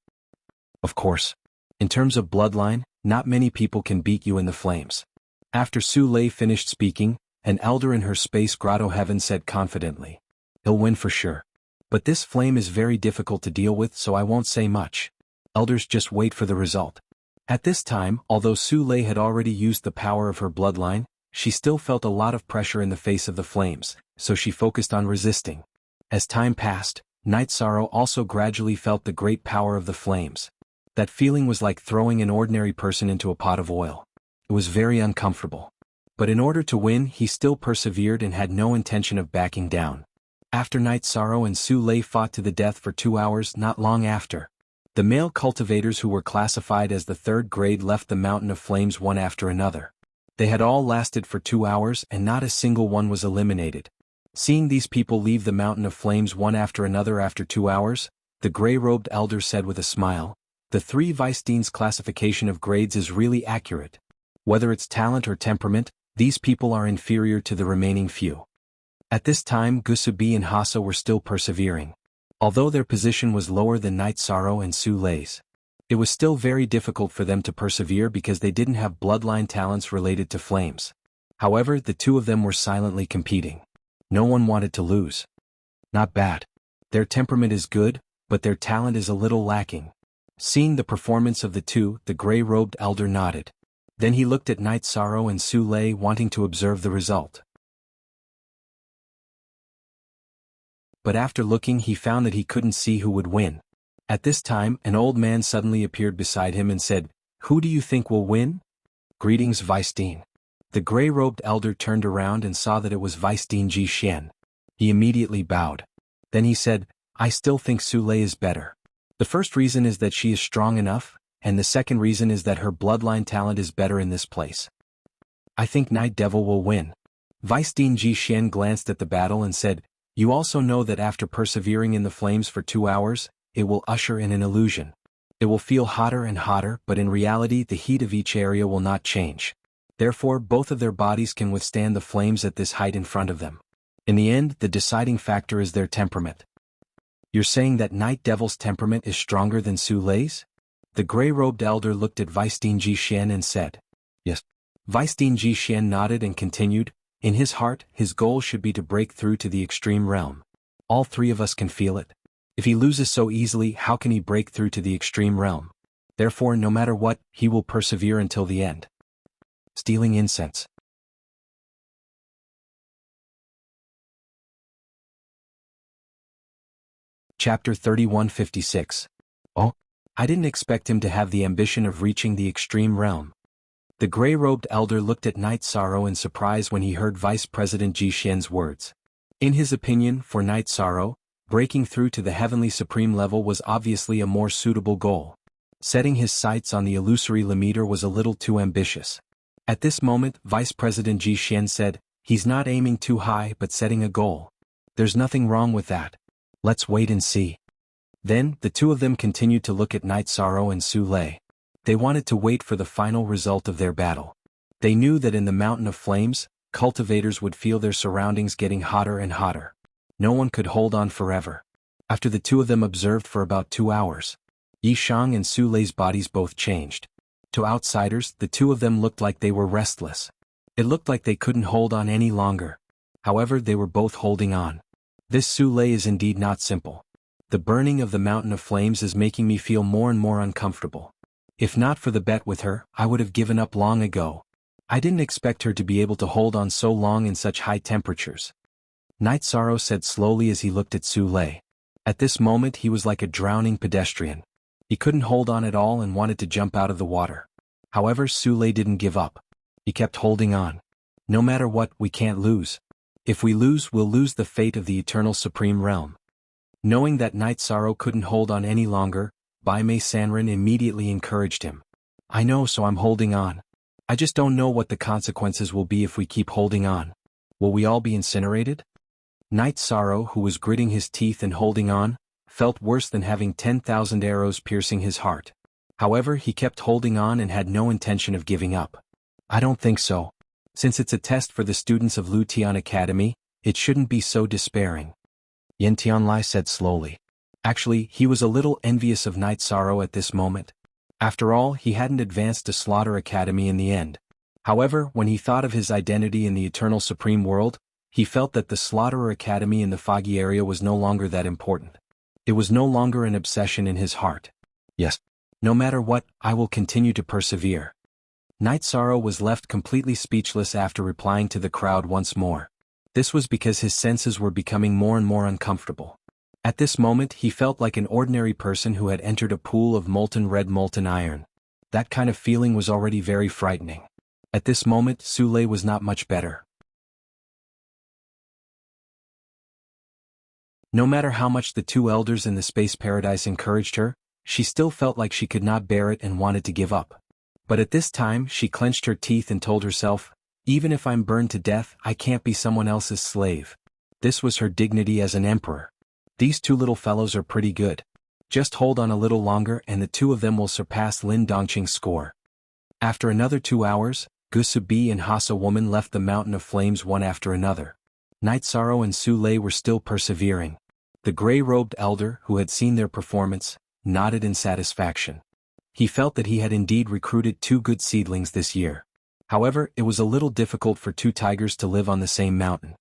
Of course. In terms of bloodline, not many people can beat you in the flames. After Su Lei finished speaking, an elder in her space grotto heaven said confidently, "He'll win for sure. But this flame is very difficult to deal with, so I won't say much. Elders, just wait for the result." At this time, although Su Lei had already used the power of her bloodline, she still felt a lot of pressure in the face of the flames, so she focused on resisting. As time passed, Night Sorrow also gradually felt the great power of the flames. That feeling was like throwing an ordinary person into a pot of oil. It was very uncomfortable. But in order to win, he still persevered and had no intention of backing down. After Night Sorrow and Su Lei fought to the death for 2 hours, not long after, the male cultivators who were classified as the 3rd grade left the Mountain of Flames one after another. They had all lasted for 2 hours and not a single one was eliminated. Seeing these people leave the Mountain of Flames one after another after 2 hours, the gray-robed elder said with a smile, "The 3 Weisstein's classification of grades is really accurate. Whether it's talent or temperament, these people are inferior to the remaining few." At this time, Gusubi and Hasa were still persevering. Although their position was lower than Night Sorrow and Su Lei's, it was still very difficult for them to persevere because they didn't have bloodline talents related to flames. However, the two of them were silently competing. No one wanted to lose. Not bad. Their temperament is good, but their talent is a little lacking. Seeing the performance of the two, the gray-robed elder nodded. Then he looked at Night Sorrow and Su Lei, wanting to observe the result. But after looking, he found that he couldn't see who would win. At this time, an old man suddenly appeared beside him and said, "Who do you think will win?" "Greetings, Weisstein." The gray-robed elder turned around and saw that it was Weisstein Ji Xian. He immediately bowed. Then he said, "I still think Su Lei is better. The first reason is that she is strong enough, and the second reason is that her bloodline talent is better in this place. I think Night Devil will win." Weisstein Ji Xian glanced at the battle and said, "You also know that after persevering in the flames for 2 hours, it will usher in an illusion. It will feel hotter and hotter, but in reality the heat of each area will not change. Therefore both of their bodies can withstand the flames at this height in front of them. In the end, the deciding factor is their temperament." "You're saying that Night Devil's temperament is stronger than Su Lei's?" The gray-robed elder looked at Weisstein Ji Xian and said, "Yes." Weisstein Ji Xian nodded and continued, "In his heart, his goal should be to break through to the extreme realm. All 3 of us can feel it. If he loses so easily, how can he break through to the extreme realm? Therefore, no matter what, he will persevere until the end." Stealing incense. Chapter 3156. Oh, I didn't expect him to have the ambition of reaching the extreme realm. The gray-robed elder looked at Night Sorrow in surprise when he heard Vice President Ji Xian's words. In his opinion, for Night Sorrow, breaking through to the heavenly supreme level was obviously a more suitable goal. Setting his sights on the illusory limiter was a little too ambitious. At this moment, Vice President Ji Xian said, "He's not aiming too high but setting a goal. There's nothing wrong with that. Let's wait and see." Then, the two of them continued to look at Night Sorrow and Su Lei. They wanted to wait for the final result of their battle. They knew that in the Mountain of Flames, cultivators would feel their surroundings getting hotter and hotter. No one could hold on forever. After the two of them observed for about 2 hours, Yi Shang and Su Lei's bodies both changed. To outsiders, the two of them looked like they were restless. It looked like they couldn't hold on any longer. However, they were both holding on. This Su Lei is indeed not simple. The burning of the Mountain of Flames is making me feel more and more uncomfortable. If not for the bet with her, I would have given up long ago. I didn't expect her to be able to hold on so long in such high temperatures. Night Sorrow said slowly as he looked at Su Lei. At this moment he was like a drowning pedestrian. He couldn't hold on at all and wanted to jump out of the water. However, Su Lei didn't give up. He kept holding on. "No matter what, we can't lose. If we lose, we'll lose the fate of the eternal supreme realm." Knowing that Night Sorrow couldn't hold on any longer, Bai Mei Sanren immediately encouraged him. "I know, so I'm holding on. I just don't know what the consequences will be if we keep holding on. Will we all be incinerated? Night Sorrow, who was gritting his teeth and holding on, felt worse than having 10,000 arrows piercing his heart. However, he kept holding on and had no intention of giving up. I don't think so. Since it's a test for the students of Lutian Academy, it shouldn't be so despairing. Yen Tianlai said slowly. Actually, he was a little envious of Night Sorrow at this moment. After all, he hadn't advanced to Slaughter Academy in the end. However, when he thought of his identity in the Eternal Supreme World, he felt that the Slaughterer Academy in the foggy area was no longer that important. It was no longer an obsession in his heart. Yes. No matter what, I will continue to persevere. Night Sorrow was left completely speechless after replying to the crowd once more. This was because his senses were becoming more and more uncomfortable. At this moment he felt like an ordinary person who had entered a pool of molten red molten iron. That kind of feeling was already very frightening. At this moment Su Lei was not much better. No matter how much the two elders in the space paradise encouraged her, she still felt like she could not bear it and wanted to give up. But at this time she clenched her teeth and told herself, even if I'm burned to death, I can't be someone else's slave. This was her dignity as an emperor. These two little fellows are pretty good. Just hold on a little longer and the two of them will surpass Lin Dongqing's score. After another 2 hours, Gusubi and Hasa Woman left the Mountain of Flames one after another. Night Sorrow and Su Lei were still persevering. The gray-robed elder, who had seen their performance, nodded in satisfaction. He felt that he had indeed recruited 2 good seedlings this year. However, it was a little difficult for 2 tigers to live on the same mountain.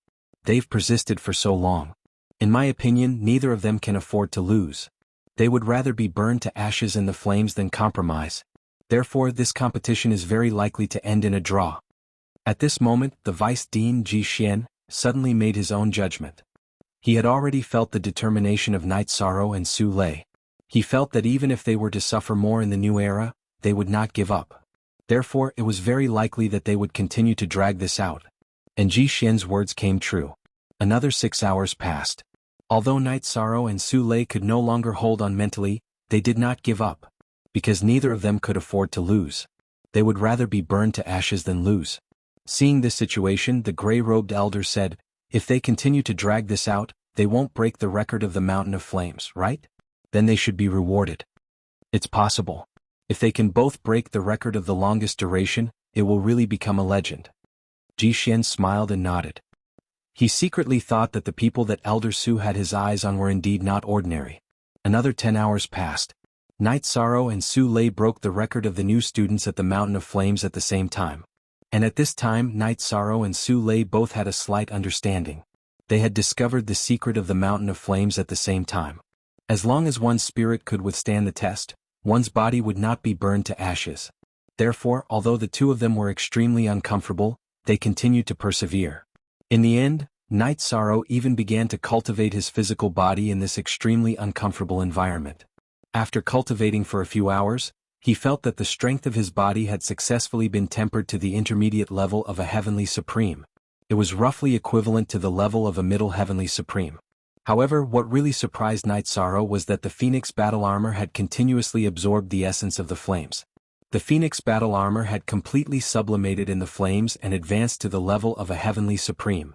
They've persisted for so long. In my opinion, neither of them can afford to lose. They would rather be burned to ashes in the flames than compromise. Therefore, this competition is very likely to end in a draw. At this moment, the Vice Dean Ji Xian suddenly made his own judgment. He had already felt the determination of Night Sorrow and Su Lei. He felt that even if they were to suffer more in the new era, they would not give up. Therefore, it was very likely that they would continue to drag this out. And Ji Xian's words came true. Another 6 hours passed. Although Night Sorrow and Su Lei could no longer hold on mentally, they did not give up. Because neither of them could afford to lose. They would rather be burned to ashes than lose. Seeing this situation, the gray-robed elder said, if they continue to drag this out, they won't break the record of the Mountain of Flames, right? Then they should be rewarded. It's possible. If they can both break the record of the longest duration, it will really become a legend. Ji Xian smiled and nodded. He secretly thought that the people that Elder Su had his eyes on were indeed not ordinary. Another 10 hours passed. Night Sorrow and Su Lei broke the record of the new students at the Mountain of Flames at the same time. And at this time Night Sorrow and Su Lei both had a slight understanding. They had discovered the secret of the Mountain of Flames at the same time. As long as one's spirit could withstand the test, one's body would not be burned to ashes. Therefore, although the two of them were extremely uncomfortable, they continued to persevere. In the end, Night Sorrow even began to cultivate his physical body in this extremely uncomfortable environment. After cultivating for a few hours, he felt that the strength of his body had successfully been tempered to the intermediate level of a Heavenly Supreme. It was roughly equivalent to the level of a Middle Heavenly Supreme. However, what really surprised Night Sorrow was that the Phoenix battle armor had continuously absorbed the essence of the flames. The Phoenix battle armor had completely sublimated in the flames and advanced to the level of a Heavenly Supreme.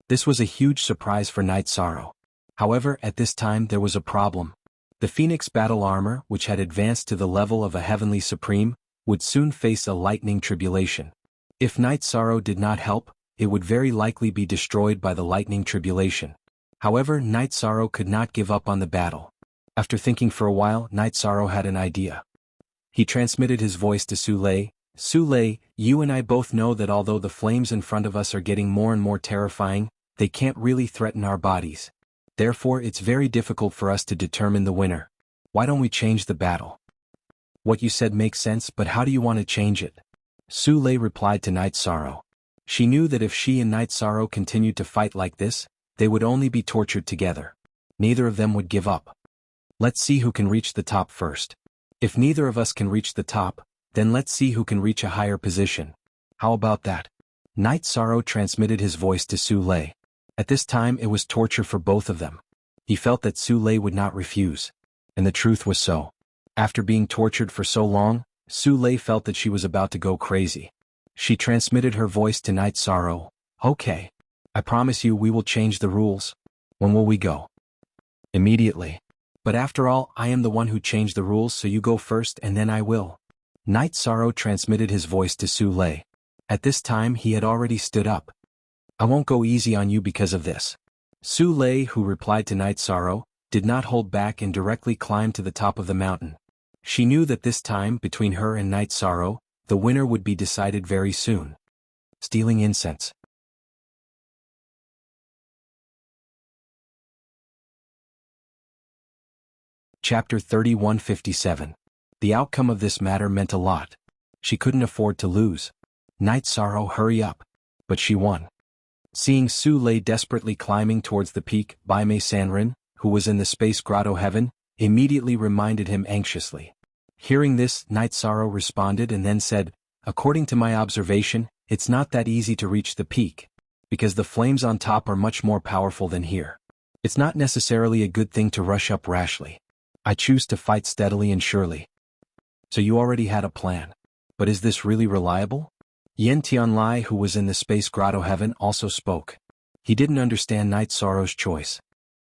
This was a huge surprise for Night Sorrow. However, at this time there was a problem. The Phoenix battle armor, which had advanced to the level of a Heavenly Supreme, would soon face a lightning tribulation. If Night Sorrow did not help, it would very likely be destroyed by the lightning tribulation. However, Night Sorrow could not give up on the battle. After thinking for a while, Night Sorrow had an idea. He transmitted his voice to Su Lei. Su Lei, you and I both know that although the flames in front of us are getting more and more terrifying, they can't really threaten our bodies. Therefore, it's very difficult for us to determine the winner. Why don't we change the battle? What you said makes sense, but how do you want to change it? Su Lei replied to Night Sorrow. She knew that if she and Night Sorrow continued to fight like this, they would only be tortured together. Neither of them would give up. Let's see who can reach the top first. If neither of us can reach the top, then let's see who can reach a higher position. How about that? Night Sorrow transmitted his voice to Su Lei. At this time it was torture for both of them. He felt that Su Lei would not refuse. And the truth was so. After being tortured for so long, Su Lei felt that she was about to go crazy. She transmitted her voice to Night Sorrow. Okay. I promise you we will change the rules. When will we go? Immediately. But after all, I am the one who changed the rules, so you go first and then I will. Night Sorrow transmitted his voice to Su Lei. At this time he had already stood up. I won't go easy on you because of this. Su Lei, who replied to Night Sorrow, did not hold back and directly climbed to the top of the mountain. She knew that this time, between her and Night Sorrow, the winner would be decided very soon. Stealing incense. Chapter 3157. The outcome of this matter meant a lot. She couldn't afford to lose. Night Sorrow, hurry up. But she won. Seeing Su Lei desperately climbing towards the peak, Bai Mei Sanrin, who was in the space grotto heaven, immediately reminded him anxiously. Hearing this, Night Sorrow responded and then said, according to my observation, it's not that easy to reach the peak, because the flames on top are much more powerful than here. It's not necessarily a good thing to rush up rashly. I choose to fight steadily and surely. So you already had a plan. But is this really reliable? Yen Tianlai, who was in the space grotto heaven, also spoke. He didn't understand Night Sorrow's choice.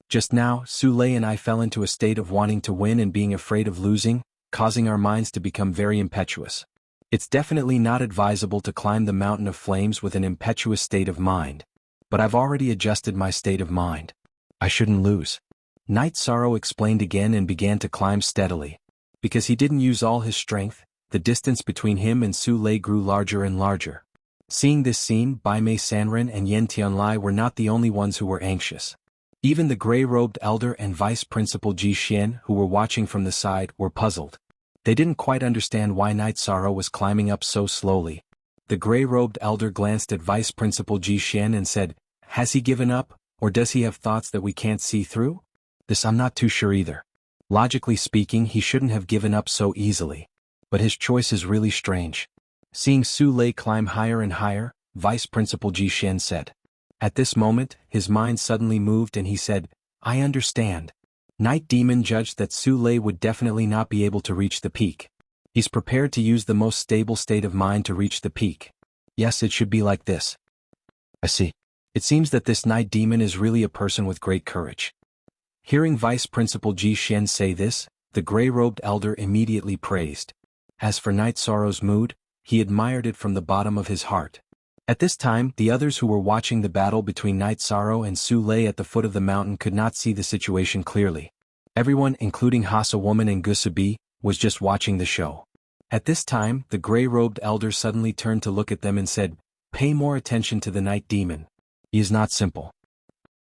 Just now, Su Lei and I fell into a state of wanting to win and being afraid of losing, causing our minds to become very impetuous. It's definitely not advisable to climb the mountain of flames with an impetuous state of mind. But I've already adjusted my state of mind. I shouldn't lose. Night Sorrow explained again and began to climb steadily. Because he didn't use all his strength, the distance between him and Su Lei grew larger and larger. Seeing this scene, Bai Mei Sanrin and Yen Tianlai were not the only ones who were anxious. Even the gray-robed elder and vice principal Ji Xian, who were watching from the side, were puzzled. They didn't quite understand why Night Sorrow was climbing up so slowly. The gray-robed elder glanced at vice principal Ji Xian and said, has he given up, or does he have thoughts that we can't see through? This I'm not too sure either. Logically speaking, he shouldn't have given up so easily. But his choice is really strange. Seeing Su Lei climb higher and higher, Vice Principal Ji Xian said. At this moment, his mind suddenly moved and he said, I understand. Night Demon judged that Su Lei would definitely not be able to reach the peak. He's prepared to use the most stable state of mind to reach the peak. Yes, it should be like this. I see. It seems that this Night Demon is really a person with great courage. Hearing Vice Principal Ji Xian say this, the gray-robed elder immediately praised. As for Night Sorrow's mood, he admired it from the bottom of his heart. At this time, the others who were watching the battle between Night Sorrow and Su Lei at the foot of the mountain could not see the situation clearly. Everyone, including Hasa Woman and Gusabi, was just watching the show. At this time, the gray-robed elder suddenly turned to look at them and said, pay more attention to the Night Demon. He is not simple.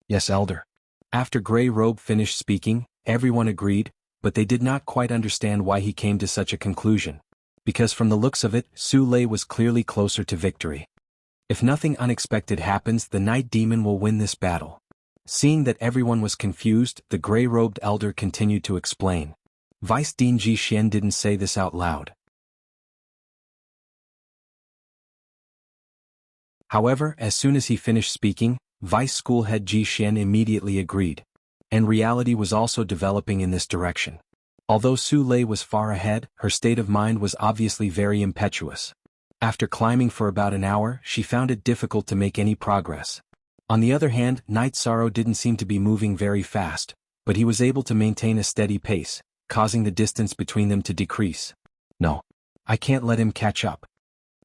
Yes, elder. After Grey Robe finished speaking, everyone agreed, but they did not quite understand why he came to such a conclusion. Because from the looks of it, Su Lei was clearly closer to victory. If nothing unexpected happens, the Night Demon will win this battle. Seeing that everyone was confused, the gray-robed elder continued to explain. Vice Dean Ji Xian didn't say this out loud. However, as soon as he finished speaking, Vice School Head Ji Xian immediately agreed. And reality was also developing in this direction. Although Su Lei was far ahead, her state of mind was obviously very impetuous. After climbing for about an hour, she found it difficult to make any progress. On the other hand, Night Sorrow didn't seem to be moving very fast, but he was able to maintain a steady pace, causing the distance between them to decrease. No. I can't let him catch up.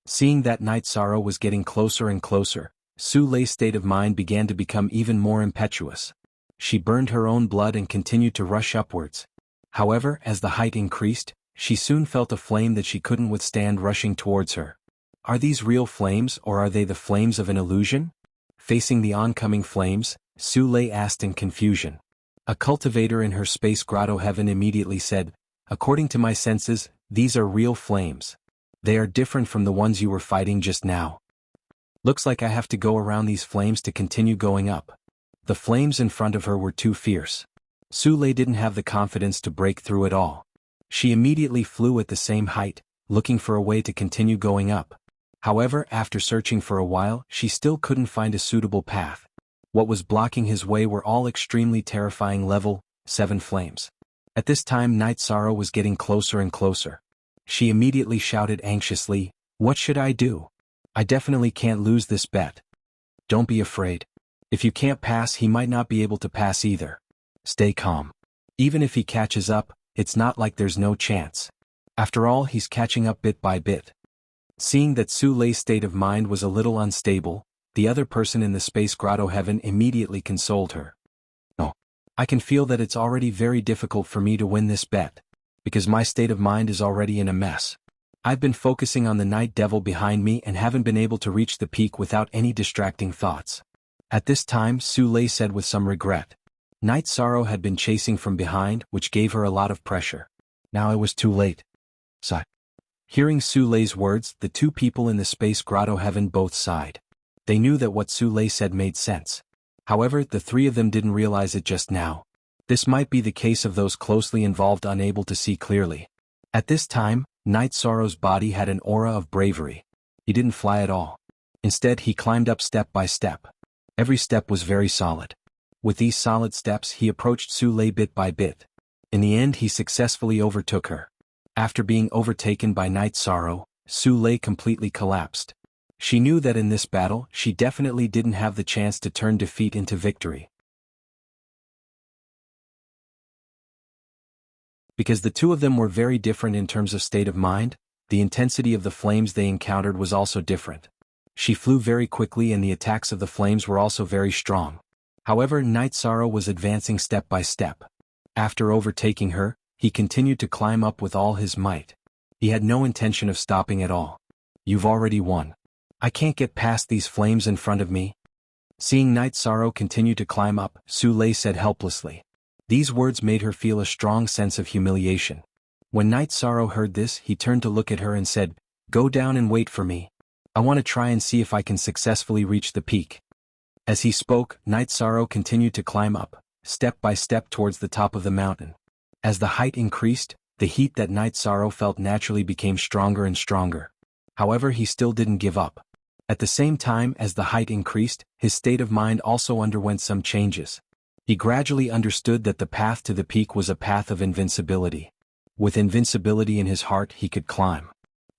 Seeing that Night Sorrow was getting closer and closer, Su Lei's state of mind began to become even more impetuous. She burned her own blood and continued to rush upwards. However, as the height increased, she soon felt a flame that she couldn't withstand rushing towards her. Are these real flames or are they the flames of an illusion? Facing the oncoming flames, Su Lei asked in confusion. A cultivator in her space grotto heaven immediately said, according to my senses, these are real flames. They are different from the ones you were fighting just now. Looks like I have to go around these flames to continue going up. The flames in front of her were too fierce. Su Lei didn't have the confidence to break through at all. She immediately flew at the same height, looking for a way to continue going up. However, after searching for a while, she still couldn't find a suitable path. What was blocking his way were all extremely terrifying level 7 flames. At this time Night Sorrow was getting closer and closer. She immediately shouted anxiously, "What should I do? I definitely can't lose this bet." "Don't be afraid. If you can't pass, he might not be able to pass either. Stay calm. Even if he catches up, it's not like there's no chance. After all, he's catching up bit by bit." Seeing that Su Lei's state of mind was a little unstable, the other person in the space grotto heaven immediately consoled her. "Oh, I can feel that it's already very difficult for me to win this bet, because my state of mind is already in a mess. I've been focusing on the night devil behind me and haven't been able to reach the peak without any distracting thoughts." At this time, Su Lei said with some regret. Night Sorrow had been chasing from behind, which gave her a lot of pressure. Now it was too late. Sigh. Hearing Su Lei's words, the two people in the space grotto heaven both sighed. They knew that what Su Lei said made sense. However, the three of them didn't realize it just now. This might be the case of those closely involved unable to see clearly. At this time, Night Sorrow's body had an aura of bravery. He didn't fly at all. Instead, he climbed up step by step. Every step was very solid. With these solid steps, he approached Su Lei bit by bit. In the end, he successfully overtook her. After being overtaken by Night Sorrow, Su Lei completely collapsed. She knew that in this battle, she definitely didn't have the chance to turn defeat into victory. Because the two of them were very different in terms of state of mind, the intensity of the flames they encountered was also different. She flew very quickly and the attacks of the flames were also very strong. However, Night Sorrow was advancing step by step. After overtaking her, he continued to climb up with all his might. He had no intention of stopping at all. "You've already won. I can't get past these flames in front of me." Seeing Night Sorrow continue to climb up, Su Lei said helplessly. These words made her feel a strong sense of humiliation. When Night Sorrow heard this, he turned to look at her and said, "Go down and wait for me. I want to try and see if I can successfully reach the peak." As he spoke, Night Sorrow continued to climb up, step by step towards the top of the mountain. As the height increased, the heat that Night Sorrow felt naturally became stronger and stronger. However, he still didn't give up. At the same time as the height increased, his state of mind also underwent some changes. He gradually understood that the path to the peak was a path of invincibility. With invincibility in his heart, he could climb.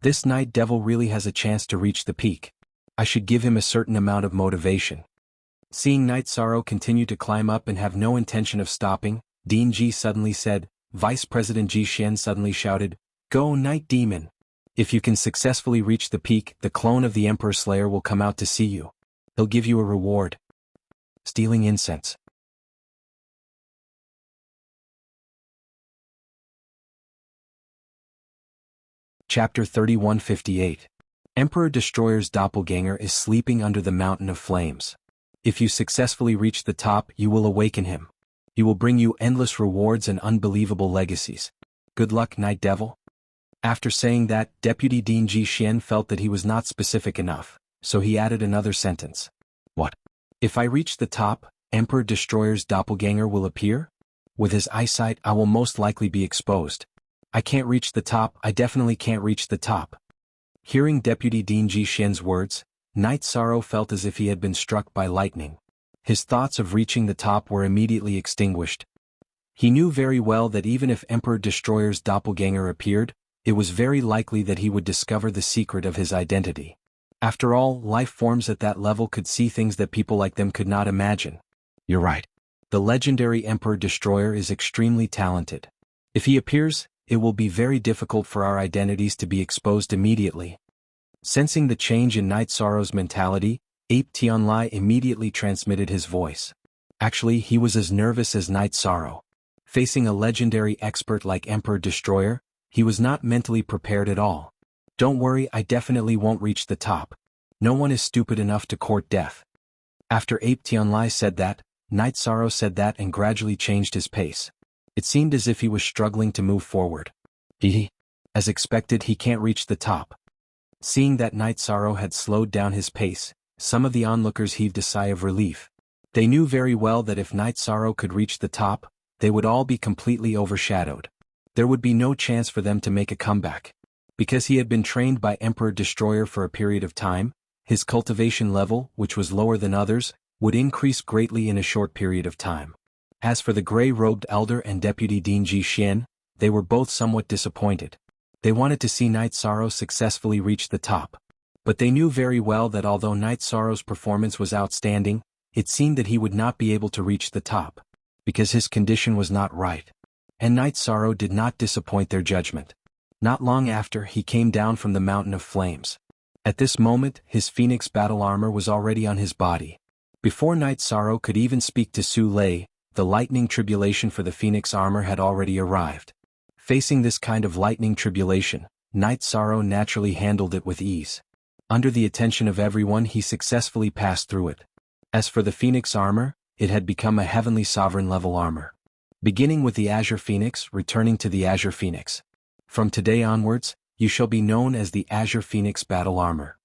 This night devil really has a chance to reach the peak. I should give him a certain amount of motivation. Seeing Night Sorrow continue to climb up and have no intention of stopping, Dean Ji suddenly said. Vice President Ji Xian suddenly shouted, "Go, Night Demon! If you can successfully reach the peak, the clone of the Emperor Slayer will come out to see you. He'll give you a reward." Stealing incense. Chapter 3158. Emperor Destroyer's doppelganger is sleeping under the mountain of flames. If you successfully reach the top, you will awaken him. He will bring you endless rewards and unbelievable legacies. Good luck, Night Devil. After saying that, Deputy Dean Ji Xian felt that he was not specific enough, so he added another sentence. "What? If I reach the top, Emperor Destroyer's doppelganger will appear? With his eyesight, I will most likely be exposed. I can't reach the top, I definitely can't reach the top." Hearing Deputy Dean Ji Xian's words, Night Sorrow felt as if he had been struck by lightning. His thoughts of reaching the top were immediately extinguished. He knew very well that even if Emperor Destroyer's doppelganger appeared, it was very likely that he would discover the secret of his identity. After all, life forms at that level could see things that people like them could not imagine. You're right. The legendary Emperor Destroyer is extremely talented. If he appears, it will be very difficult for our identities to be exposed immediately. Sensing the change in Night Sorrow's mentality, Ape Tianlai immediately transmitted his voice. Actually, he was as nervous as Night Sorrow. Facing a legendary expert like Emperor Destroyer, he was not mentally prepared at all. "Don't worry, I definitely won't reach the top. No one is stupid enough to court death." After Ape Tianlai said that, Night Sorrow said that and gradually changed his pace. It seemed as if he was struggling to move forward. As expected, he can't reach the top. Seeing that Night Sorrow had slowed down his pace, some of the onlookers heaved a sigh of relief. They knew very well that if Night Sorrow could reach the top, they would all be completely overshadowed. There would be no chance for them to make a comeback. Because he had been trained by Emperor Destroyer for a period of time, his cultivation level, which was lower than others, would increase greatly in a short period of time. As for the gray-robed elder and Deputy Dean Ji Xian, they were both somewhat disappointed. They wanted to see Night Sorrow successfully reach the top. But they knew very well that although Night Sorrow's performance was outstanding, it seemed that he would not be able to reach the top, because his condition was not right. And Night Sorrow did not disappoint their judgment. Not long after, he came down from the mountain of flames. At this moment, his phoenix battle armor was already on his body. Before Night Sorrow could even speak to Su Lei, the lightning tribulation for the phoenix armor had already arrived. Facing this kind of lightning tribulation, Night Sorrow naturally handled it with ease. Under the attention of everyone, he successfully passed through it. As for the phoenix armor, it had become a heavenly sovereign level armor. Beginning with the Azure Phoenix, returning to the Azure Phoenix. From today onwards, you shall be known as the Azure Phoenix Battle Armor.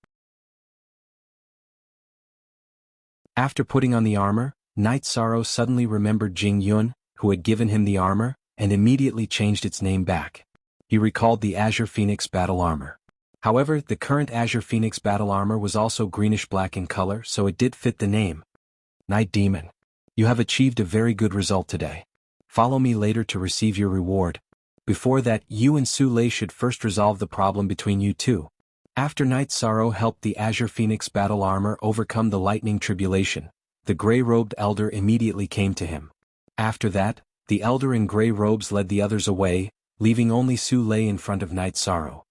After putting on the armor, Night Sorrow suddenly remembered Jing Yun, who had given him the armor, and immediately changed its name back. He recalled the Azure Phoenix Battle Armor. However, the current Azure Phoenix Battle Armor was also greenish-black in color, so it did fit the name. Night Demon. You have achieved a very good result today. Follow me later to receive your reward. Before that, you and Su Lei should first resolve the problem between you two. After Night Sorrow helped the Azure Phoenix Battle Armor overcome the lightning tribulation, the gray-robed elder immediately came to him. After that, the elder in gray robes led the others away, leaving only Su Lei in front of Night Sorrow.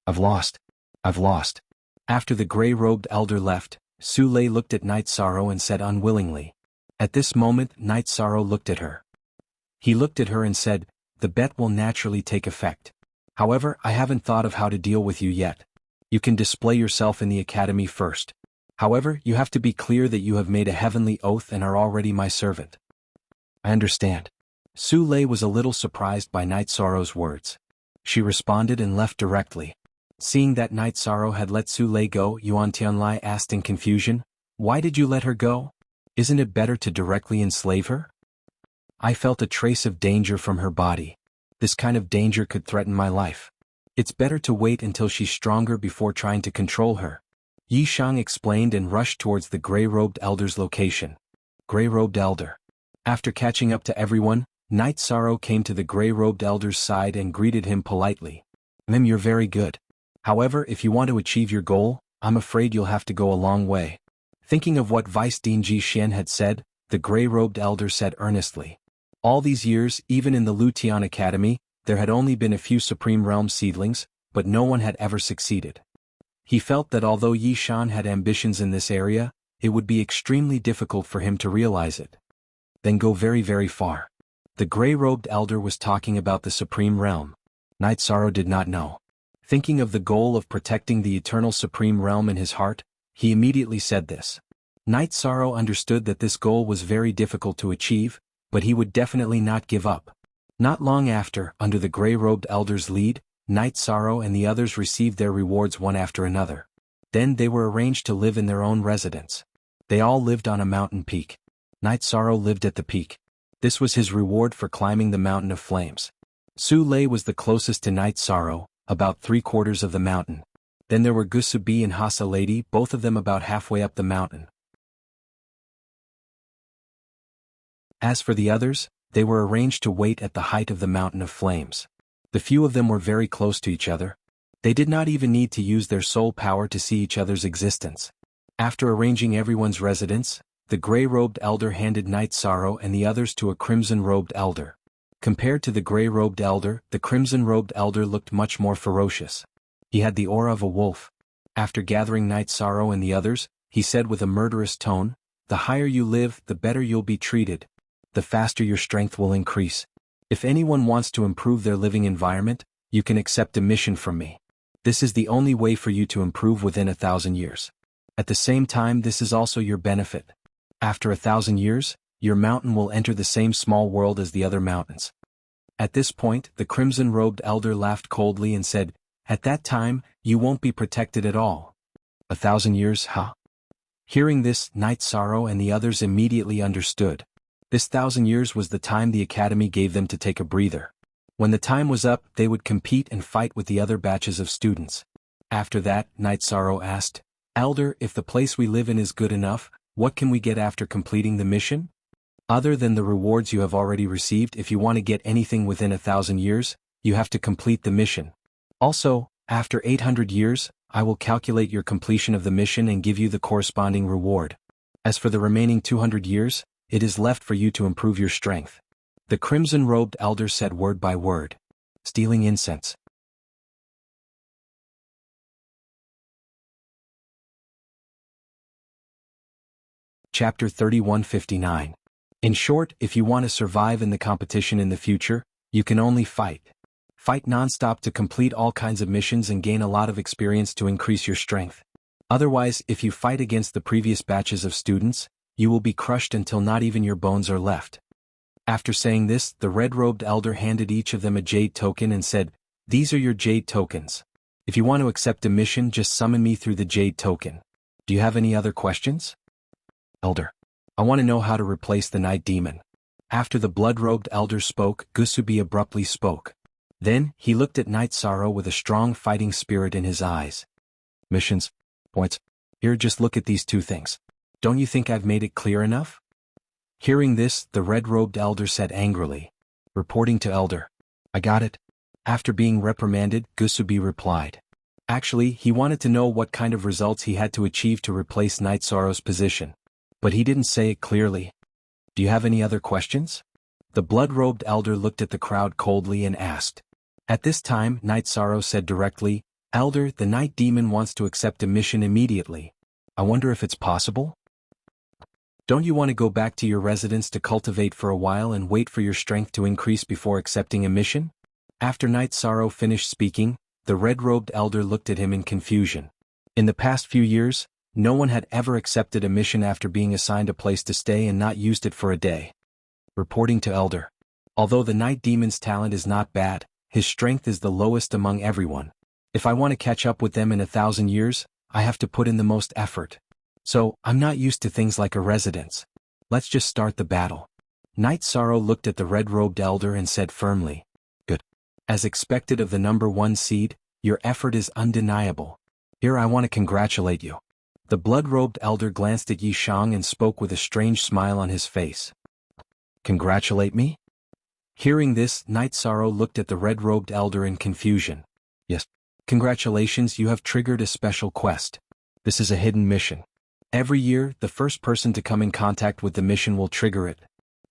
I've lost. After the gray-robed elder left, Su Lei looked at Night Sorrow and said unwillingly. At this moment, Night Sorrow looked at her. He looked at her and said, the bet will naturally take effect. However, I haven't thought of how to deal with you yet. You can display yourself in the academy first. However, you have to be clear that you have made a heavenly oath and are already my servant. I understand. Su Lei was a little surprised by Night Sorrow's words. She responded and left directly. Seeing that Night Sorrow had let Su Lei go, Yuan Tianlai asked in confusion, why did you let her go? Isn't it better to directly enslave her? I felt a trace of danger from her body. This kind of danger could threaten my life. It's better to wait until she's stronger before trying to control her. Yi Shang explained and rushed towards the gray-robed elder's location. Gray-robed elder. After catching up to everyone, Night Sorrow came to the gray-robed elder's side and greeted him politely. You're very good. However, if you want to achieve your goal, I'm afraid you'll have to go a long way. Thinking of what Vice Dean Ji Xian had said, the gray-robed elder said earnestly. All these years, even in the Lutian Academy, there had only been a few Supreme Realm seedlings, but no one had ever succeeded. He felt that although Yi Shan had ambitions in this area, it would be extremely difficult for him to realize it. Then go very, very far. The gray-robed elder was talking about the Supreme Realm. Night Sorrow did not know. Thinking of the goal of protecting the eternal Supreme Realm in his heart, he immediately said this. Night Sorrow understood that this goal was very difficult to achieve, but he would definitely not give up. Not long after, under the gray-robed elder's lead, Night Sorrow and the others received their rewards one after another. Then they were arranged to live in their own residence. They all lived on a mountain peak. Night Sorrow lived at the peak. This was his reward for climbing the mountain of flames. Su Lei was the closest to Night Sorrow, about 3/4 of the mountain. Then there were Gusubi and Hasa Lady, both of them about halfway up the mountain. As for the others, they were arranged to wait at the height of the mountain of flames. The few of them were very close to each other. They did not even need to use their soul power to see each other's existence. After arranging everyone's residence, the gray-robed elder handed Night Sorrow and the others to a crimson-robed elder. Compared to the gray-robed elder, the crimson-robed elder looked much more ferocious. He had the aura of a wolf. After gathering Night Sorrow and the others, he said with a murderous tone, "The higher you live, the better you'll be treated. The faster your strength will increase. If anyone wants to improve their living environment, you can accept a mission from me. This is the only way for you to improve within 1,000 years. At the same time, this is also your benefit. After 1,000 years, your mountain will enter the same small world as the other mountains." At this point, the crimson-robed elder laughed coldly and said, "At that time, you won't be protected at all." 1,000 years, huh? Hearing this, Night Sorrow and the others immediately understood. This 1,000 years was the time the academy gave them to take a breather. When the time was up, they would compete and fight with the other batches of students. After that, Night Sorrow asked, "Elder, if the place we live in is good enough, what can we get after completing the mission? Other than the rewards you have already received, if you want to get anything within 1,000 years, you have to complete the mission." Also, after 800 years, I will calculate your completion of the mission and give you the corresponding reward. As for the remaining 200 years, it is left for you to improve your strength. The crimson-robed elder said word by word. Stealing incense. Chapter 3159. In short, if you want to survive in the competition in the future, you can only fight. Fight non-stop to complete all kinds of missions and gain a lot of experience to increase your strength. Otherwise, if you fight against the previous batches of students, you will be crushed until not even your bones are left. After saying this, the red-robed elder handed each of them a jade token and said, "These are your jade tokens. If you want to accept a mission, just summon me through the jade token. Do you have any other questions?" Elder. I want to know how to replace the night demon. After the blood-robed elder spoke, Gusubi abruptly spoke. Then, he looked at Night Sorrow with a strong fighting spirit in his eyes. Missions. Points. Here, just look at these two things. Don't you think I've made it clear enough? Hearing this, the red-robed elder said angrily. Reporting to elder. I got it. After being reprimanded, Gusubi replied. Actually, he wanted to know what kind of results he had to achieve to replace Night Sorrow's position. But he didn't say it clearly. Do you have any other questions? The blood-robed elder looked at the crowd coldly and asked. At this time, Night Sorrow said directly, Elder, the night demon wants to accept a mission immediately. I wonder if it's possible? Don't you want to go back to your residence to cultivate for a while and wait for your strength to increase before accepting a mission? After Night Sorrow finished speaking, the red-robed elder looked at him in confusion. In the past few years, no one had ever accepted a mission after being assigned a place to stay and not used it for a day. Reporting to elder. Although the night demon's talent is not bad, his strength is the lowest among everyone. If I want to catch up with them in 1,000 years, I have to put in the most effort. So, I'm not used to things like a residence. Let's just start the battle. Night Sorrow looked at the red-robed elder and said firmly. Good. As expected of the number 1 seed, your effort is undeniable. Here I want to congratulate you. The blood-robed elder glanced at Yi Shang and spoke with a strange smile on his face. Congratulate me? Hearing this, Night Sorrow looked at the red-robed elder in confusion. Yes. Congratulations, you have triggered a special quest. This is a hidden mission. Every year, the first person to come in contact with the mission will trigger it.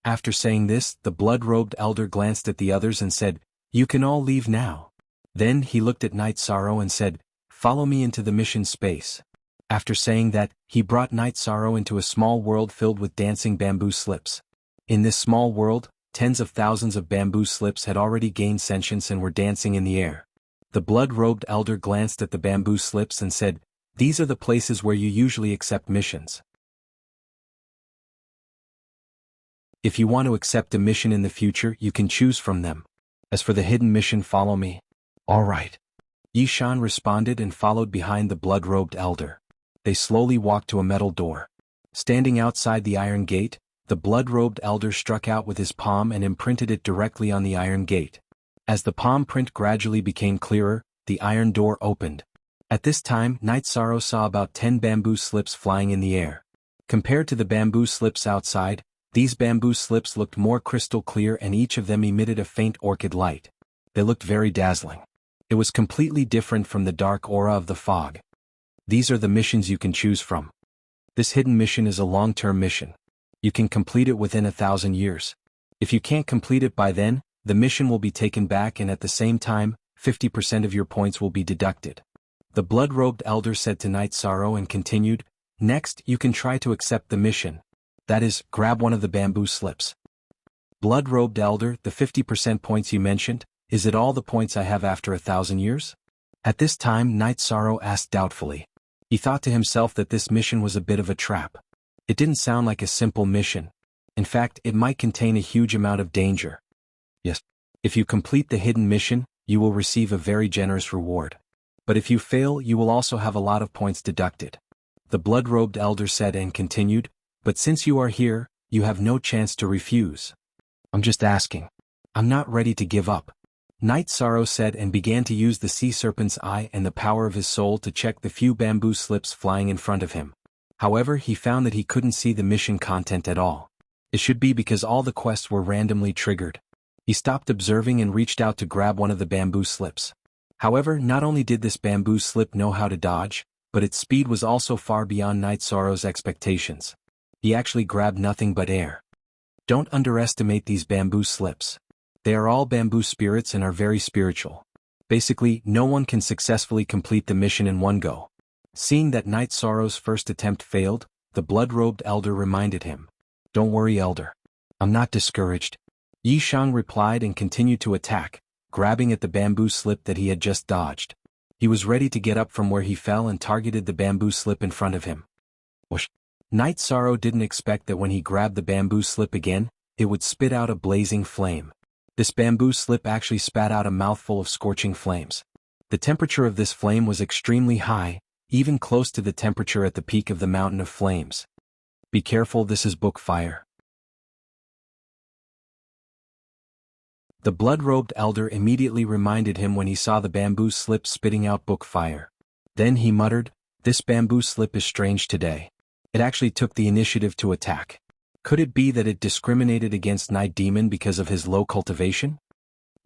After saying this, the blood-robed elder glanced at the others and said, You can all leave now. Then he looked at Night Sorrow and said, Follow me into the mission space. After saying that, he brought Night Sorrow into a small world filled with dancing bamboo slips. In this small world, tens of thousands of bamboo slips had already gained sentience and were dancing in the air. The blood-robed elder glanced at the bamboo slips and said, These are the places where you usually accept missions. If you want to accept a mission in the future, you can choose from them. As for the hidden mission, follow me. All right. Yi Shan responded and followed behind the blood-robed elder. They slowly walked to a metal door. Standing outside the iron gate, the blood-robed elder struck out with his palm and imprinted it directly on the iron gate. As the palm print gradually became clearer, the iron door opened. At this time, Night Sorrow saw about 10 bamboo slips flying in the air. Compared to the bamboo slips outside, these bamboo slips looked more crystal clear and each of them emitted a faint orchid light. They looked very dazzling. It was completely different from the dark aura of the fog. These are the missions you can choose from. This hidden mission is a long-term mission. You can complete it within 1,000 years. If you can't complete it by then, the mission will be taken back and at the same time, 50% of your points will be deducted. The blood-robed elder said to Night Sorrow and continued, Next, you can try to accept the mission. That is, grab one of the bamboo slips. Blood-robed elder, the 50% points you mentioned, is it all the points I have after 1,000 years? At this time, Night Sorrow asked doubtfully. He thought to himself that this mission was a bit of a trap. It didn't sound like a simple mission. In fact, it might contain a huge amount of danger. Yes. If you complete the hidden mission, you will receive a very generous reward. But if you fail, you will also have a lot of points deducted. The blood-robed elder said and continued, But since you are here, you have no chance to refuse. I'm just asking. I'm not ready to give up. Night Sorrow said and began to use the sea serpent's eye and the power of his soul to check the few bamboo slips flying in front of him. However, he found that he couldn't see the mission content at all. It should be because all the quests were randomly triggered. He stopped observing and reached out to grab one of the bamboo slips. However, not only did this bamboo slip know how to dodge, but its speed was also far beyond Night Sorrow's expectations. He actually grabbed nothing but air. Don't underestimate these bamboo slips. They are all bamboo spirits and are very spiritual. Basically, no one can successfully complete the mission in one go. Seeing that Night Sorrow's first attempt failed, the blood-robed elder reminded him. Don't worry, elder. I'm not discouraged. Yi Shang replied and continued to attack, grabbing at the bamboo slip that he had just dodged. He was ready to get up from where he fell and targeted the bamboo slip in front of him. Whoosh! Night Sorrow didn't expect that when he grabbed the bamboo slip again, it would spit out a blazing flame. This bamboo slip actually spat out a mouthful of scorching flames. The temperature of this flame was extremely high, even close to the temperature at the peak of the mountain of flames. Be careful, this is book fire. The blood-robed elder immediately reminded him when he saw the bamboo slip spitting out book fire. Then he muttered, this bamboo slip is strange today. It actually took the initiative to attack. Could it be that it discriminated against Night Demon because of his low cultivation?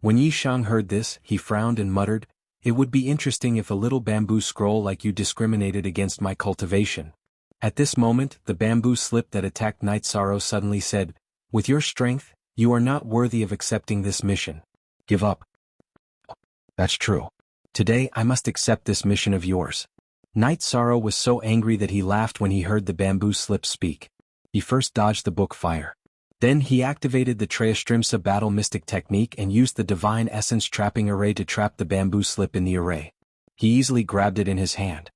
When Yi Shang heard this, he frowned and muttered, it would be interesting if a little bamboo scroll like you discriminated against my cultivation. At this moment, the bamboo slip that attacked Night Sorrow suddenly said, with your strength, you are not worthy of accepting this mission. Give up. That's true. Today I must accept this mission of yours. Night Sorrow was so angry that he laughed when he heard the bamboo slip speak. He first dodged the book fire. Then he activated the Treastrimsa battle mystic technique and used the divine essence trapping array to trap the bamboo slip in the array. He easily grabbed it in his hand.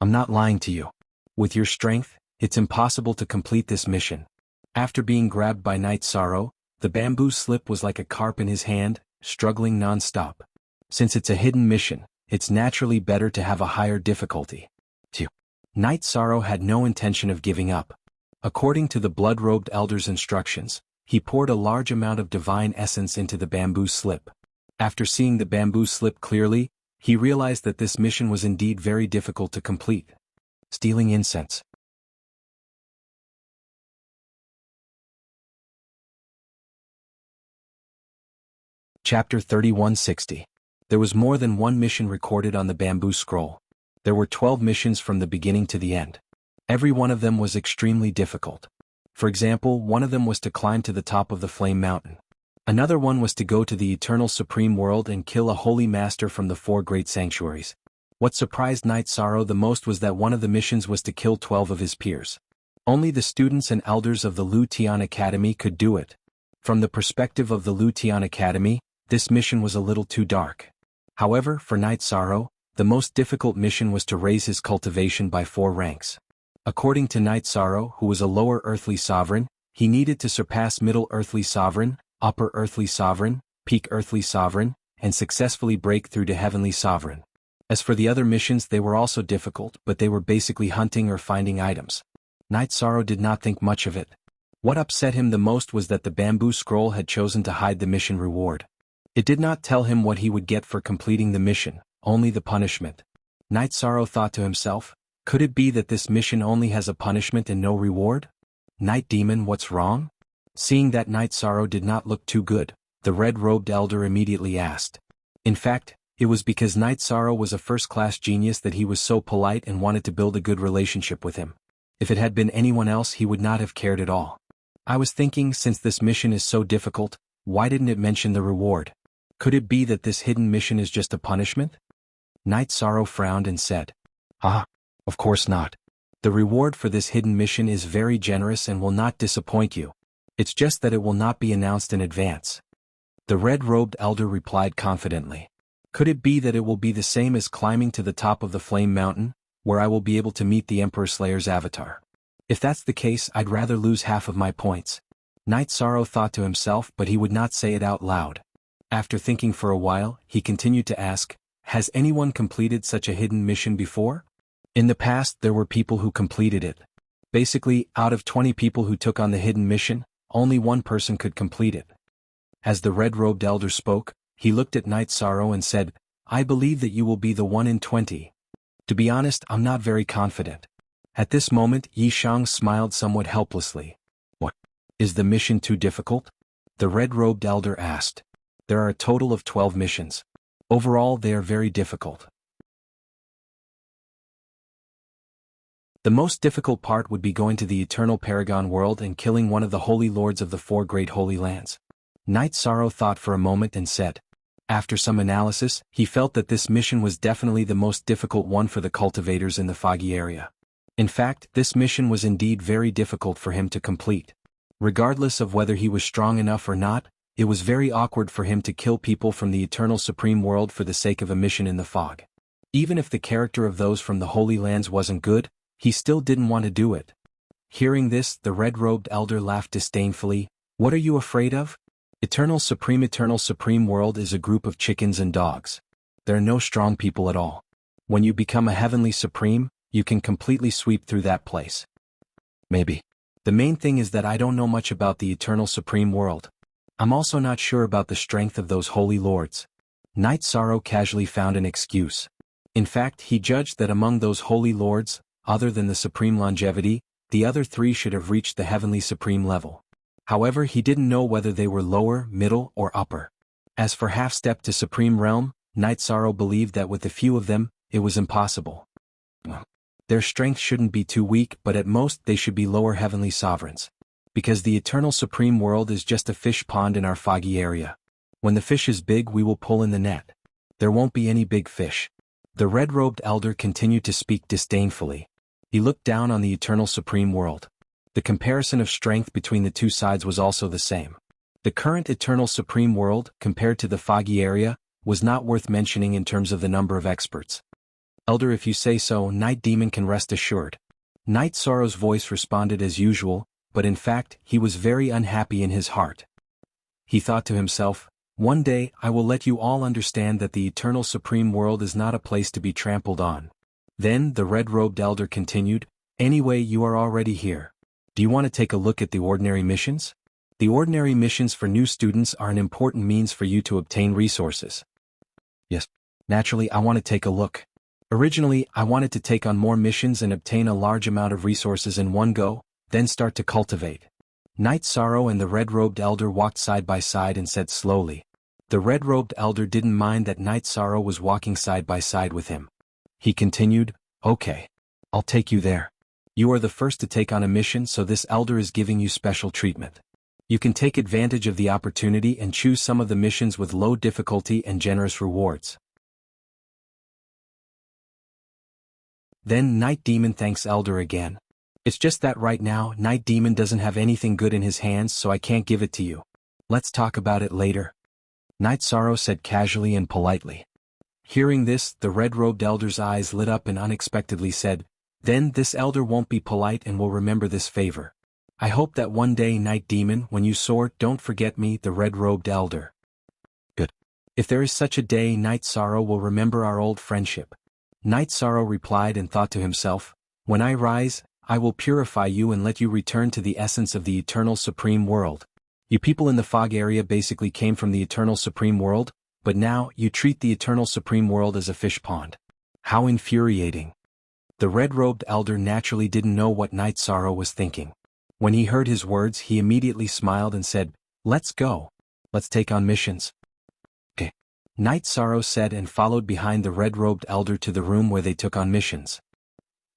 I'm not lying to you. With your strength, it's impossible to complete this mission. After being grabbed by Night Sorrow, the bamboo slip was like a carp in his hand, struggling non-stop. Since it's a hidden mission, it's naturally better to have a higher difficulty. 2. Night Sorrow had no intention of giving up. According to the blood-robed elder's instructions, he poured a large amount of divine essence into the bamboo slip. After seeing the bamboo slip clearly, he realized that this mission was indeed very difficult to complete. Stealing incense. Chapter 3160. There was more than one mission recorded on the bamboo scroll. There were 12 missions from the beginning to the end. Every one of them was extremely difficult. For example, one of them was to climb to the top of the Flame Mountain. Another one was to go to the Eternal Supreme World and kill a holy master from the 4 great sanctuaries. What surprised Night Sorrow the most was that one of the missions was to kill 12 of his peers. Only the students and elders of the Lu Tian Academy could do it. From the perspective of the Lu Tian Academy, this mission was a little too dark. However, for Night Sorrow, the most difficult mission was to raise his cultivation by 4 ranks. According to Night Sorrow, who was a lower earthly sovereign, he needed to surpass middle earthly sovereign, upper earthly sovereign, peak earthly sovereign, and successfully break through to heavenly sovereign. As for the other missions, they were also difficult, but they were basically hunting or finding items. Night Sorrow did not think much of it. What upset him the most was that the bamboo scroll had chosen to hide the mission reward. It did not tell him what he would get for completing the mission, only the punishment. Night Sorrow thought to himself, could it be that this mission only has a punishment and no reward? Night Demon, what's wrong? Seeing that Night Sorrow did not look too good, the red-robed elder immediately asked. In fact, it was because Night Sorrow was a first-class genius that he was so polite and wanted to build a good relationship with him. If it had been anyone else, he would not have cared at all. I was thinking, since this mission is so difficult, why didn't it mention the reward? Could it be that this hidden mission is just a punishment? Night Sorrow frowned and said, of course not. The reward for this hidden mission is very generous and will not disappoint you. It's just that it will not be announced in advance. The red-robed elder replied confidently. Could it be that it will be the same as climbing to the top of the Flame Mountain, where I will be able to meet the Emperor Slayer's avatar? If that's the case, I'd rather lose half of my points. Night Sorrow thought to himself, but he would not say it out loud. After thinking for a while, he continued to ask, has anyone completed such a hidden mission before? In the past, there were people who completed it. Basically, out of 20 people who took on the hidden mission, only one person could complete it. As the red-robed elder spoke, he looked at Night Sorrow and said, I believe that you will be the 1 in 20. To be honest, I'm not very confident. At this moment, Yi Shang smiled somewhat helplessly. What? Is the mission too difficult? The red-robed elder asked. There are a total of 12 missions. Overall, they are very difficult. The most difficult part would be going to the eternal Paragon world and killing one of the holy lords of the 4 great holy lands. Knight Sorrow thought for a moment and said. After some analysis, he felt that this mission was definitely the most difficult one for the cultivators in the foggy area. In fact, this mission was indeed very difficult for him to complete. Regardless of whether he was strong enough or not, it was very awkward for him to kill people from the eternal supreme world for the sake of a mission in the fog. Even if the character of those from the Holy Lands wasn't good, he still didn't want to do it. Hearing this, the red-robed elder laughed disdainfully. What are you afraid of? Eternal Supreme world is a group of chickens and dogs. There are no strong people at all. When you become a heavenly supreme, you can completely sweep through that place. Maybe. The main thing is that I don't know much about the eternal supreme world. I'm also not sure about the strength of those holy lords. Knight Sorrow casually found an excuse. In fact, he judged that among those holy lords, other than the supreme longevity, the other 3 should have reached the heavenly supreme level. However, he didn't know whether they were lower, middle, or upper. As for half-step to supreme realm, Knight Sorrow believed that with a few of them, it was impossible. Their strength shouldn't be too weak, but at most they should be lower heavenly sovereigns. Because the eternal supreme world is just a fish pond in our foggy area. When the fish is big, we will pull in the net. There won't be any big fish. The red-robed elder continued to speak disdainfully. He looked down on the eternal supreme world. The comparison of strength between the 2 sides was also the same. The current eternal supreme world, compared to the foggy area, was not worth mentioning in terms of the number of experts. Elder, if you say so, Night Demon can rest assured. Knight Sorrow's voice responded as usual, but in fact, he was very unhappy in his heart. He thought to himself, one day I will let you all understand that the eternal supreme world is not a place to be trampled on. Then the red-robed elder continued, anyway, you are already here. Do you want to take a look at the ordinary missions? The ordinary missions for new students are an important means for you to obtain resources. Yes. Naturally, I want to take a look. Originally, I wanted to take on more missions and obtain a large amount of resources in one go, then start to cultivate. Knight Sorrow and the red-robed elder walked side by side and said slowly. The red-robed elder didn't mind that Knight Sorrow was walking side by side with him. He continued, okay. I'll take you there. You are the first to take on a mission, so this elder is giving you special treatment. You can take advantage of the opportunity and choose some of the missions with low difficulty and generous rewards. Then Night Demon thanks Elder again. It's just that right now, Night Demon doesn't have anything good in his hands, so I can't give it to you. Let's talk about it later. Knight Sorrow said casually and politely. Hearing this, the red-robed elder's eyes lit up and unexpectedly said, then this elder won't be polite and will remember this favor. I hope that one day, Night Demon, when you soar, don't forget me, the red-robed elder. Good. If there is such a day, Night Sorrow will remember our old friendship. Night Sorrow replied and thought to himself, when I rise, I will purify you and let you return to the essence of the eternal supreme world. You people in the fog area basically came from the eternal supreme world, but now you treat the eternal supreme world as a fish pond. How infuriating. The red-robed elder naturally didn't know what Knight Sorrow was thinking. When he heard his words, he immediately smiled and said, let's go. Let's take on missions. Okay. Knight Sorrow said and followed behind the red-robed elder to the room where they took on missions.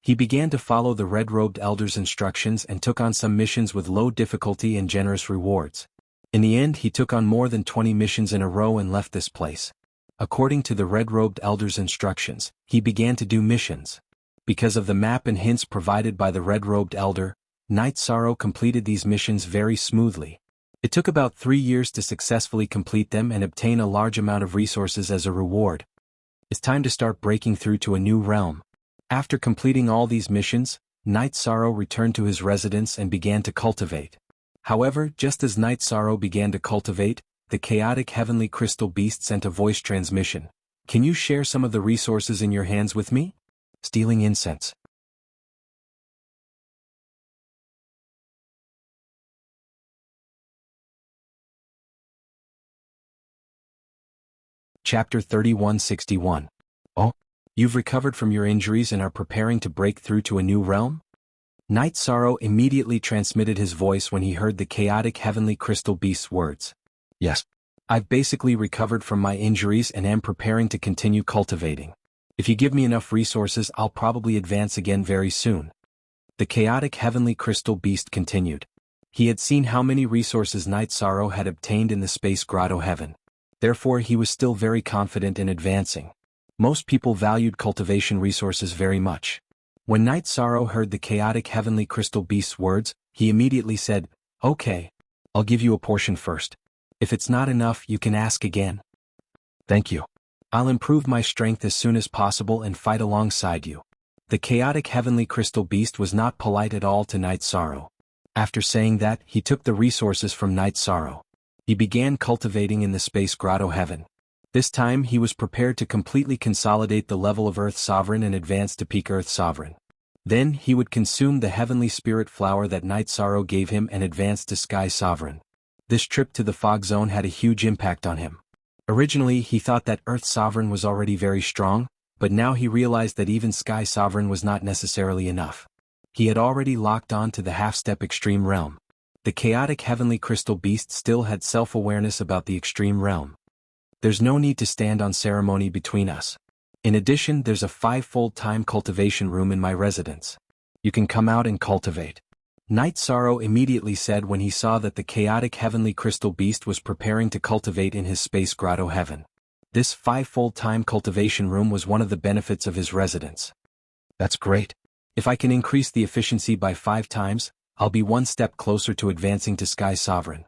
He began to follow the red-robed elder's instructions and took on some missions with low difficulty and generous rewards. In the end, he took on more than 20 missions in a row and left this place. According to the red-robed elder's instructions, he began to do missions. Because of the map and hints provided by the red-robed elder, Knight Sorrow completed these missions very smoothly. It took about 3 years to successfully complete them and obtain a large amount of resources as a reward. It's time to start breaking through to a new realm. After completing all these missions, Knight Sorrow returned to his residence and began to cultivate. However, just as Knight Sorrow began to cultivate, the chaotic heavenly crystal beast sent a voice transmission. Can you share some of the resources in your hands with me? Stealing incense. Chapter 3161. Oh, you've recovered from your injuries and are preparing to break through to a new realm? Knight Sorrow immediately transmitted his voice when he heard the chaotic heavenly crystal beast's words. Yes. I've basically recovered from my injuries and am preparing to continue cultivating. If you give me enough resources, I'll probably advance again very soon. The chaotic heavenly crystal beast continued. He had seen how many resources Night Sorrow had obtained in the space grotto heaven. Therefore he was still very confident in advancing. Most people valued cultivation resources very much. When Night Sorrow heard the chaotic heavenly crystal beast's words, he immediately said, "Okay. I'll give you a portion first. If it's not enough, you can ask again." "Thank you. I'll improve my strength as soon as possible and fight alongside you." The chaotic heavenly crystal beast was not polite at all to Night Sorrow. After saying that, he took the resources from Night Sorrow. He began cultivating in the space grotto heaven. This time he was prepared to completely consolidate the level of Earth Sovereign and advance to peak Earth Sovereign. Then he would consume the heavenly spirit flower that Night Sorrow gave him and advance to Sky Sovereign. This trip to the fog zone had a huge impact on him. Originally he thought that Earth Sovereign was already very strong, but now he realized that even Sky Sovereign was not necessarily enough. He had already locked on to the half-step extreme realm. The chaotic heavenly crystal beast still had self-awareness about the extreme realm. "There's no need to stand on ceremony between us. In addition, there's a 5-fold time cultivation room in my residence. You can come out and cultivate." Night Sorrow immediately said when he saw that the chaotic heavenly crystal beast was preparing to cultivate in his space grotto heaven. This 5-fold time cultivation room was one of the benefits of his residence. "That's great. If I can increase the efficiency by 5 times, I'll be one step closer to advancing to Sky Sovereign."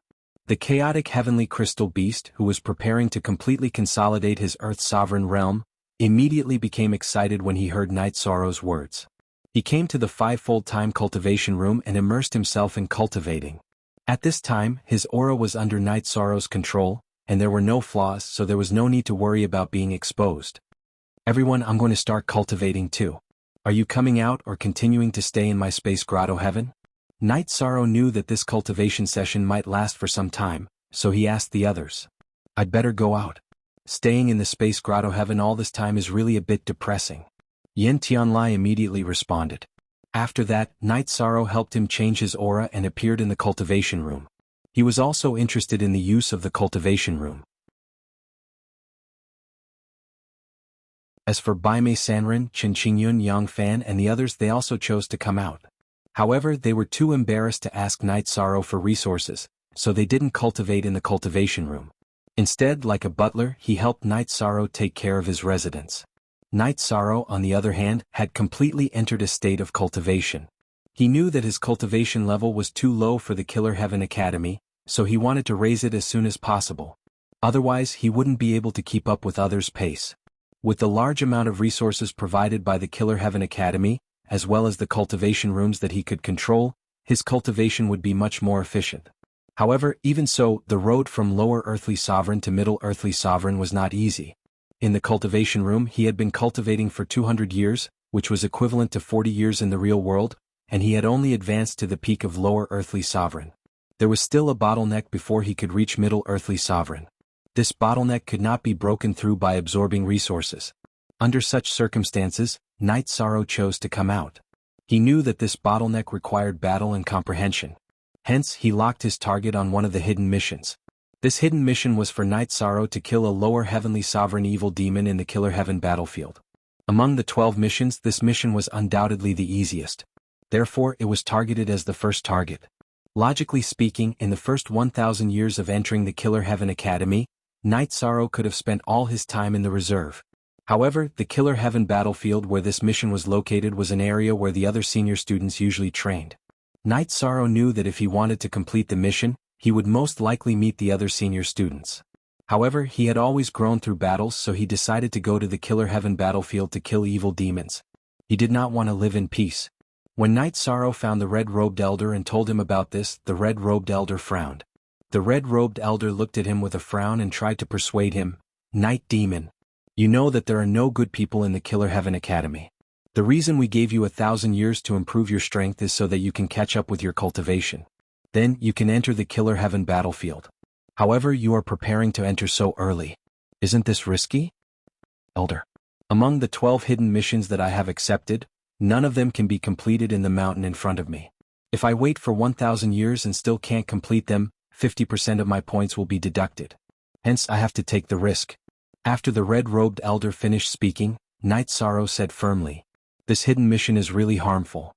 The chaotic heavenly crystal beast, who was preparing to completely consolidate his Earth Sovereign realm, immediately became excited when he heard Night Sorrow's words. He came to the 5-fold time cultivation room and immersed himself in cultivating. At this time, his aura was under Night Sorrow's control, and there were no flaws, so there was no need to worry about being exposed. "Everyone, I'm going to start cultivating too. Are you coming out or continuing to stay in my space grotto heaven?" Night Sorrow knew that this cultivation session might last for some time, so he asked the others. "I'd better go out. Staying in the space grotto heaven all this time is really a bit depressing." Yin Tianlai immediately responded. After that, Night Sorrow helped him change his aura and appeared in the cultivation room. He was also interested in the use of the cultivation room. As for Baimei Sanren, Chen Qingyun, Yang Fan and the others, they also chose to come out. However, they were too embarrassed to ask Night Sorrow for resources, so they didn't cultivate in the cultivation room. Instead, like a butler, he helped Night Sorrow take care of his residence. Night Sorrow, on the other hand, had completely entered a state of cultivation. He knew that his cultivation level was too low for the Killer Heaven Academy, so he wanted to raise it as soon as possible. Otherwise, he wouldn't be able to keep up with others' pace. With the large amount of resources provided by the Killer Heaven Academy, as well as the cultivation rooms that he could control, his cultivation would be much more efficient. However, even so, the road from Lower Earthly Sovereign to Middle Earthly Sovereign was not easy. In the cultivation room he had been cultivating for 200 years, which was equivalent to 40 years in the real world, and he had only advanced to the peak of Lower Earthly Sovereign. There was still a bottleneck before he could reach Middle Earthly Sovereign. This bottleneck could not be broken through by absorbing resources. Under such circumstances, Night Sorrow chose to come out. He knew that this bottleneck required battle and comprehension. Hence, he locked his target on one of the hidden missions. This hidden mission was for Night Sorrow to kill a lower heavenly sovereign evil demon in the Killer Heaven battlefield. Among the 12 missions, this mission was undoubtedly the easiest. Therefore, it was targeted as the first target. Logically speaking, in the first 1,000 years of entering the Killer Heaven Academy, Night Sorrow could have spent all his time in the reserve. However, the Killer Heaven battlefield where this mission was located was an area where the other senior students usually trained. Night Sorrow knew that if he wanted to complete the mission, he would most likely meet the other senior students. However, he had always grown through battles, so he decided to go to the Killer Heaven battlefield to kill evil demons. He did not want to live in peace. When Night Sorrow found the Red-Robed Elder and told him about this, the Red-Robed Elder frowned. The Red-Robed Elder looked at him with a frown and tried to persuade him, "Night Demon, you know that there are no good people in the Killer Heaven Academy. The reason we gave you 1,000 years to improve your strength is so that you can catch up with your cultivation. Then, you can enter the Killer Heaven battlefield. However, you are preparing to enter so early. Isn't this risky?" Elder. Among the 12 hidden missions that I have accepted, none of them can be completed in the mountain in front of me. If I wait for 1,000 years and still can't complete them, 50% of my points will be deducted. Hence I have to take the risk. After the red-robed elder finished speaking, Night Sorrow said firmly, "This hidden mission is really harmful."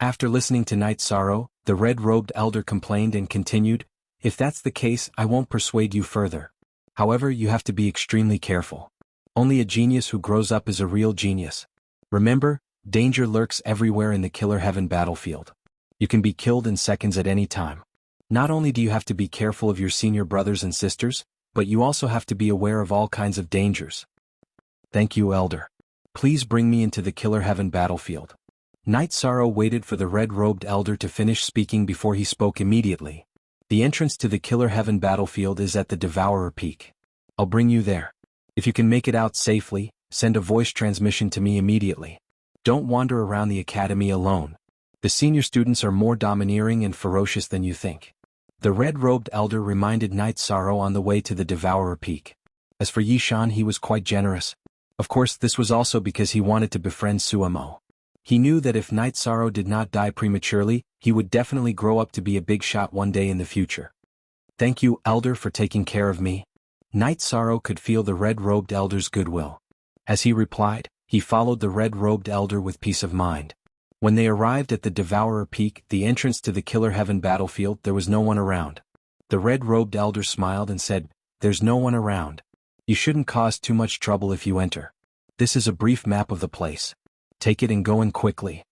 After listening to Night Sorrow, the red-robed elder complained and continued, "If that's the case, I won't persuade you further. However, you have to be extremely careful. Only a genius who grows up is a real genius. Remember, danger lurks everywhere in the Killer Heaven battlefield. You can be killed in seconds at any time. Not only do you have to be careful of your senior brothers and sisters, but you also have to be aware of all kinds of dangers." "Thank you, Elder. Please bring me into the Killer Heaven battlefield." Night Sorrow waited for the red-robed elder to finish speaking before he spoke immediately. "The entrance to the Killer Heaven battlefield is at the Devourer Peak. I'll bring you there. If you can make it out safely, send a voice transmission to me immediately. Don't wander around the academy alone. The senior students are more domineering and ferocious than you think." The red-robed elder reminded Night Sorrow on the way to the Devourer Peak. As for Yishan, he was quite generous. Of course, this was also because he wanted to befriend Suamo. He knew that if Night Sorrow did not die prematurely, he would definitely grow up to be a big shot one day in the future. "Thank you, Elder, for taking care of me." Night Sorrow could feel the red-robed elder's goodwill. As he replied, he followed the red-robed elder with peace of mind. When they arrived at the Devourer Peak, the entrance to the Killer Heaven battlefield, there was no one around. The red-robed elder smiled and said, "There's no one around. You shouldn't cause too much trouble if you enter. This is a brief map of the place. Take it and go in quickly."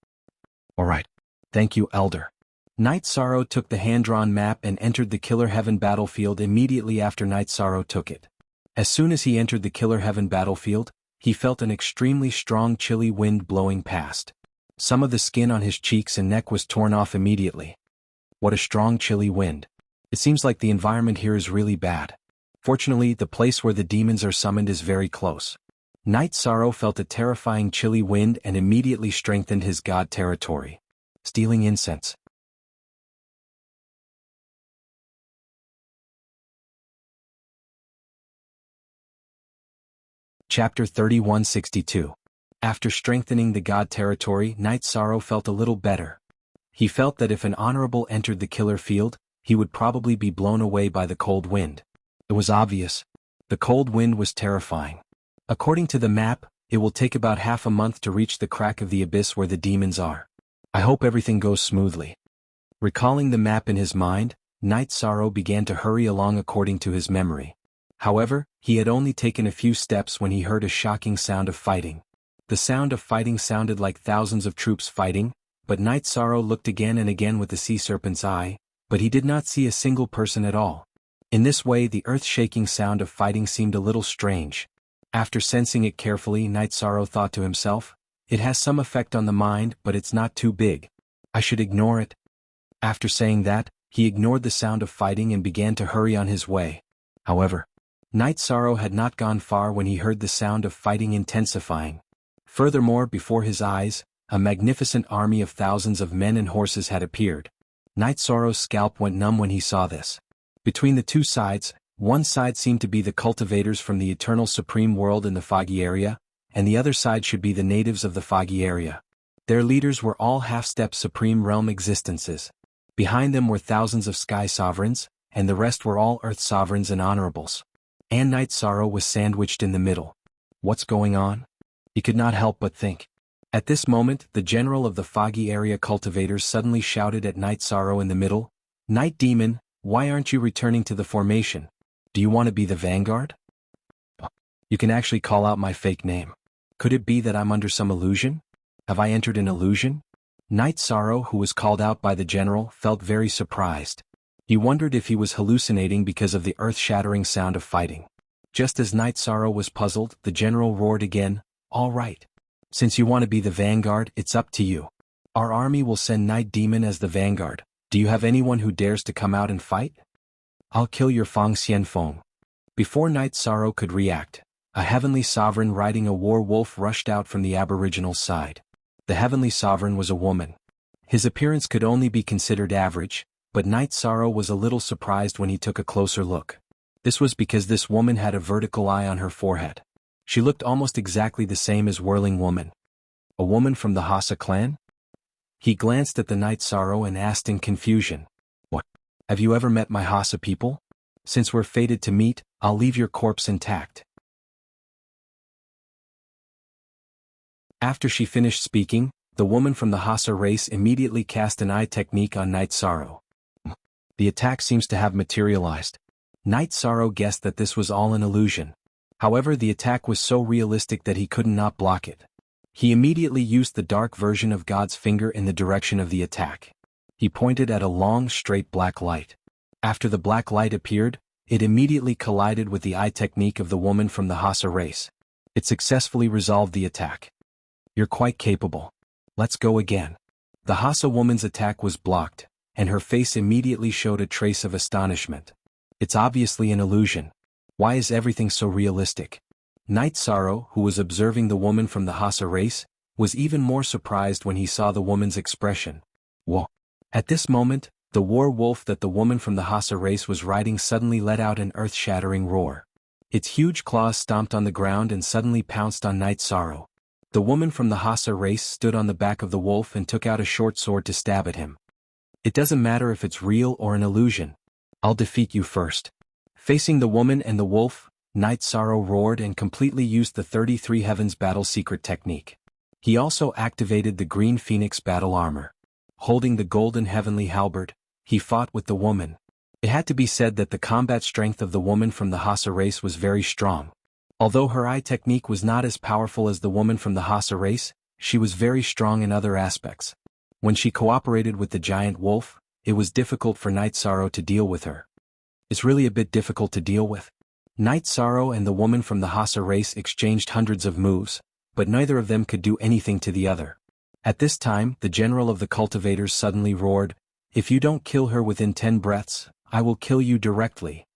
"All right. Thank you, Elder." Night Sorrow took the hand-drawn map and entered the Killer Heaven battlefield immediately after Night Sorrow took it. As soon as he entered the Killer Heaven battlefield, he felt an extremely strong chilly wind blowing past. Some of the skin on his cheeks and neck was torn off immediately. What a strong chilly wind. It seems like the environment here is really bad. Fortunately, the place where the demons are summoned is very close. Night Sorrow felt a terrifying chilly wind and immediately strengthened his god territory. Stealing incense. Chapter 3162. After strengthening the god territory, Night Sorrow felt a little better. He felt that if an honorable entered the killer field, he would probably be blown away by the cold wind. It was obvious. The cold wind was terrifying. According to the map, it will take about half a month to reach the crack of the abyss where the demons are. I hope everything goes smoothly. Recalling the map in his mind, Night Sorrow began to hurry along according to his memory. However, he had only taken a few steps when he heard a shocking sound of fighting. The sound of fighting sounded like thousands of troops fighting, but Night Sorrow looked again and again with the sea serpent's eye, but he did not see a single person at all. In this way, the earth-shaking sound of fighting seemed a little strange. After sensing it carefully, Night Sorrow thought to himself, "It has some effect on the mind, but it's not too big. I should ignore it." After saying that, he ignored the sound of fighting and began to hurry on his way. However, Night Sorrow had not gone far when he heard the sound of fighting intensifying. Furthermore, before his eyes, a magnificent army of thousands of men and horses had appeared. Night Sorrow's scalp went numb when he saw this. Between the two sides, one side seemed to be the cultivators from the eternal supreme world in the foggy area, and the other side should be the natives of the foggy area. Their leaders were all half-step supreme realm existences. Behind them were thousands of sky sovereigns, and the rest were all earth sovereigns and honorables. And Night Sorrow was sandwiched in the middle. What's going on? He could not help but think. At this moment, the general of the foggy area cultivators suddenly shouted at Night Sorrow in the middle, "Night Demon, why aren't you returning to the formation? Do you want to be the vanguard?" You can actually call out my fake name. Could it be that I'm under some illusion? Have I entered an illusion? Night Sorrow, who was called out by the general, felt very surprised. He wondered if he was hallucinating because of the earth-shattering sound of fighting. Just as Night Sorrow was puzzled, the general roared again, "All right. Since you want to be the vanguard, it's up to you. Our army will send Night Demon as the vanguard. Do you have anyone who dares to come out and fight? I'll kill your Fang Xian Feng." Before Night Sorrow could react, a heavenly sovereign riding a war wolf rushed out from the aboriginal side. The heavenly sovereign was a woman. His appearance could only be considered average, but Night Sorrow was a little surprised when he took a closer look. This was because this woman had a vertical eye on her forehead. She looked almost exactly the same as Whirling Woman. A woman from the Hassa clan? He glanced at the Night Sorrow and asked in confusion, "What? Have you ever met my Hassa people? Since we're fated to meet, I'll leave your corpse intact. After she finished speaking, the woman from the Hassa race immediately cast an eye technique on Night Sorrow. The attack seems to have materialized. Night Sorrow guessed that this was all an illusion. However, the attack was so realistic that he could not block it. He immediately used the dark version of God's finger in the direction of the attack. He pointed at a long, straight black light. After the black light appeared, it immediately collided with the eye technique of the woman from the Hassa race. It successfully resolved the attack. You're quite capable. Let's go again. The Hassa woman's attack was blocked, and her face immediately showed a trace of astonishment. It's obviously an illusion. Why is everything so realistic? Night Sorrow, who was observing the woman from the Hassa race, was even more surprised when he saw the woman's expression. Whoa! At this moment, the war wolf that the woman from the Hassa race was riding suddenly let out an earth-shattering roar. Its huge claws stomped on the ground and suddenly pounced on Night Sorrow. The woman from the Hassa race stood on the back of the wolf and took out a short sword to stab at him. It doesn't matter if it's real or an illusion. I'll defeat you first. Facing the woman and the wolf, Night Sorrow roared and completely used the 33 Heavens battle secret technique. He also activated the Green Phoenix battle armor. Holding the golden heavenly halberd, he fought with the woman. It had to be said that the combat strength of the woman from the Hassa race was very strong. Although her eye technique was not as powerful as the woman from the Hassa race, she was very strong in other aspects. When she cooperated with the giant wolf, it was difficult for Night Sorrow to deal with her. It's really a bit difficult to deal with. Night Sorrow and the woman from the Hassa race exchanged hundreds of moves, but neither of them could do anything to the other. At this time, the general of the cultivators suddenly roared, "If you don't kill her within 10 breaths, I will kill you directly."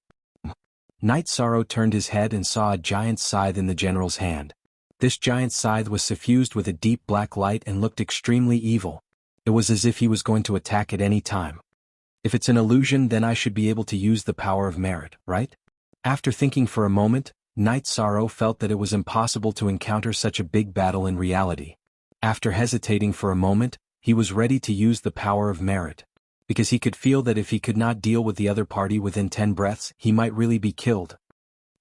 Night Sorrow turned his head and saw a giant scythe in the general's hand. This giant scythe was suffused with a deep black light and looked extremely evil. It was as if he was going to attack at any time. If it's an illusion, then I should be able to use the power of merit, right? After thinking for a moment, Night Sorrow felt that it was impossible to encounter such a big battle in reality. After hesitating for a moment, he was ready to use the power of merit, because he could feel that if he could not deal with the other party within 10 breaths, he might really be killed.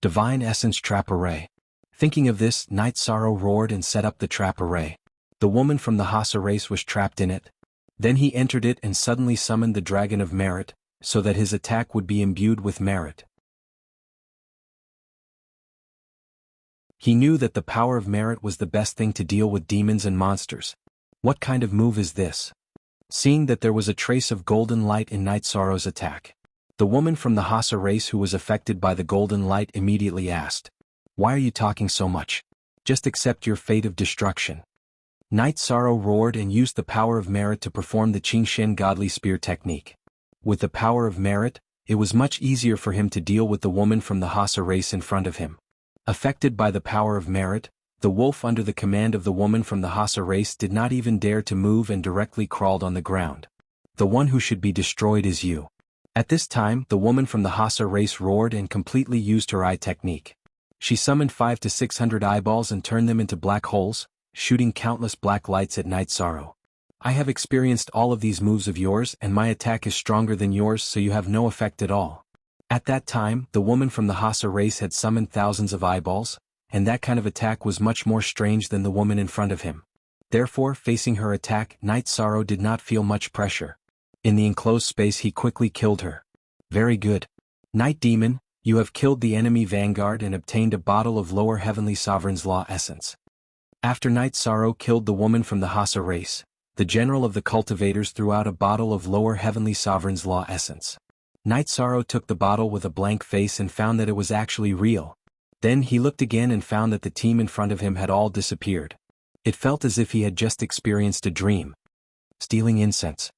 Divine Essence Trap Array. Thinking of this, Night Sorrow roared and set up the trap array. The woman from the Hassa race was trapped in it. Then he entered it and suddenly summoned the Dragon of Merit, so that his attack would be imbued with merit. He knew that the power of merit was the best thing to deal with demons and monsters. What kind of move is this? Seeing that there was a trace of golden light in Night Sorrow's attack, the woman from the Hassa race who was affected by the golden light immediately asked, "Why are you talking so much? Just accept your fate of destruction." Night Sorrow roared and used the power of merit to perform the Qingshen Godly Spear technique. With the power of merit, it was much easier for him to deal with the woman from the Hassa race in front of him. Affected by the power of merit, the wolf under the command of the woman from the Hassa race did not even dare to move and directly crawled on the ground. The one who should be destroyed is you. At this time, the woman from the Hassa race roared and completely used her eye technique. She summoned 500 to 600 eyeballs and turned them into black holes, shooting countless black lights at Night Sorrow. "I have experienced all of these moves of yours and my attack is stronger than yours, so you have no effect at all." At that time, the woman from the Hassa race had summoned thousands of eyeballs, and that kind of attack was much more strange than the woman in front of him. Therefore, facing her attack, Night Sorrow did not feel much pressure. In the enclosed space he quickly killed her. Very good. Night Demon, you have killed the enemy vanguard and obtained a bottle of Lower Heavenly Sovereign's Law Essence. After Night Sorrow killed the woman from the Hassa race, the general of the cultivators threw out a bottle of Lower Heavenly Sovereign's Law Essence. Night Sorrow took the bottle with a blank face and found that it was actually real. Then he looked again and found that the team in front of him had all disappeared. It felt as if he had just experienced a dream. Stealing incense.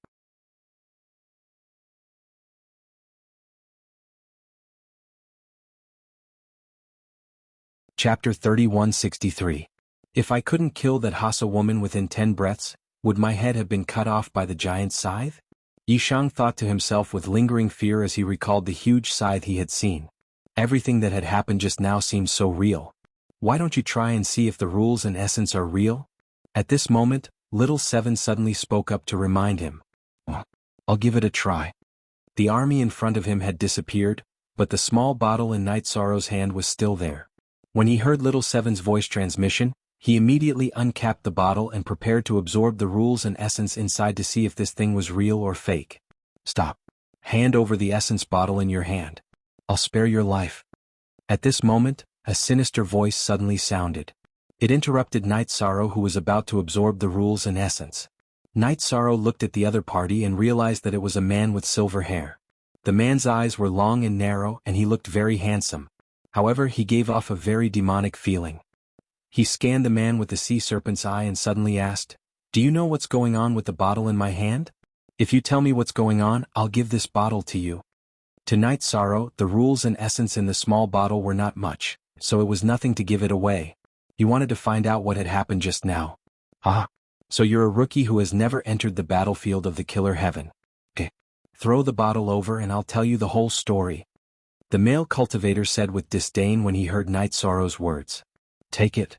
Chapter 3163. If I couldn't kill that Hassa woman within 10 breaths, would my head have been cut off by the giant scythe? Yishang thought to himself with lingering fear as he recalled the huge scythe he had seen. Everything that had happened just now seemed so real. Why don't you try and see if the rules and essence are real? At this moment, Little Seven suddenly spoke up to remind him. "I'll give it a try." The army in front of him had disappeared, but the small bottle in Night Sorrow's hand was still there. When he heard Little Seven's voice transmission, he immediately uncapped the bottle and prepared to absorb the rules and essence inside to see if this thing was real or fake. Stop. Hand over the essence bottle in your hand. I'll spare your life. At this moment, a sinister voice suddenly sounded. It interrupted Night Sorrow, who was about to absorb the rules and essence. Night Sorrow looked at the other party and realized that it was a man with silver hair. The man's eyes were long and narrow and he looked very handsome. However, he gave off a very demonic feeling. He scanned the man with the sea serpent's eye and suddenly asked, "Do you know what's going on with the bottle in my hand? If you tell me what's going on, I'll give this bottle to you." To Night Sorrow, the rules and essence in the small bottle were not much, so it was nothing to give it away. He wanted to find out what had happened just now. "Ah, so you're a rookie who has never entered the battlefield of the Killer Heaven. Okay. Throw the bottle over and I'll tell you the whole story," the male cultivator said with disdain when he heard Night Sorrow's words. "Take it."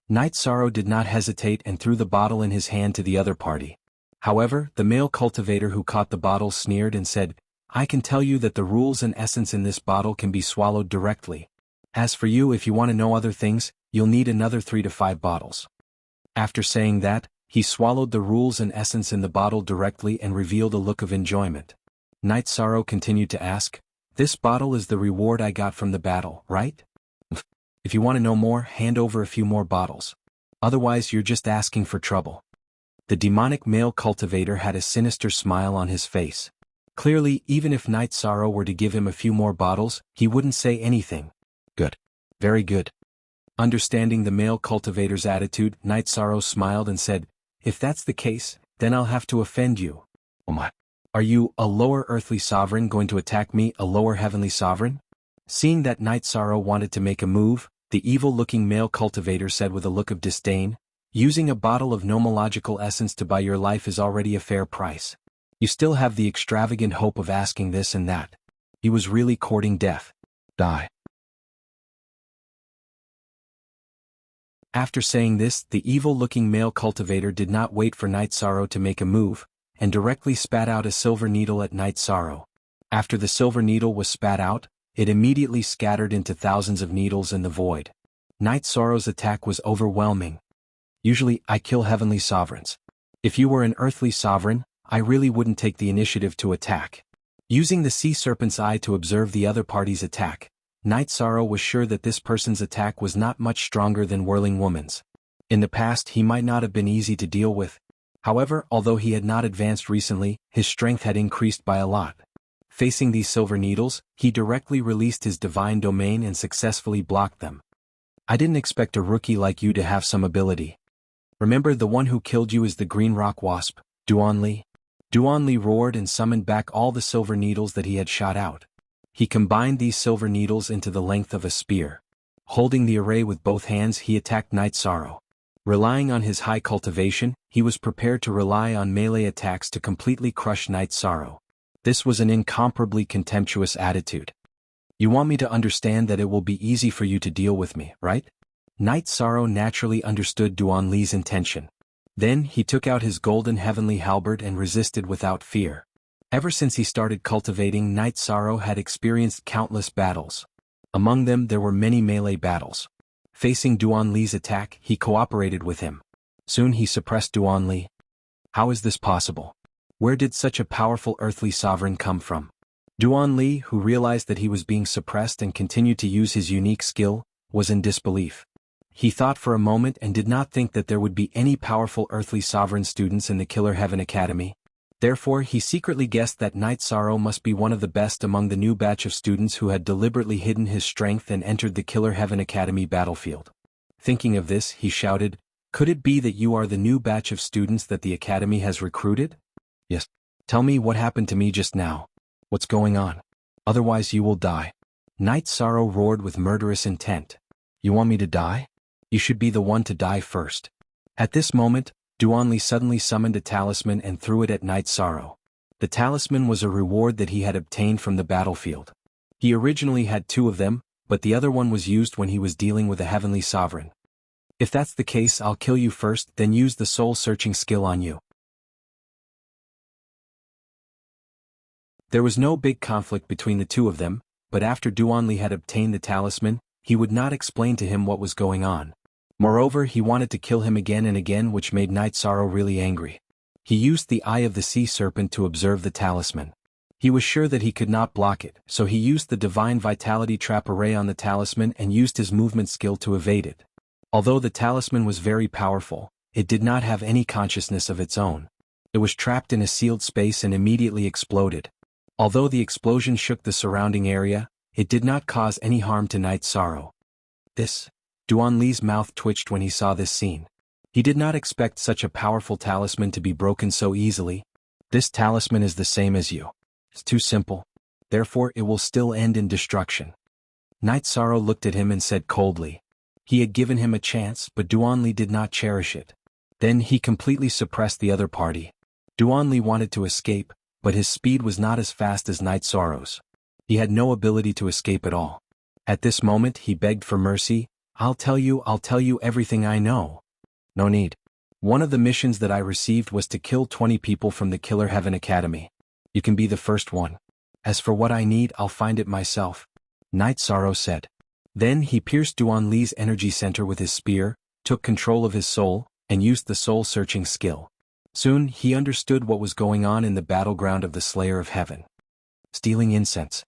Night Sorrow did not hesitate and threw the bottle in his hand to the other party. However, the male cultivator who caught the bottle sneered and said, "I can tell you that the rules and essence in this bottle can be swallowed directly. As for you, if you want to know other things, you'll need another 3 to 5 bottles." After saying that, he swallowed the rules and essence in the bottle directly and revealed a look of enjoyment. Night Sorrow continued to ask, "This bottle is the reward I got from the battle, right? If you want to know more, hand over a few more bottles. Otherwise you're just asking for trouble." The demonic male cultivator had a sinister smile on his face. Clearly, even if Night Sorrow were to give him a few more bottles, he wouldn't say anything. Good. Very good. Understanding the male cultivator's attitude, Night Sorrow smiled and said, "If that's the case, then I'll have to offend you." "Oh my. Are you, a lower earthly sovereign, going to attack me, a lower heavenly sovereign?" Seeing that Night Sorrow wanted to make a move, the evil-looking male cultivator said with a look of disdain, "Using a bottle of nomological essence to buy your life is already a fair price. You still have the extravagant hope of asking this and that." He was really courting death. Die. After saying this, the evil-looking male cultivator did not wait for Night Sorrow to make a move, and directly spat out a silver needle at Night Sorrow. After the silver needle was spat out, it immediately scattered into thousands of needles in the void. Night Sorrow's attack was overwhelming. Usually, I kill heavenly sovereigns. If you were an earthly sovereign, I really wouldn't take the initiative to attack. Using the sea serpent's eye to observe the other party's attack, Night Sorrow was sure that this person's attack was not much stronger than Whirling Woman's. In the past, he might not have been easy to deal with. However, although he had not advanced recently, his strength had increased by a lot. Facing these silver needles, he directly released his divine domain and successfully blocked them. "I didn't expect a rookie like you to have some ability. Remember, the one who killed you is the Green Rock Wasp, Duan Li." Duan Li roared and summoned back all the silver needles that he had shot out. He combined these silver needles into the length of a spear. Holding the array with both hands, he attacked Night Sorrow. Relying on his high cultivation, he was prepared to rely on melee attacks to completely crush Night Sorrow. This was an incomparably contemptuous attitude. "You want me to understand that it will be easy for you to deal with me, right?" Night Sorrow naturally understood Duan Li's intention. Then he took out his golden heavenly halberd and resisted without fear. Ever since he started cultivating, Night Sorrow had experienced countless battles. Among them there were many melee battles. Facing Duan Li's attack, he cooperated with him. Soon he suppressed Duan Li. How is this possible? Where did such a powerful earthly sovereign come from? Duan Li, who realized that he was being suppressed and continued to use his unique skill, was in disbelief. He thought for a moment and did not think that there would be any powerful earthly sovereign students in the Killer Heaven Academy. Therefore, he secretly guessed that Night Sorrow must be one of the best among the new batch of students who had deliberately hidden his strength and entered the Killer Heaven Academy battlefield. Thinking of this, he shouted, "Could it be that you are the new batch of students that the Academy has recruited?" "Yes. Tell me what happened to me just now. What's going on? Otherwise you will die." Night Sorrow roared with murderous intent. "You want me to die? You should be the one to die first." At this moment, Duan Li suddenly summoned a talisman and threw it at Night Sorrow. The talisman was a reward that he had obtained from the battlefield. He originally had 2 of them, but the other one was used when he was dealing with a heavenly sovereign. "If that's the case, I'll kill you first, then use the soul-searching skill on you." There was no big conflict between the two of them, but after Duanli had obtained the talisman, he would not explain to him what was going on. Moreover, he wanted to kill him again and again, which made Night Sorrow really angry. He used the eye of the sea serpent to observe the talisman. He was sure that he could not block it, so he used the divine vitality trap array on the talisman and used his movement skill to evade it. Although the talisman was very powerful, it did not have any consciousness of its own. It was trapped in a sealed space and immediately exploded. Although the explosion shook the surrounding area, it did not cause any harm to Night Sorrow. Duanli's mouth twitched when he saw this scene. He did not expect such a powerful talisman to be broken so easily. This talisman is the same as you. It's too simple. Therefore it will still end in destruction. Night Sorrow looked at him and said coldly. He had given him a chance, but Duanli did not cherish it. Then he completely suppressed the other party. Duanli wanted to escape, but his speed was not as fast as Night Sorrow's. He had no ability to escape at all. At this moment he begged for mercy. I'll tell you everything I know. No need. One of the missions that I received was to kill 20 people from the Killer Heaven Academy. You can be the first one. As for what I need, I'll find it myself, Night Sorrow said. Then he pierced Duanli's energy center with his spear, took control of his soul, and used the soul-searching skill. Soon he understood what was going on in the battleground of the Slayer of Heaven. Stealing incense.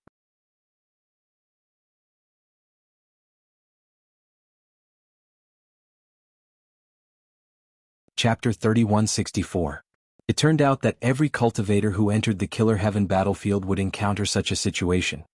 Chapter 3164. It turned out that every cultivator who entered the Killer Heaven battlefield would encounter such a situation.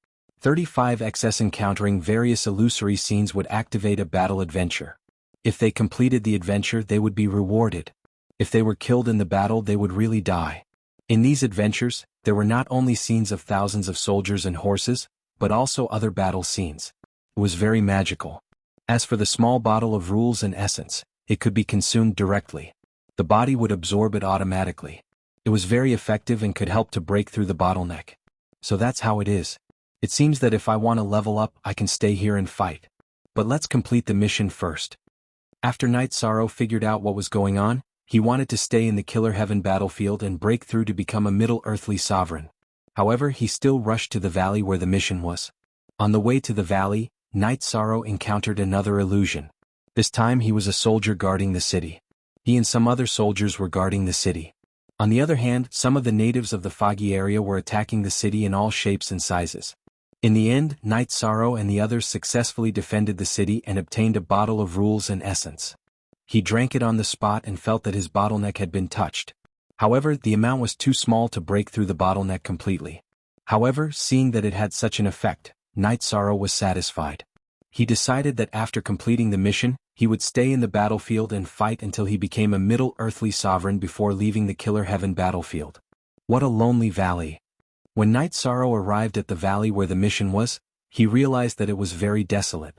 35xs encountering various illusory scenes would activate a battle adventure. If they completed the adventure, they would be rewarded. If they were killed in the battle, they would really die. In these adventures, there were not only scenes of thousands of soldiers and horses, but also other battle scenes. It was very magical. As for the small bottle of rules and essence, it could be consumed directly. The body would absorb it automatically. It was very effective and could help to break through the bottleneck. So that's how it is. It seems that if I want to level up, I can stay here and fight. But let's complete the mission first. After Night Sorrow figured out what was going on, he wanted to stay in the Killer Heaven battlefield and break through to become a Middle-Earthly sovereign. However, he still rushed to the valley where the mission was. On the way to the valley, Night Sorrow encountered another illusion. This time he was a soldier guarding the city. He and some other soldiers were guarding the city. On the other hand, some of the natives of the foggy area were attacking the city in all shapes and sizes. In the end, Night Sorrow and the others successfully defended the city and obtained a bottle of rules and essence. He drank it on the spot and felt that his bottleneck had been touched. However, the amount was too small to break through the bottleneck completely. However, seeing that it had such an effect, Night Sorrow was satisfied. He decided that after completing the mission, he would stay in the battlefield and fight until he became a Middle-Earthly sovereign before leaving the Killer Heaven battlefield. What a lonely valley. When Night Sorrow arrived at the valley where the mission was, he realized that it was very desolate.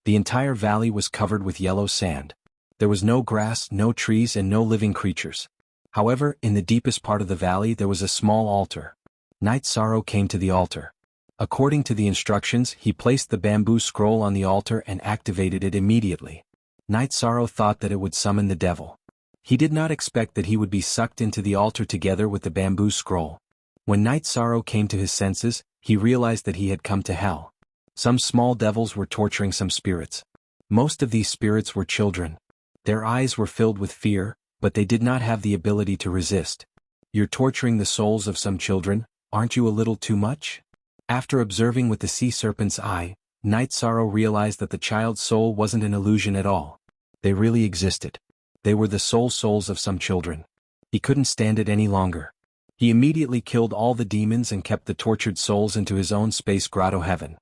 The entire valley was covered with yellow sand. There was no grass, no trees, and no living creatures. However, in the deepest part of the valley there was a small altar. Night Sorrow came to the altar. According to the instructions, he placed the bamboo scroll on the altar and activated it immediately. Night Sorrow thought that it would summon the devil. He did not expect that he would be sucked into the altar together with the bamboo scroll. When Night Sorrow came to his senses, he realized that he had come to hell. Some small devils were torturing some spirits. Most of these spirits were children. Their eyes were filled with fear, but they did not have the ability to resist. You're torturing the souls of some children, aren't you a little too much? After observing with the sea serpent's eye, Night Sorrow realized that the child's soul wasn't an illusion at all. They really existed. They were the souls of some children. He couldn't stand it any longer. He immediately killed all the demons and kept the tortured souls into his own space grotto heaven.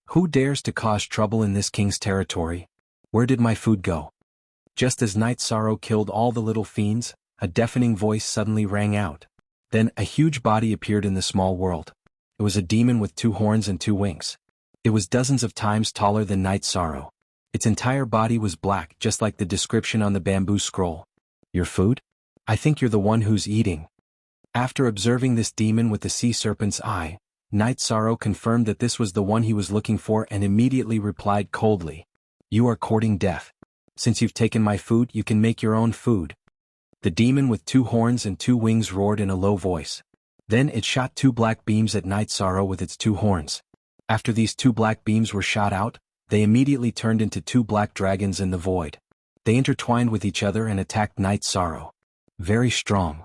Who dares to cause trouble in this king's territory? Where did my food go? Just as Night Sorrow killed all the little fiends, a deafening voice suddenly rang out. Then a huge body appeared in the small world. It was a demon with 2 horns and 2 wings. It was dozens of times taller than Night Sorrow. Its entire body was black, just like the description on the bamboo scroll. Your food? I think you're the one who's eating. After observing this demon with the sea serpent's eye, Night Sorrow confirmed that this was the one he was looking for and immediately replied coldly. You are courting death. Since you've taken my food, you can make your own food. The demon with 2 horns and 2 wings roared in a low voice. Then it shot 2 black beams at Night Sorrow with its 2 horns. After these 2 black beams were shot out, they immediately turned into 2 black dragons in the void. They intertwined with each other and attacked Night Sorrow. Very strong.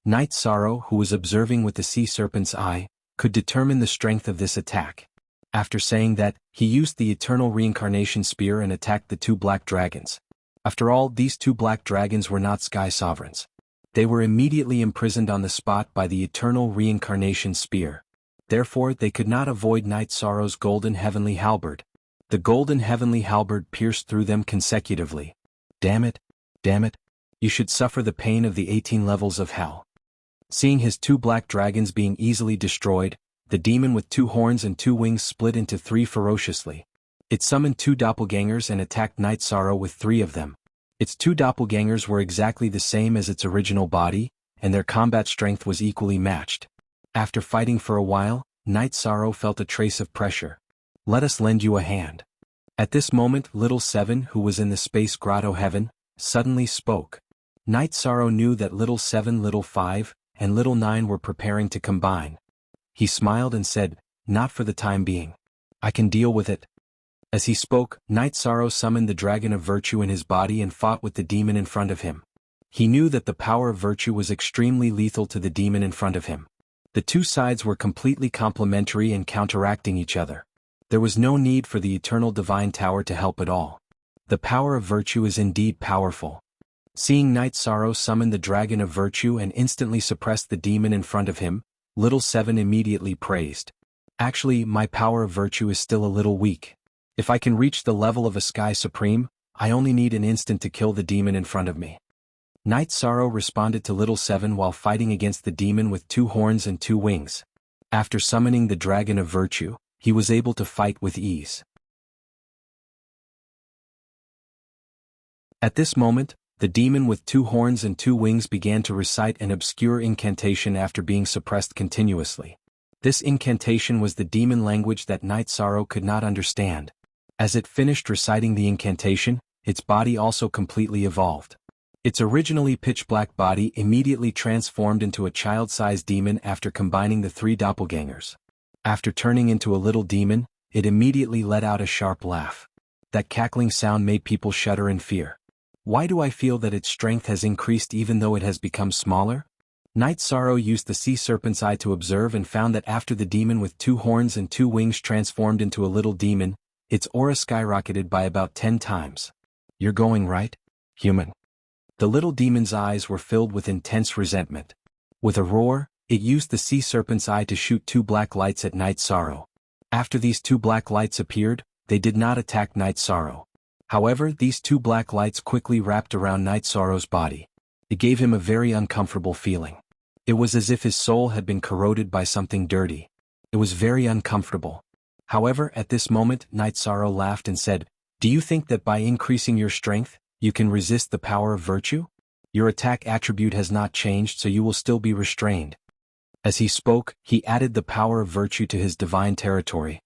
Night Sorrow, who was observing with the sea serpent's eye, could determine the strength of this attack. After saying that, he used the eternal reincarnation spear and attacked the 2 black dragons. After all, these 2 black dragons were not sky sovereigns. They were immediately imprisoned on the spot by the eternal reincarnation spear. Therefore, they could not avoid Night Sorrow's golden heavenly halberd. The golden heavenly halberd pierced through them consecutively. Damn it! Damn it! You should suffer the pain of the 18 levels of hell. Seeing his 2 black dragons being easily destroyed, the demon with 2 horns and 2 wings split into 3 ferociously. It summoned 2 doppelgangers and attacked Night Sorrow with 3 of them. Its 2 doppelgangers were exactly the same as its original body, and their combat strength was equally matched. After fighting for a while, Night Sorrow felt a trace of pressure. Let us lend you a hand. At this moment, Little Seven, who was in the space grotto heaven, suddenly spoke. Night Sorrow knew that Little Seven, Little Five, and Little Nine were preparing to combine. He smiled and said, "Not for the time being. I can deal with it." As he spoke, Night Sorrow summoned the dragon of virtue in his body and fought with the demon in front of him. He knew that the power of virtue was extremely lethal to the demon in front of him. The 2 sides were completely complementary and counteracting each other. There was no need for the eternal divine tower to help at all. The power of virtue is indeed powerful. Seeing Night Sorrow summon the dragon of virtue and instantly suppress the demon in front of him, Little Seven immediately praised. Actually, my power of virtue is still a little weak. If I can reach the level of a Sky Supreme, I only need an instant to kill the demon in front of me. Night Sorrow responded to Little Seven while fighting against the demon with 2 horns and 2 wings. After summoning the dragon of virtue, he was able to fight with ease. At this moment, the demon with 2 horns and 2 wings began to recite an obscure incantation after being suppressed continuously. This incantation was the demon language that Night Sorrow could not understand. As it finished reciting the incantation, its body also completely evolved. Its originally pitch-black body immediately transformed into a child-sized demon after combining the 3 doppelgangers. After turning into a little demon, it immediately let out a sharp laugh. That cackling sound made people shudder in fear. Why do I feel that its strength has increased even though it has become smaller? Night Sorrow used the sea serpent's eye to observe and found that after the demon with 2 horns and 2 wings transformed into a little demon, its aura skyrocketed by about 10 times. You're going right, human. The little demon's eyes were filled with intense resentment. With a roar, it used the sea serpent's eye to shoot 2 black lights at Night Sorrow. After these 2 black lights appeared, they did not attack Night Sorrow. However, these 2 black lights quickly wrapped around Night Sorrow's body. It gave him a very uncomfortable feeling. It was as if his soul had been corroded by something dirty. It was very uncomfortable. However, at this moment, Night Sorrow laughed and said, "Do you think that by increasing your strength, you can resist the power of virtue? Your attack attribute has not changed, so you will still be restrained." As he spoke, he added the power of virtue to his divine territory.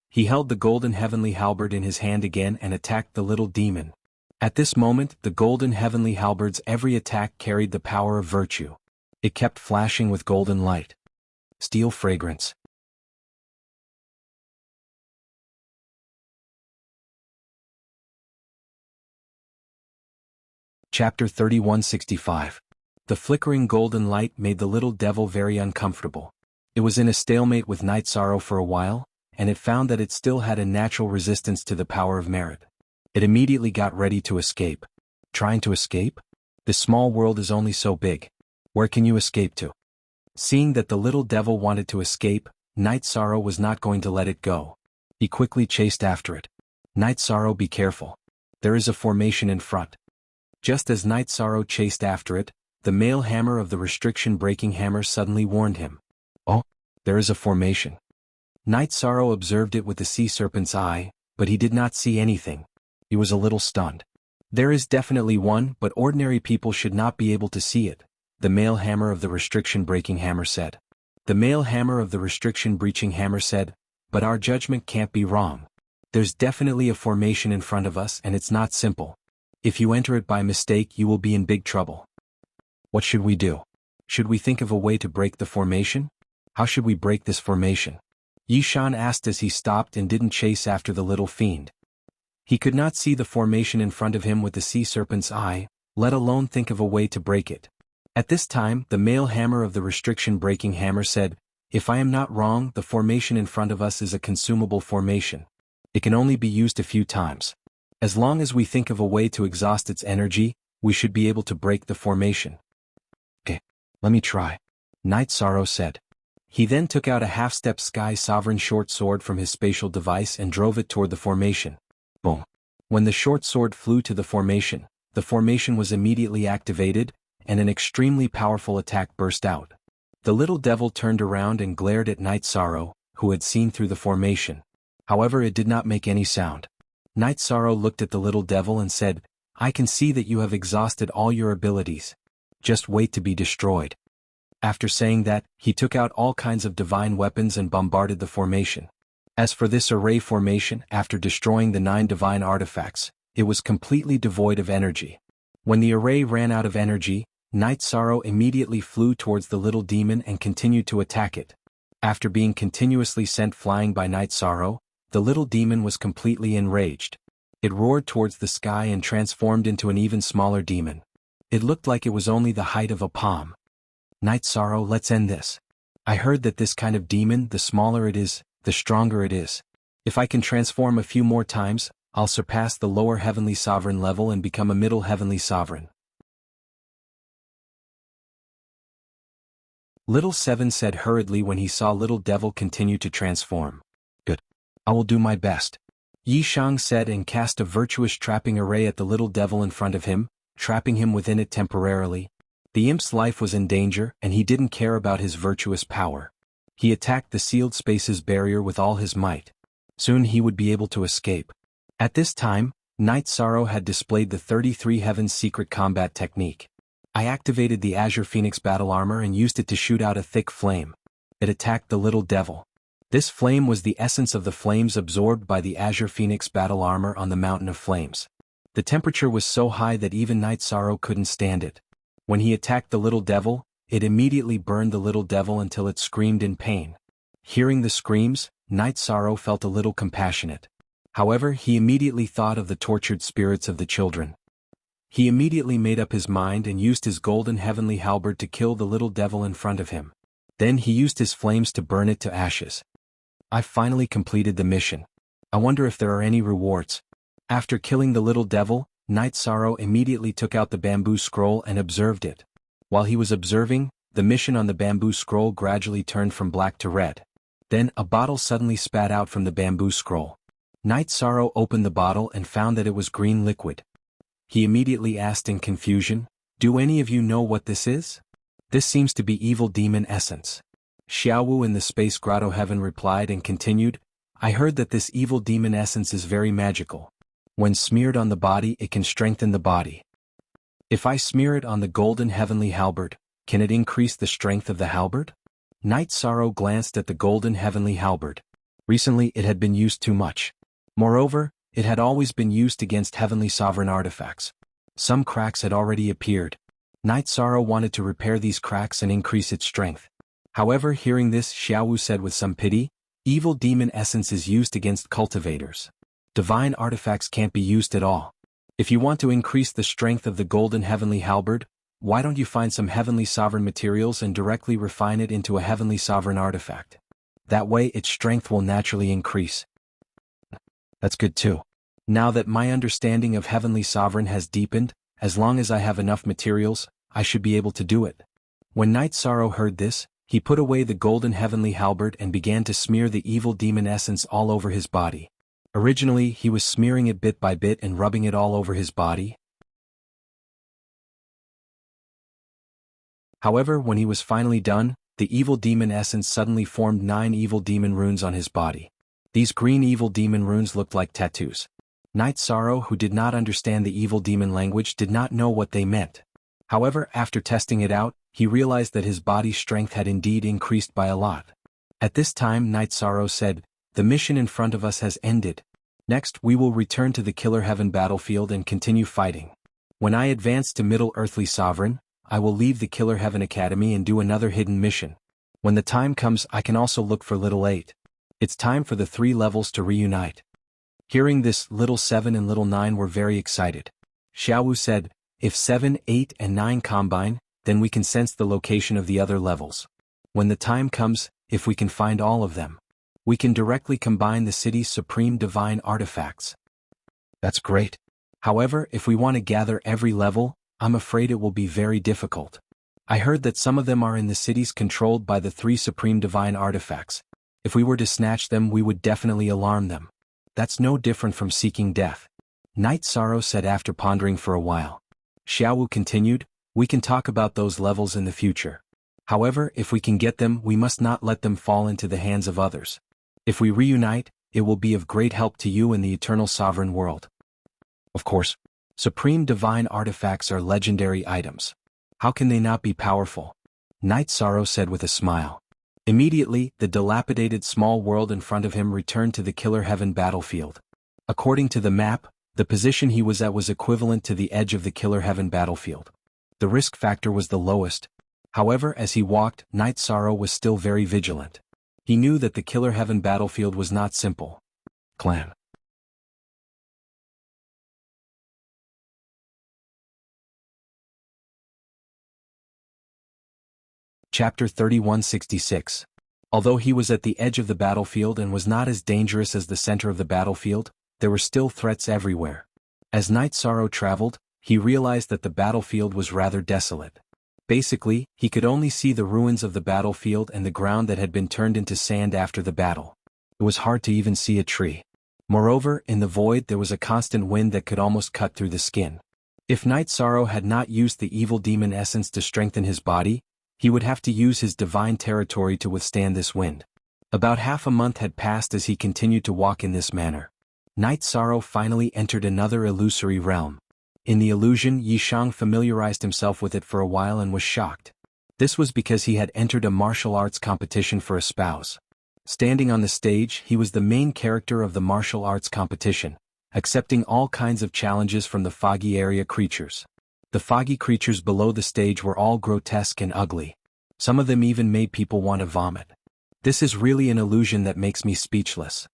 He held the golden heavenly halberd in his hand again and attacked the little demon. At this moment, the golden heavenly halberd's every attack carried the power of virtue. It kept flashing with golden light. Steel fragrance. Chapter 3165. The flickering golden light made the little devil very uncomfortable. It was in a stalemate with Night Sorrow for a while, and it found that it still had a natural resistance to the power of merit. It immediately got ready to escape. Trying to escape? This small world is only so big. Where can you escape to? Seeing that the little devil wanted to escape, Night Sorrow was not going to let it go. He quickly chased after it. Night Sorrow, be careful. There is a formation in front. Just as Night Sorrow chased after it, the male hammer of the restriction-breaking hammer suddenly warned him. Oh, there is a formation. Night Sorrow observed it with the sea serpent's eye, but he did not see anything. He was a little stunned. There is definitely one, but ordinary people should not be able to see it, the male hammer of the restriction-breaking hammer said. The male hammer of the restriction-breaching hammer said, but our judgment can't be wrong. There's definitely a formation in front of us and it's not simple. If you enter it by mistake you will be in big trouble. What should we do? Should we think of a way to break the formation? How should we break this formation? Yi Shan asked as he stopped and didn't chase after the little fiend. He could not see the formation in front of him with the sea serpent's eye, let alone think of a way to break it. At this time, the male hammer of the restriction-breaking hammer said, "If I am not wrong, the formation in front of us is a consumable formation. It can only be used a few times. As long as we think of a way to exhaust its energy, we should be able to break the formation." "Okay, let me try," Night Sorrow said. He then took out a half-step Sky Sovereign short sword from his spatial device and drove it toward the formation. Boom. When the short sword flew to the formation was immediately activated, and an extremely powerful attack burst out. The little devil turned around and glared at Night Sorrow, who had seen through the formation. However, it did not make any sound. Night Sorrow looked at the little devil and said, "I can see that you have exhausted all your abilities. Just wait to be destroyed." After saying that, he took out all kinds of divine weapons and bombarded the formation. As for this array formation, after destroying the 9 divine artifacts, it was completely devoid of energy. When the array ran out of energy, Night Sorrow immediately flew towards the little demon and continued to attack it. After being continuously sent flying by Night Sorrow, the little demon was completely enraged. It roared towards the sky and transformed into an even smaller demon. It looked like it was only the height of a palm. "Night Sorrow, let's end this. I heard that this kind of demon, the smaller it is, the stronger it is. If I can transform a few more times, I'll surpass the lower Heavenly Sovereign level and become a middle Heavenly Sovereign." Little Seven said hurriedly when he saw Little Devil continue to transform. "Good. I will do my best." Yi Shang said and cast a virtuous trapping array at the little devil in front of him, trapping him within it temporarily. The imp's life was in danger and he didn't care about his virtuous power. He attacked the sealed spaces barrier with all his might. Soon he would be able to escape. At this time, Night Sorrow had displayed the 33 Heavens secret combat technique. I activated the Azure Phoenix battle armor and used it to shoot out a thick flame. It attacked the little devil. This flame was the essence of the flames absorbed by the Azure Phoenix battle armor on the Mountain of Flames. The temperature was so high that even Night Sorrow couldn't stand it. When he attacked the little devil, it immediately burned the little devil until it screamed in pain. Hearing the screams, Night Sorrow felt a little compassionate. However, he immediately thought of the tortured spirits of the children. He immediately made up his mind and used his golden heavenly halberd to kill the little devil in front of him. Then he used his flames to burn it to ashes. I finally completed the mission. I wonder if there are any rewards. After killing the little devil, Night Sorrow immediately took out the bamboo scroll and observed it. While he was observing, the mission on the bamboo scroll gradually turned from black to red. Then a bottle suddenly spat out from the bamboo scroll. Night Sorrow opened the bottle and found that it was green liquid. He immediately asked in confusion, "Do any of you know what this is?" "This seems to be evil demon essence." Xiaowu in the space grotto heaven replied and continued, "I heard that this evil demon essence is very magical. When smeared on the body it can strengthen the body. If I smear it on the golden heavenly halberd, can it increase the strength of the halberd?" Night Sorrow glanced at the golden heavenly halberd. Recently it had been used too much. Moreover, it had always been used against heavenly sovereign artifacts. Some cracks had already appeared. Night Sorrow wanted to repair these cracks and increase its strength. However, hearing this, Xiaowu said with some pity, "Evil demon essence is used against cultivators. Divine artifacts can't be used at all. If you want to increase the strength of the golden heavenly halberd, why don't you find some heavenly sovereign materials and directly refine it into a heavenly sovereign artifact? That way its strength will naturally increase." That's good too. Now that my understanding of Heavenly Sovereign has deepened, as long as I have enough materials, I should be able to do it. When Night Sorrow heard this, he put away the golden heavenly halberd and began to smear the evil demon essence all over his body. Originally, he was smearing it bit by bit and rubbing it all over his body. However, when he was finally done, the evil demon essence suddenly formed 9 evil demon runes on his body. These green evil demon runes looked like tattoos. Night Sorrow, who did not understand the evil demon language, did not know what they meant. However, after testing it out, he realized that his body's strength had indeed increased by a lot. At this time, Night Sorrow said, "The mission in front of us has ended. Next, we will return to the Killer Heaven battlefield and continue fighting. When I advance to Middle Earthly Sovereign, I will leave the Killer Heaven Academy and do another hidden mission. When the time comes, I can also look for Little 8. It's time for the 3 levels to reunite. Hearing this, Little 7 and Little 9 were very excited. Xiaowu said, if 7, 8 and 9 combine, then we can sense the location of the other levels. When the time comes, if we can find all of them, we can directly combine the city's supreme divine artifacts. That's great. However, if we want to gather every level, I'm afraid it will be very difficult. I heard that some of them are in the cities controlled by the 3 supreme divine artifacts. If we were to snatch them, we would definitely alarm them. That's no different from seeking death. Night Sorrow said after pondering for a while. Xiaowu continued, we can talk about those levels in the future. However, if we can get them, we must not let them fall into the hands of others. If we reunite, it will be of great help to you in the eternal sovereign world. Of course, supreme divine artifacts are legendary items. How can they not be powerful? Night Sorrow said with a smile. Immediately, the dilapidated small world in front of him returned to the Killer Heaven battlefield. According to the map, the position he was at was equivalent to the edge of the Killer Heaven battlefield. The risk factor was the lowest. However, as he walked, Night Sorrow was still very vigilant. He knew that the Killer Heaven battlefield was not simple. Clan. Chapter 3166. Although he was at the edge of the battlefield and was not as dangerous as the center of the battlefield, there were still threats everywhere. As Night Sorrow traveled, he realized that the battlefield was rather desolate. Basically, he could only see the ruins of the battlefield and the ground that had been turned into sand after the battle. It was hard to even see a tree. Moreover, in the void there was a constant wind that could almost cut through the skin. If Night Sorrow had not used the evil demon essence to strengthen his body, he would have to use his divine territory to withstand this wind. About half a month had passed as he continued to walk in this manner. Night Sorrow finally entered another illusory realm. In the illusion, Yishang familiarized himself with it for a while and was shocked. This was because he had entered a martial arts competition for a spouse. Standing on the stage, he was the main character of the martial arts competition, accepting all kinds of challenges from the foggy area creatures. The foggy creatures below the stage were all grotesque and ugly. Some of them even made people want to vomit. This is really an illusion that makes me speechless.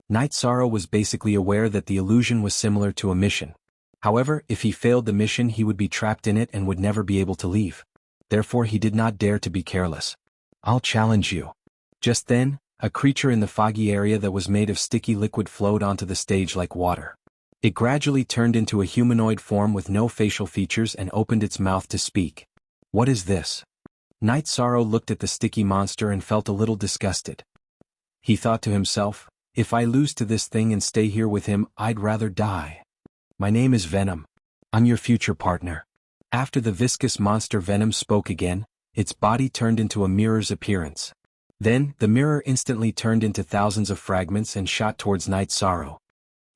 Night Sorrow was basically aware that the illusion was similar to a mission. However, if he failed the mission, he would be trapped in it and would never be able to leave. Therefore, he did not dare to be careless. I'll challenge you. Just then, a creature in the foggy area that was made of sticky liquid flowed onto the stage like water. It gradually turned into a humanoid form with no facial features and opened its mouth to speak. What is this? Night Sorrow looked at the sticky monster and felt a little disgusted. He thought to himself, if I lose to this thing and stay here with him, I'd rather die. My name is Venom. I'm your future partner. After the viscous monster Venom spoke again, its body turned into a mirror's appearance. Then, the mirror instantly turned into thousands of fragments and shot towards Night Sorrow.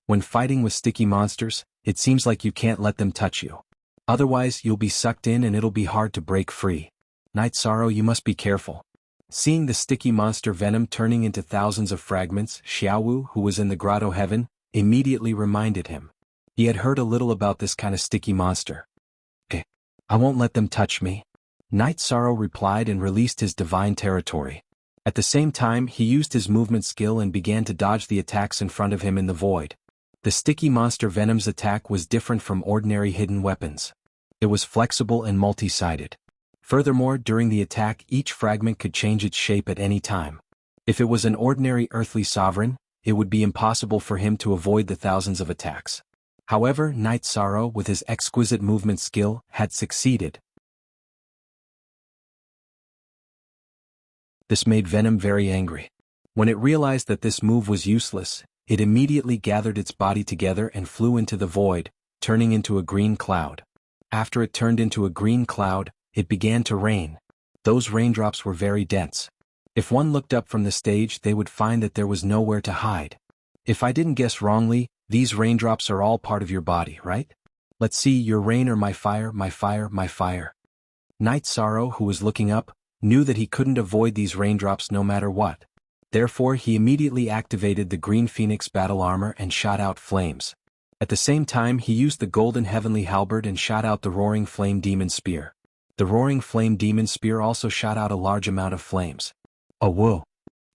When fighting with sticky monsters, it seems like you can't let them touch you. Otherwise, you'll be sucked in and it'll be hard to break free. Night Sorrow, you must be careful. Seeing the sticky monster Venom turning into thousands of fragments, Xiaowu, who was in the Grotto Heaven, immediately reminded him. He had heard a little about this kind of sticky monster. I won't let them touch me. Night Sorrow replied and released his divine territory. At the same time, he used his movement skill and began to dodge the attacks in front of him in the void. The sticky monster Venom's attack was different from ordinary hidden weapons. It was flexible and multi-sided. Furthermore, during the attack, each fragment could change its shape at any time. If it was an ordinary earthly sovereign, it would be impossible for him to avoid the thousands of attacks. However, Night Sorrow, with his exquisite movement skill, had succeeded. This made Venom very angry. When it realized that this move was useless, it immediately gathered its body together and flew into the void, turning into a green cloud. After it turned into a green cloud, it began to rain. Those raindrops were very dense. If one looked up from the stage, they would find that there was nowhere to hide. If I didn't guess wrongly, these raindrops are all part of your body, right? Let's see, your rain or my fire, my fire, my fire. Night Sorrow, who was looking up, knew that he couldn't avoid these raindrops no matter what. Therefore, he immediately activated the Green Phoenix battle armor and shot out flames. At the same time, he used the Golden Heavenly Halberd and shot out the Roaring Flame Demon Spear. The roaring flame demon spear also shot out a large amount of flames. Oh whoa!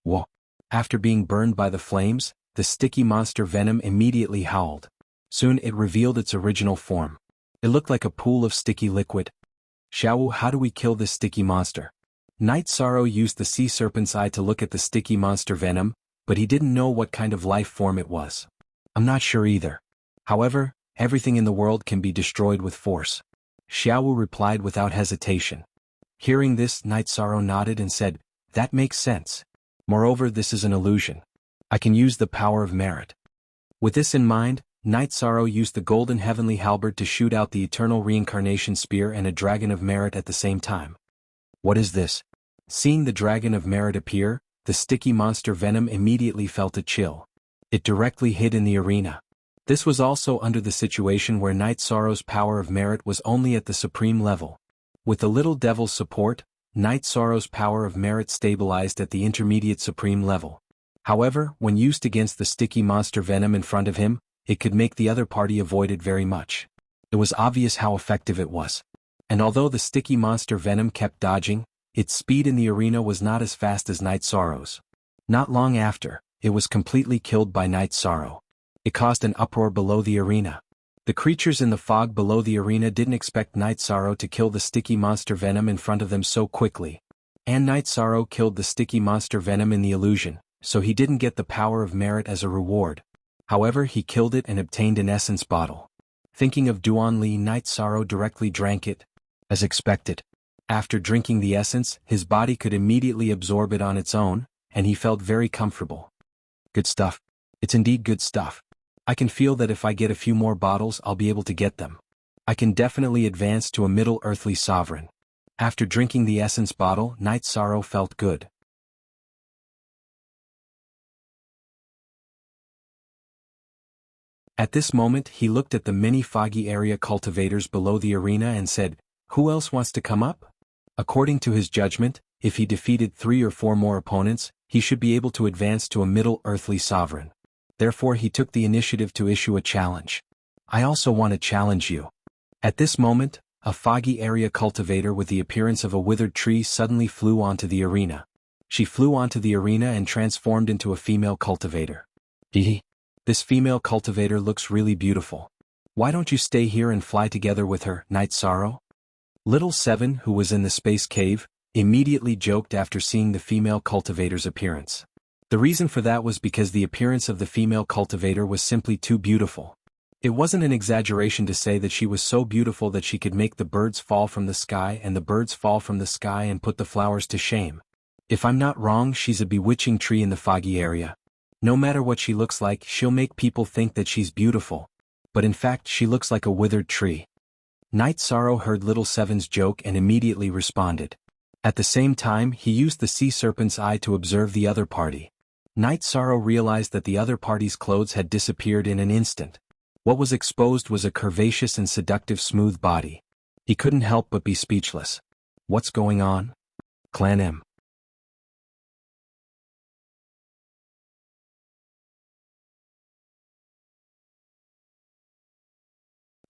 Whoa! After being burned by the flames, the sticky monster venom immediately howled. Soon it revealed its original form. It looked like a pool of sticky liquid. Xiaowu, how do we kill this sticky monster? Night Sorrow used the sea serpent's eye to look at the sticky monster venom, but he didn't know what kind of life form it was. I'm not sure either. However, everything in the world can be destroyed with force. Xiaowu replied without hesitation. Hearing this, Night Sorrow nodded and said, that makes sense. Moreover, this is an illusion. I can use the power of merit. With this in mind, Night Sorrow used the golden heavenly halberd to shoot out the eternal reincarnation spear and a dragon of merit at the same time. What is this? Seeing the dragon of merit appear, the sticky monster venom immediately felt a chill. It directly hid in the arena. This was also under the situation where Night Sorrow's power of merit was only at the supreme level. With the little devil's support, Night Sorrow's power of merit stabilized at the intermediate supreme level. However, when used against the sticky monster venom in front of him, it could make the other party avoid it very much. It was obvious how effective it was. And although the sticky monster venom kept dodging, its speed in the arena was not as fast as Night Sorrow's. Not long after, it was completely killed by Night Sorrow. It caused an uproar below the arena. The creatures in the fog below the arena didn't expect Night Sorrow to kill the sticky monster venom in front of them so quickly. And Night Sorrow killed the sticky monster venom in the illusion, so he didn't get the power of merit as a reward. However, he killed it and obtained an essence bottle. Thinking of Duan Li, Night Sorrow directly drank it. As expected. After drinking the essence, his body could immediately absorb it on its own, and he felt very comfortable. Good stuff. It's indeed good stuff. I can feel that if I get a few more bottles I'll be able to get them. I can definitely advance to a middle earthly sovereign. After drinking the essence bottle, Night Sorrow felt good. At this moment he looked at the many foggy area cultivators below the arena and said, who else wants to come up? According to his judgment, if he defeated 3 or 4 more opponents, he should be able to advance to a middle earthly sovereign. Therefore he took the initiative to issue a challenge. I also want to challenge you. At this moment, a foggy area cultivator with the appearance of a withered tree suddenly flew onto the arena. She flew onto the arena and transformed into a female cultivator. This female cultivator looks really beautiful. Why don't you stay here and fly together with her, Night Sorrow? Little Seven, who was in the space cave, immediately joked after seeing the female cultivator's appearance. The reason for that was because the appearance of the female cultivator was simply too beautiful. It wasn't an exaggeration to say that she was so beautiful that she could make the birds fall from the sky and the birds fall from the sky and put the flowers to shame. If I'm not wrong, she's a bewitching tree in the foggy area. No matter what she looks like, she'll make people think that she's beautiful. But in fact, she looks like a withered tree. Night Sorrow heard Little Seven's joke and immediately responded. At the same time, he used the sea serpent's eye to observe the other party. Night Sorrow realized that the other party's clothes had disappeared in an instant. What was exposed was a curvaceous and seductive smooth body. He couldn't help but be speechless. What's going on? Clan M.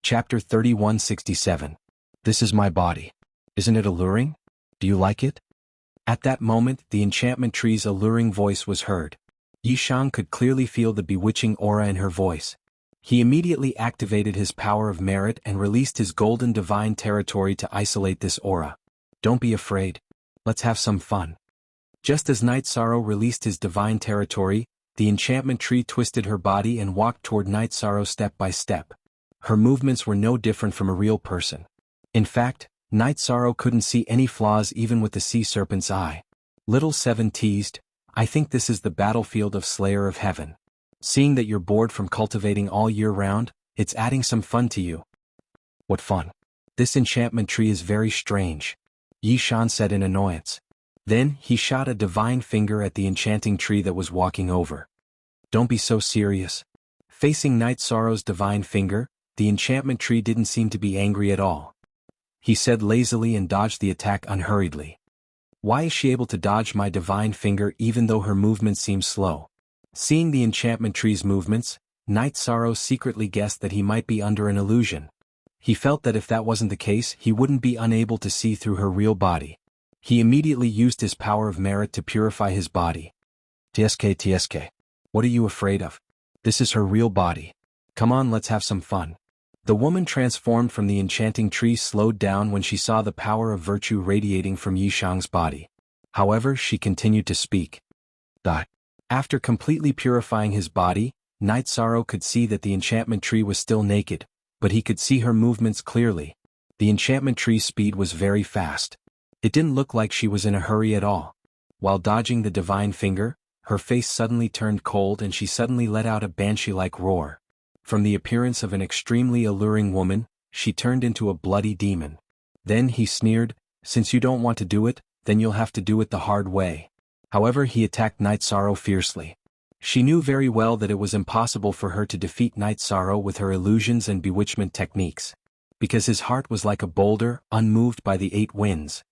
Chapter 3167. This is my body. Isn't it alluring? Do you like it? At that moment, the enchantment tree's alluring voice was heard. Yishang could clearly feel the bewitching aura in her voice. He immediately activated his power of merit and released his golden divine territory to isolate this aura. Don't be afraid. Let's have some fun. Just as Night Sorrow released his divine territory, the enchantment tree twisted her body and walked toward Night Sorrow step by step. Her movements were no different from a real person. In fact, Night Sorrow couldn't see any flaws even with the sea serpent's eye. Little Seven teased, I think this is the battlefield of Slayer of Heaven. Seeing that you're bored from cultivating all year round, it's adding some fun to you. What fun. This enchantment tree is very strange. Yi Shan said in annoyance. Then, he shot a divine finger at the enchanting tree that was walking over. Don't be so serious. Facing Night Sorrow's divine finger, the enchantment tree didn't seem to be angry at all. He said lazily and dodged the attack unhurriedly. Why is she able to dodge my divine finger even though her movements seem slow? Seeing the enchantment tree's movements, Night Sorrow secretly guessed that he might be under an illusion. He felt that if that wasn't the case he wouldn't be unable to see through her real body. He immediately used his power of merit to purify his body. TSK. What are you afraid of? This is her real body. Come on, let's have some fun. The woman transformed from the enchanting tree slowed down when she saw the power of virtue radiating from Yishang's body. However, she continued to speak. After completely purifying his body, Night Sorrow could see that the enchantment tree was still naked, but he could see her movements clearly. The enchantment tree's speed was very fast. It didn't look like she was in a hurry at all. While dodging the divine finger, her face suddenly turned cold and she suddenly let out a banshee-like roar. From the appearance of an extremely alluring woman, she turned into a bloody demon. Then he sneered, "Since you don't want to do it, then you'll have to do it the hard way." However, he attacked Night Sorrow fiercely. She knew very well that it was impossible for her to defeat Night Sorrow with her illusions and bewitchment techniques. Because his heart was like a boulder, unmoved by the 8 winds.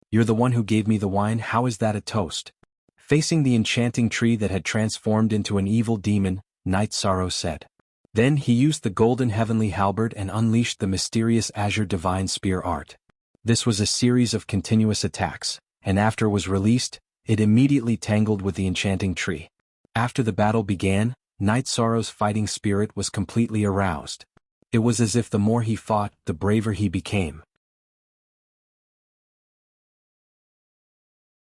"You're the one who gave me the wine, how is that a toast?" Facing the enchanting tree that had transformed into an evil demon, Night Sorrow said. Then he used the golden heavenly halberd and unleashed the mysterious azure divine spear art. This was a series of continuous attacks, and after it was released, it immediately tangled with the enchanting tree. After the battle began, Night Sorrow's fighting spirit was completely aroused. It was as if the more he fought, the braver he became.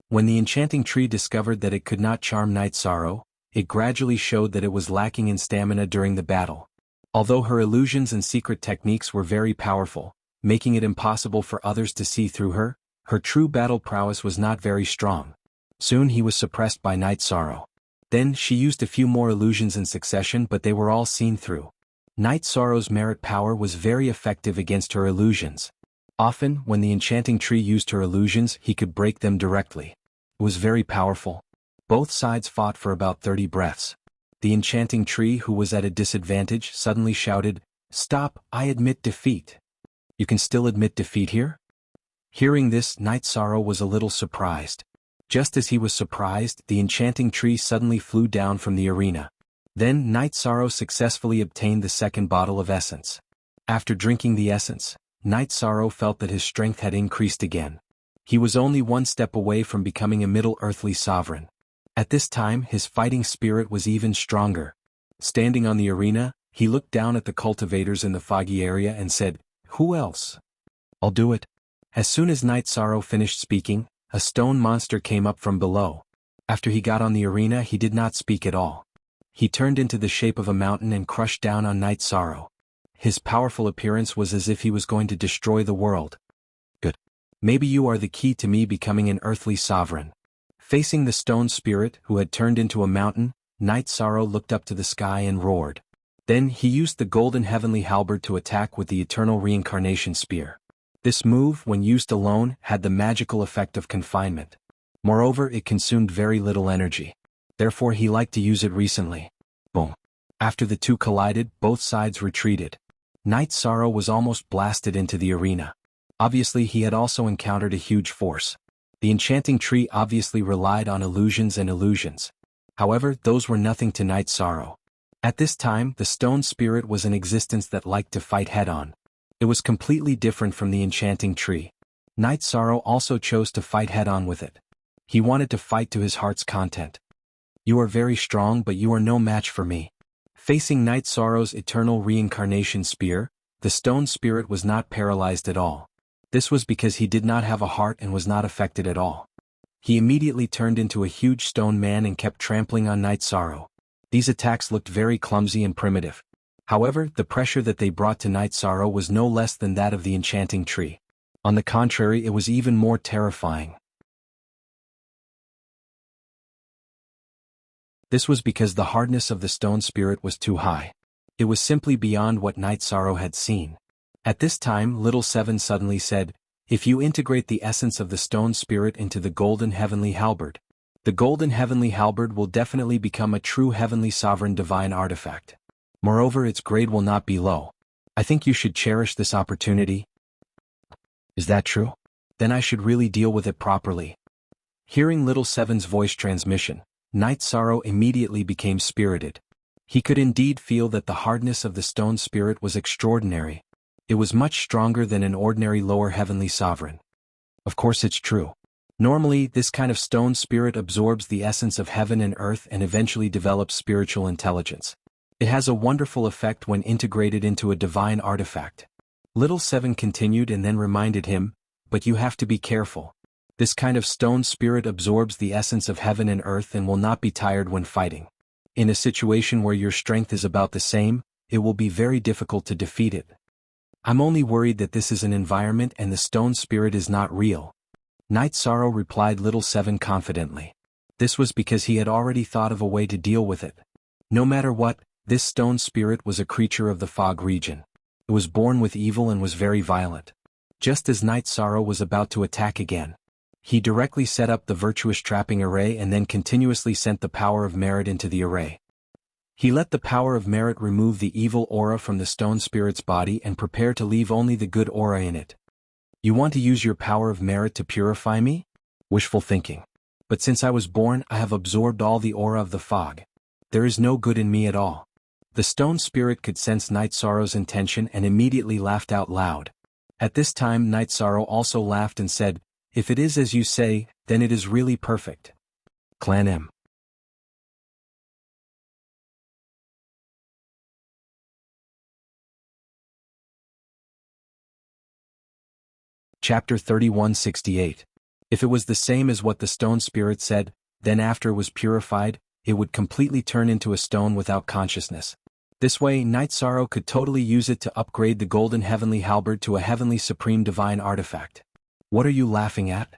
When the enchanting tree discovered that it could not charm Night Sorrow, it gradually showed that it was lacking in stamina during the battle. Although her illusions and secret techniques were very powerful, making it impossible for others to see through her, her true battle prowess was not very strong. Soon he was suppressed by Night Sorrow. Then she used a few more illusions in succession, but they were all seen through. Night Sorrow's merit power was very effective against her illusions. Often, when the enchanting tree used her illusions, he could break them directly. It was very powerful. Both sides fought for about 30 breaths. The enchanting tree, who was at a disadvantage, suddenly shouted, "Stop, I admit defeat." "You can still admit defeat here?" Hearing this, Night Sorrow was a little surprised. Just as he was surprised, the enchanting tree suddenly flew down from the arena. Then Night Sorrow successfully obtained the second bottle of essence. After drinking the essence, Night Sorrow felt that his strength had increased again. He was only one step away from becoming a middle earthly sovereign. At this time his fighting spirit was even stronger. Standing on the arena, he looked down at the cultivators in the foggy area and said, "Who else?" "I'll do it." As soon as Night Sorrow finished speaking, a stone monster came up from below. After he got on the arena he did not speak at all. He turned into the shape of a mountain and crushed down on Night Sorrow. His powerful appearance was as if he was going to destroy the world. "Good. Maybe you are the key to me becoming an earthly sovereign." Facing the stone spirit, who had turned into a mountain, Night Sorrow looked up to the sky and roared. Then he used the golden heavenly halberd to attack with the eternal reincarnation spear. This move, when used alone, had the magical effect of confinement. Moreover, it consumed very little energy. Therefore he liked to use it recently. Boom. After the two collided, both sides retreated. Night Sorrow was almost blasted into the arena. Obviously he had also encountered a huge force. The enchanting tree obviously relied on illusions and illusions. However, those were nothing to Night Sorrow. At this time, the stone spirit was an existence that liked to fight head-on. It was completely different from the enchanting tree. Night Sorrow also chose to fight head-on with it. He wanted to fight to his heart's content. "You are very strong, but you are no match for me." Facing Night Sorrow's eternal reincarnation spear, the stone spirit was not paralyzed at all. This was because he did not have a heart and was not affected at all. He immediately turned into a huge stone man and kept trampling on Night Sorrow. These attacks looked very clumsy and primitive. However, the pressure that they brought to Night Sorrow was no less than that of the enchanting tree. On the contrary, it was even more terrifying. This was because the hardness of the stone spirit was too high. It was simply beyond what Night Sorrow had seen. At this time, Little Seven suddenly said, "If you integrate the essence of the stone spirit into the golden heavenly halberd, the golden heavenly halberd will definitely become a true heavenly sovereign divine artifact. Moreover, its grade will not be low. I think you should cherish this opportunity." "Is that true? Then I should really deal with it properly." Hearing Little Seven's voice transmission, Night Sorrow immediately became spirited. He could indeed feel that the hardness of the stone spirit was extraordinary. It was much stronger than an ordinary lower heavenly sovereign. Of course it's true. Normally, this kind of stone spirit absorbs the essence of heaven and earth and eventually develops spiritual intelligence. It has a wonderful effect when integrated into a divine artifact. Little Seven continued and then reminded him, but you have to be careful. This kind of stone spirit absorbs the essence of heaven and earth and will not be tired when fighting. In a situation where your strength is about the same, it will be very difficult to defeat it. I'm only worried that this is an environment and the stone spirit is not real. Night Sorrow replied Little Seven confidently. This was because he had already thought of a way to deal with it. No matter what, this stone spirit was a creature of the fog region. It was born with evil and was very violent. Just as Night Sorrow was about to attack again, he directly set up the virtuous trapping array and then continuously sent the power of merit into the array. He let the power of merit remove the evil aura from the stone spirit's body and prepare to leave only the good aura in it. You want to use your power of merit to purify me? Wishful thinking. But since I was born, I have absorbed all the aura of the fog. There is no good in me at all. The stone spirit could sense Night Sorrow's intention and immediately laughed out loud. At this time Night Sorrow also laughed and said, "If it is as you say, then it is really perfect." Clan M. Chapter 3168. If it was the same as what the stone spirit said, then after it was purified, it would completely turn into a stone without consciousness. This way Night Sorrow could totally use it to upgrade the golden heavenly halberd to a heavenly supreme divine artifact. What are you laughing at?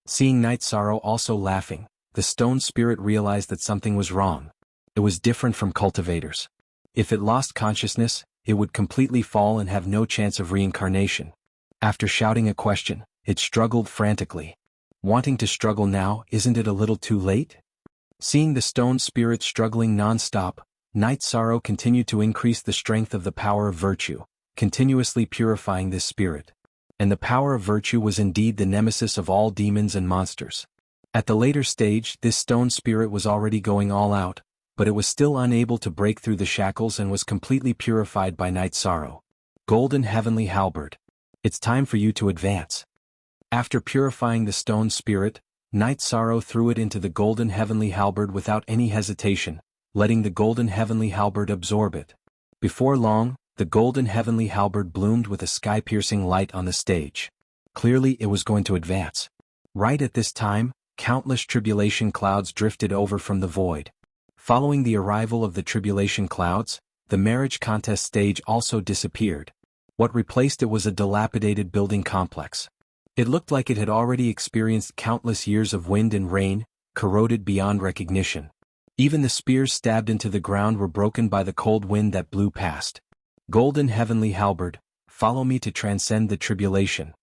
Seeing Night Sorrow also laughing, the stone spirit realized that something was wrong. It was different from cultivators. If it lost consciousness, it would completely fall and have no chance of reincarnation. After shouting a question, it struggled frantically. Wanting to struggle now, isn't it a little too late? Seeing the stone spirit struggling non-stop, Night Sorrow continued to increase the strength of the power of virtue, continuously purifying this spirit. And the power of virtue was indeed the nemesis of all demons and monsters. At the later stage, this stone spirit was already going all out, but it was still unable to break through the shackles and was completely purified by Night Sorrow. Golden Heavenly Halberd. It's time for you to advance. After purifying the stone spirit, Night Sorrow threw it into the golden heavenly halberd without any hesitation, letting the golden heavenly halberd absorb it. Before long, the golden heavenly halberd bloomed with a sky-piercing light on the stage. Clearly it was going to advance. Right at this time, countless tribulation clouds drifted over from the void. Following the arrival of the tribulation clouds, the marriage contest stage also disappeared. What replaced it was a dilapidated building complex. It looked like it had already experienced countless years of wind and rain, corroded beyond recognition. Even the spears stabbed into the ground were broken by the cold wind that blew past. Golden Heavenly Halberd, follow me to transcend the tribulation.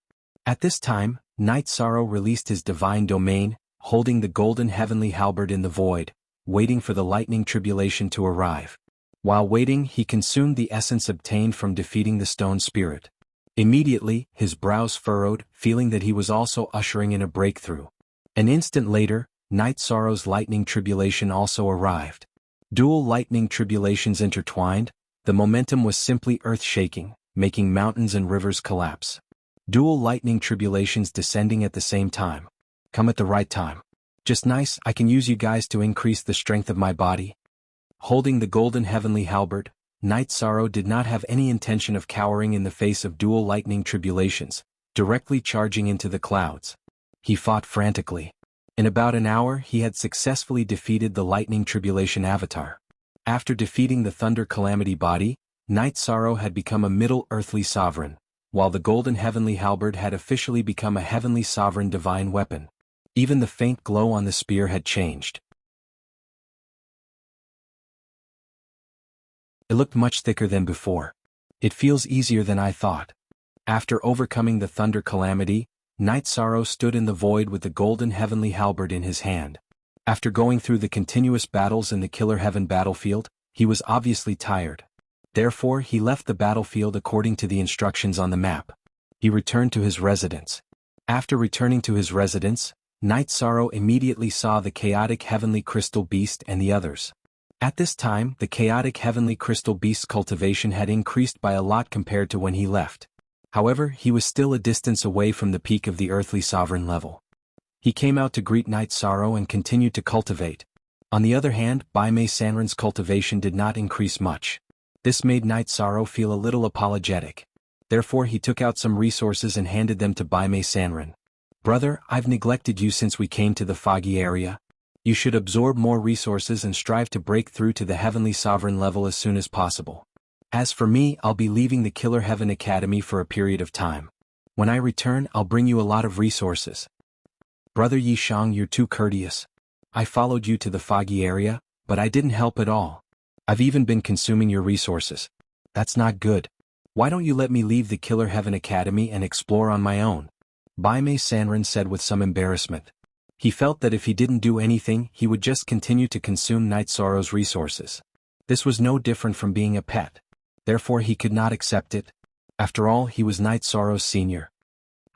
At this time, Night Sorrow released his divine domain, holding the golden heavenly halberd in the void, waiting for the lightning tribulation to arrive. While waiting, he consumed the essence obtained from defeating the stone spirit. Immediately, his brows furrowed, feeling that he was also ushering in a breakthrough. An instant later, Night Sorrow's lightning tribulation also arrived. Dual lightning tribulations intertwined, the momentum was simply earth-shaking, making mountains and rivers collapse. Dual lightning tribulations descending at the same time. Come at the right time. Just nice, I can use you guys to increase the strength of my body. Holding the golden heavenly halberd, Night Sorrow did not have any intention of cowering in the face of dual lightning tribulations, directly charging into the clouds. He fought frantically. In about an hour he had successfully defeated the lightning tribulation avatar. After defeating the thunder calamity body, Night Sorrow had become a middle earthly sovereign, while the golden heavenly halberd had officially become a heavenly sovereign divine weapon. Even the faint glow on the spear had changed. It looked much thicker than before. It feels easier than I thought. After overcoming the thunder calamity, Night Sorrow stood in the void with the golden heavenly halberd in his hand. After going through the continuous battles in the Killer Heaven battlefield, he was obviously tired. Therefore he left the battlefield according to the instructions on the map. He returned to his residence. After returning to his residence, Night Sorrow immediately saw the chaotic heavenly crystal beast and the others. At this time, the chaotic heavenly crystal beast's cultivation had increased by a lot compared to when he left. However, he was still a distance away from the peak of the earthly sovereign level. He came out to greet Night Sorrow and continued to cultivate. On the other hand, Bai Mei Sanren's cultivation did not increase much. This made Night Sorrow feel a little apologetic. Therefore he took out some resources and handed them to Bai Mei Sanren. "Brother, I've neglected you since we came to the foggy area. You should absorb more resources and strive to break through to the heavenly sovereign level as soon as possible. As for me, I'll be leaving the Killer Heaven Academy for a period of time. When I return, I'll bring you a lot of resources." "Brother Yishang, you're too courteous. I followed you to the foggy area, but I didn't help at all. I've even been consuming your resources. That's not good. Why don't you let me leave the Killer Heaven Academy and explore on my own?" Bai Mei Sanren said with some embarrassment. He felt that if he didn't do anything, he would just continue to consume Night Sorrow's resources. This was no different from being a pet. Therefore he could not accept it. After all, he was Night Sorrow's senior.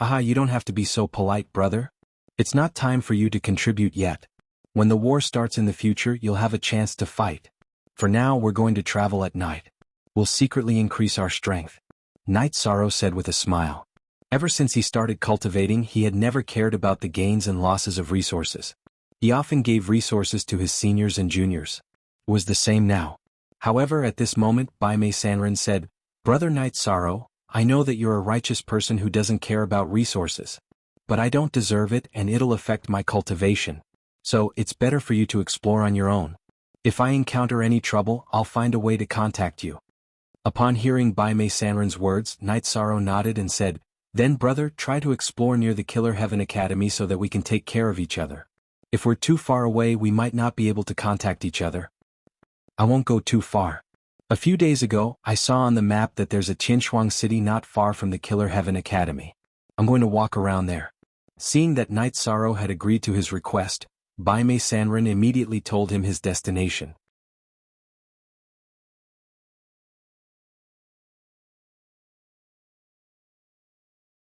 "Aha, you don't have to be so polite, brother. It's not time for you to contribute yet. When the war starts in the future, you'll have a chance to fight. For now, we're going to travel at night. We'll secretly increase our strength," Night Sorrow said with a smile. Ever since he started cultivating, he had never cared about the gains and losses of resources. He often gave resources to his seniors and juniors. It was the same now. However, at this moment, Bai Mei Sanren said, "Brother Night Sorrow, I know that you're a righteous person who doesn't care about resources. But I don't deserve it and it'll affect my cultivation. So, it's better for you to explore on your own. If I encounter any trouble, I'll find a way to contact you." Upon hearing Bai Mei Sanren's words, Night Sorrow nodded and said, "Then brother, try to explore near the Killer Heaven Academy so that we can take care of each other. If we're too far away, we might not be able to contact each other." "I won't go too far. A few days ago, I saw on the map that there's a Qinshuang city not far from the Killer Heaven Academy. I'm going to walk around there." Seeing that Night Sorrow had agreed to his request, Bai Mei Sanren immediately told him his destination.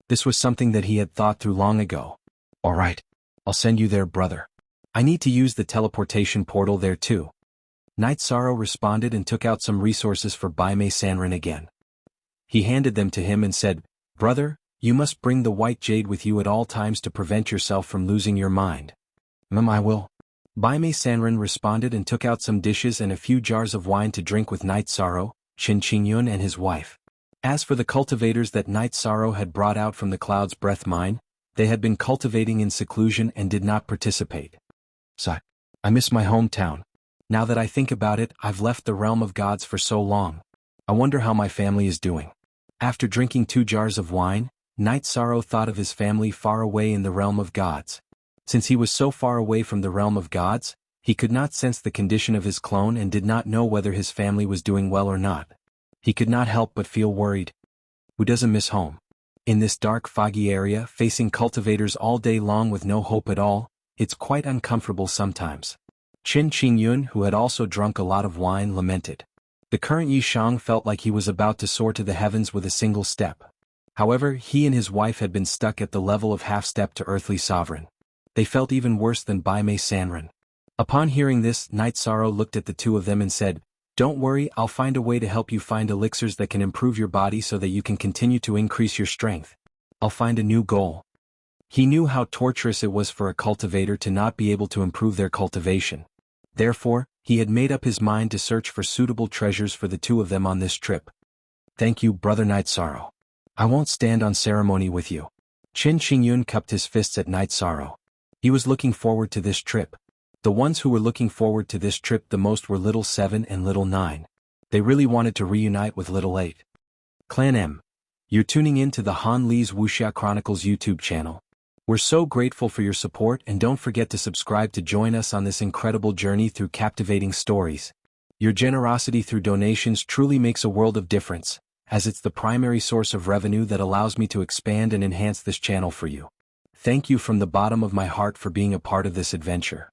This was something that he had thought through long ago. "All right. I'll send you there, brother. I need to use the teleportation portal there too." Night Sorrow responded and took out some resources for Bai Mei Sanren again. He handed them to him and said, "Brother, you must bring the white jade with you at all times to prevent yourself from losing your mind." I will." Bai Mei Sanren responded and took out some dishes and a few jars of wine to drink with Night Sorrow, Qin Qingyun and his wife. As for the cultivators that Night Sorrow had brought out from the Cloud's Breath mine, they had been cultivating in seclusion and did not participate. "Sigh. I miss my hometown. Now that I think about it, I've left the realm of gods for so long. I wonder how my family is doing." After drinking 2 jars of wine, Night Sorrow thought of his family far away in the realm of gods. Since he was so far away from the realm of gods, he could not sense the condition of his clone and did not know whether his family was doing well or not. He could not help but feel worried. Who doesn't miss home? In this dark, foggy area, facing cultivators all day long with no hope at all, it's quite uncomfortable sometimes. Qin Qingyun, who had also drunk a lot of wine, lamented. The current Yishang felt like he was about to soar to the heavens with a single step. However, he and his wife had been stuck at the level of half-step to earthly sovereign. They felt even worse than Bai Mei Sanren. Upon hearing this, Night Sorrow looked at the two of them and said, "Don't worry, I'll find a way to help you find elixirs that can improve your body so that you can continue to increase your strength. I'll find a new goal." He knew how torturous it was for a cultivator to not be able to improve their cultivation. Therefore, he had made up his mind to search for suitable treasures for the two of them on this trip. "Thank you, Brother Night Sorrow. I won't stand on ceremony with you." Qin Qingyun cupped his fists at Night Sorrow. He was looking forward to this trip. The ones who were looking forward to this trip the most were Little 7 and Little 9. They really wanted to reunite with Little 8. Clan M. You're tuning in to the Han Li's Wuxia Chronicles YouTube channel. We're so grateful for your support and don't forget to subscribe to join us on this incredible journey through captivating stories. Your generosity through donations truly makes a world of difference, as it's the primary source of revenue that allows me to expand and enhance this channel for you. Thank you from the bottom of my heart for being a part of this adventure.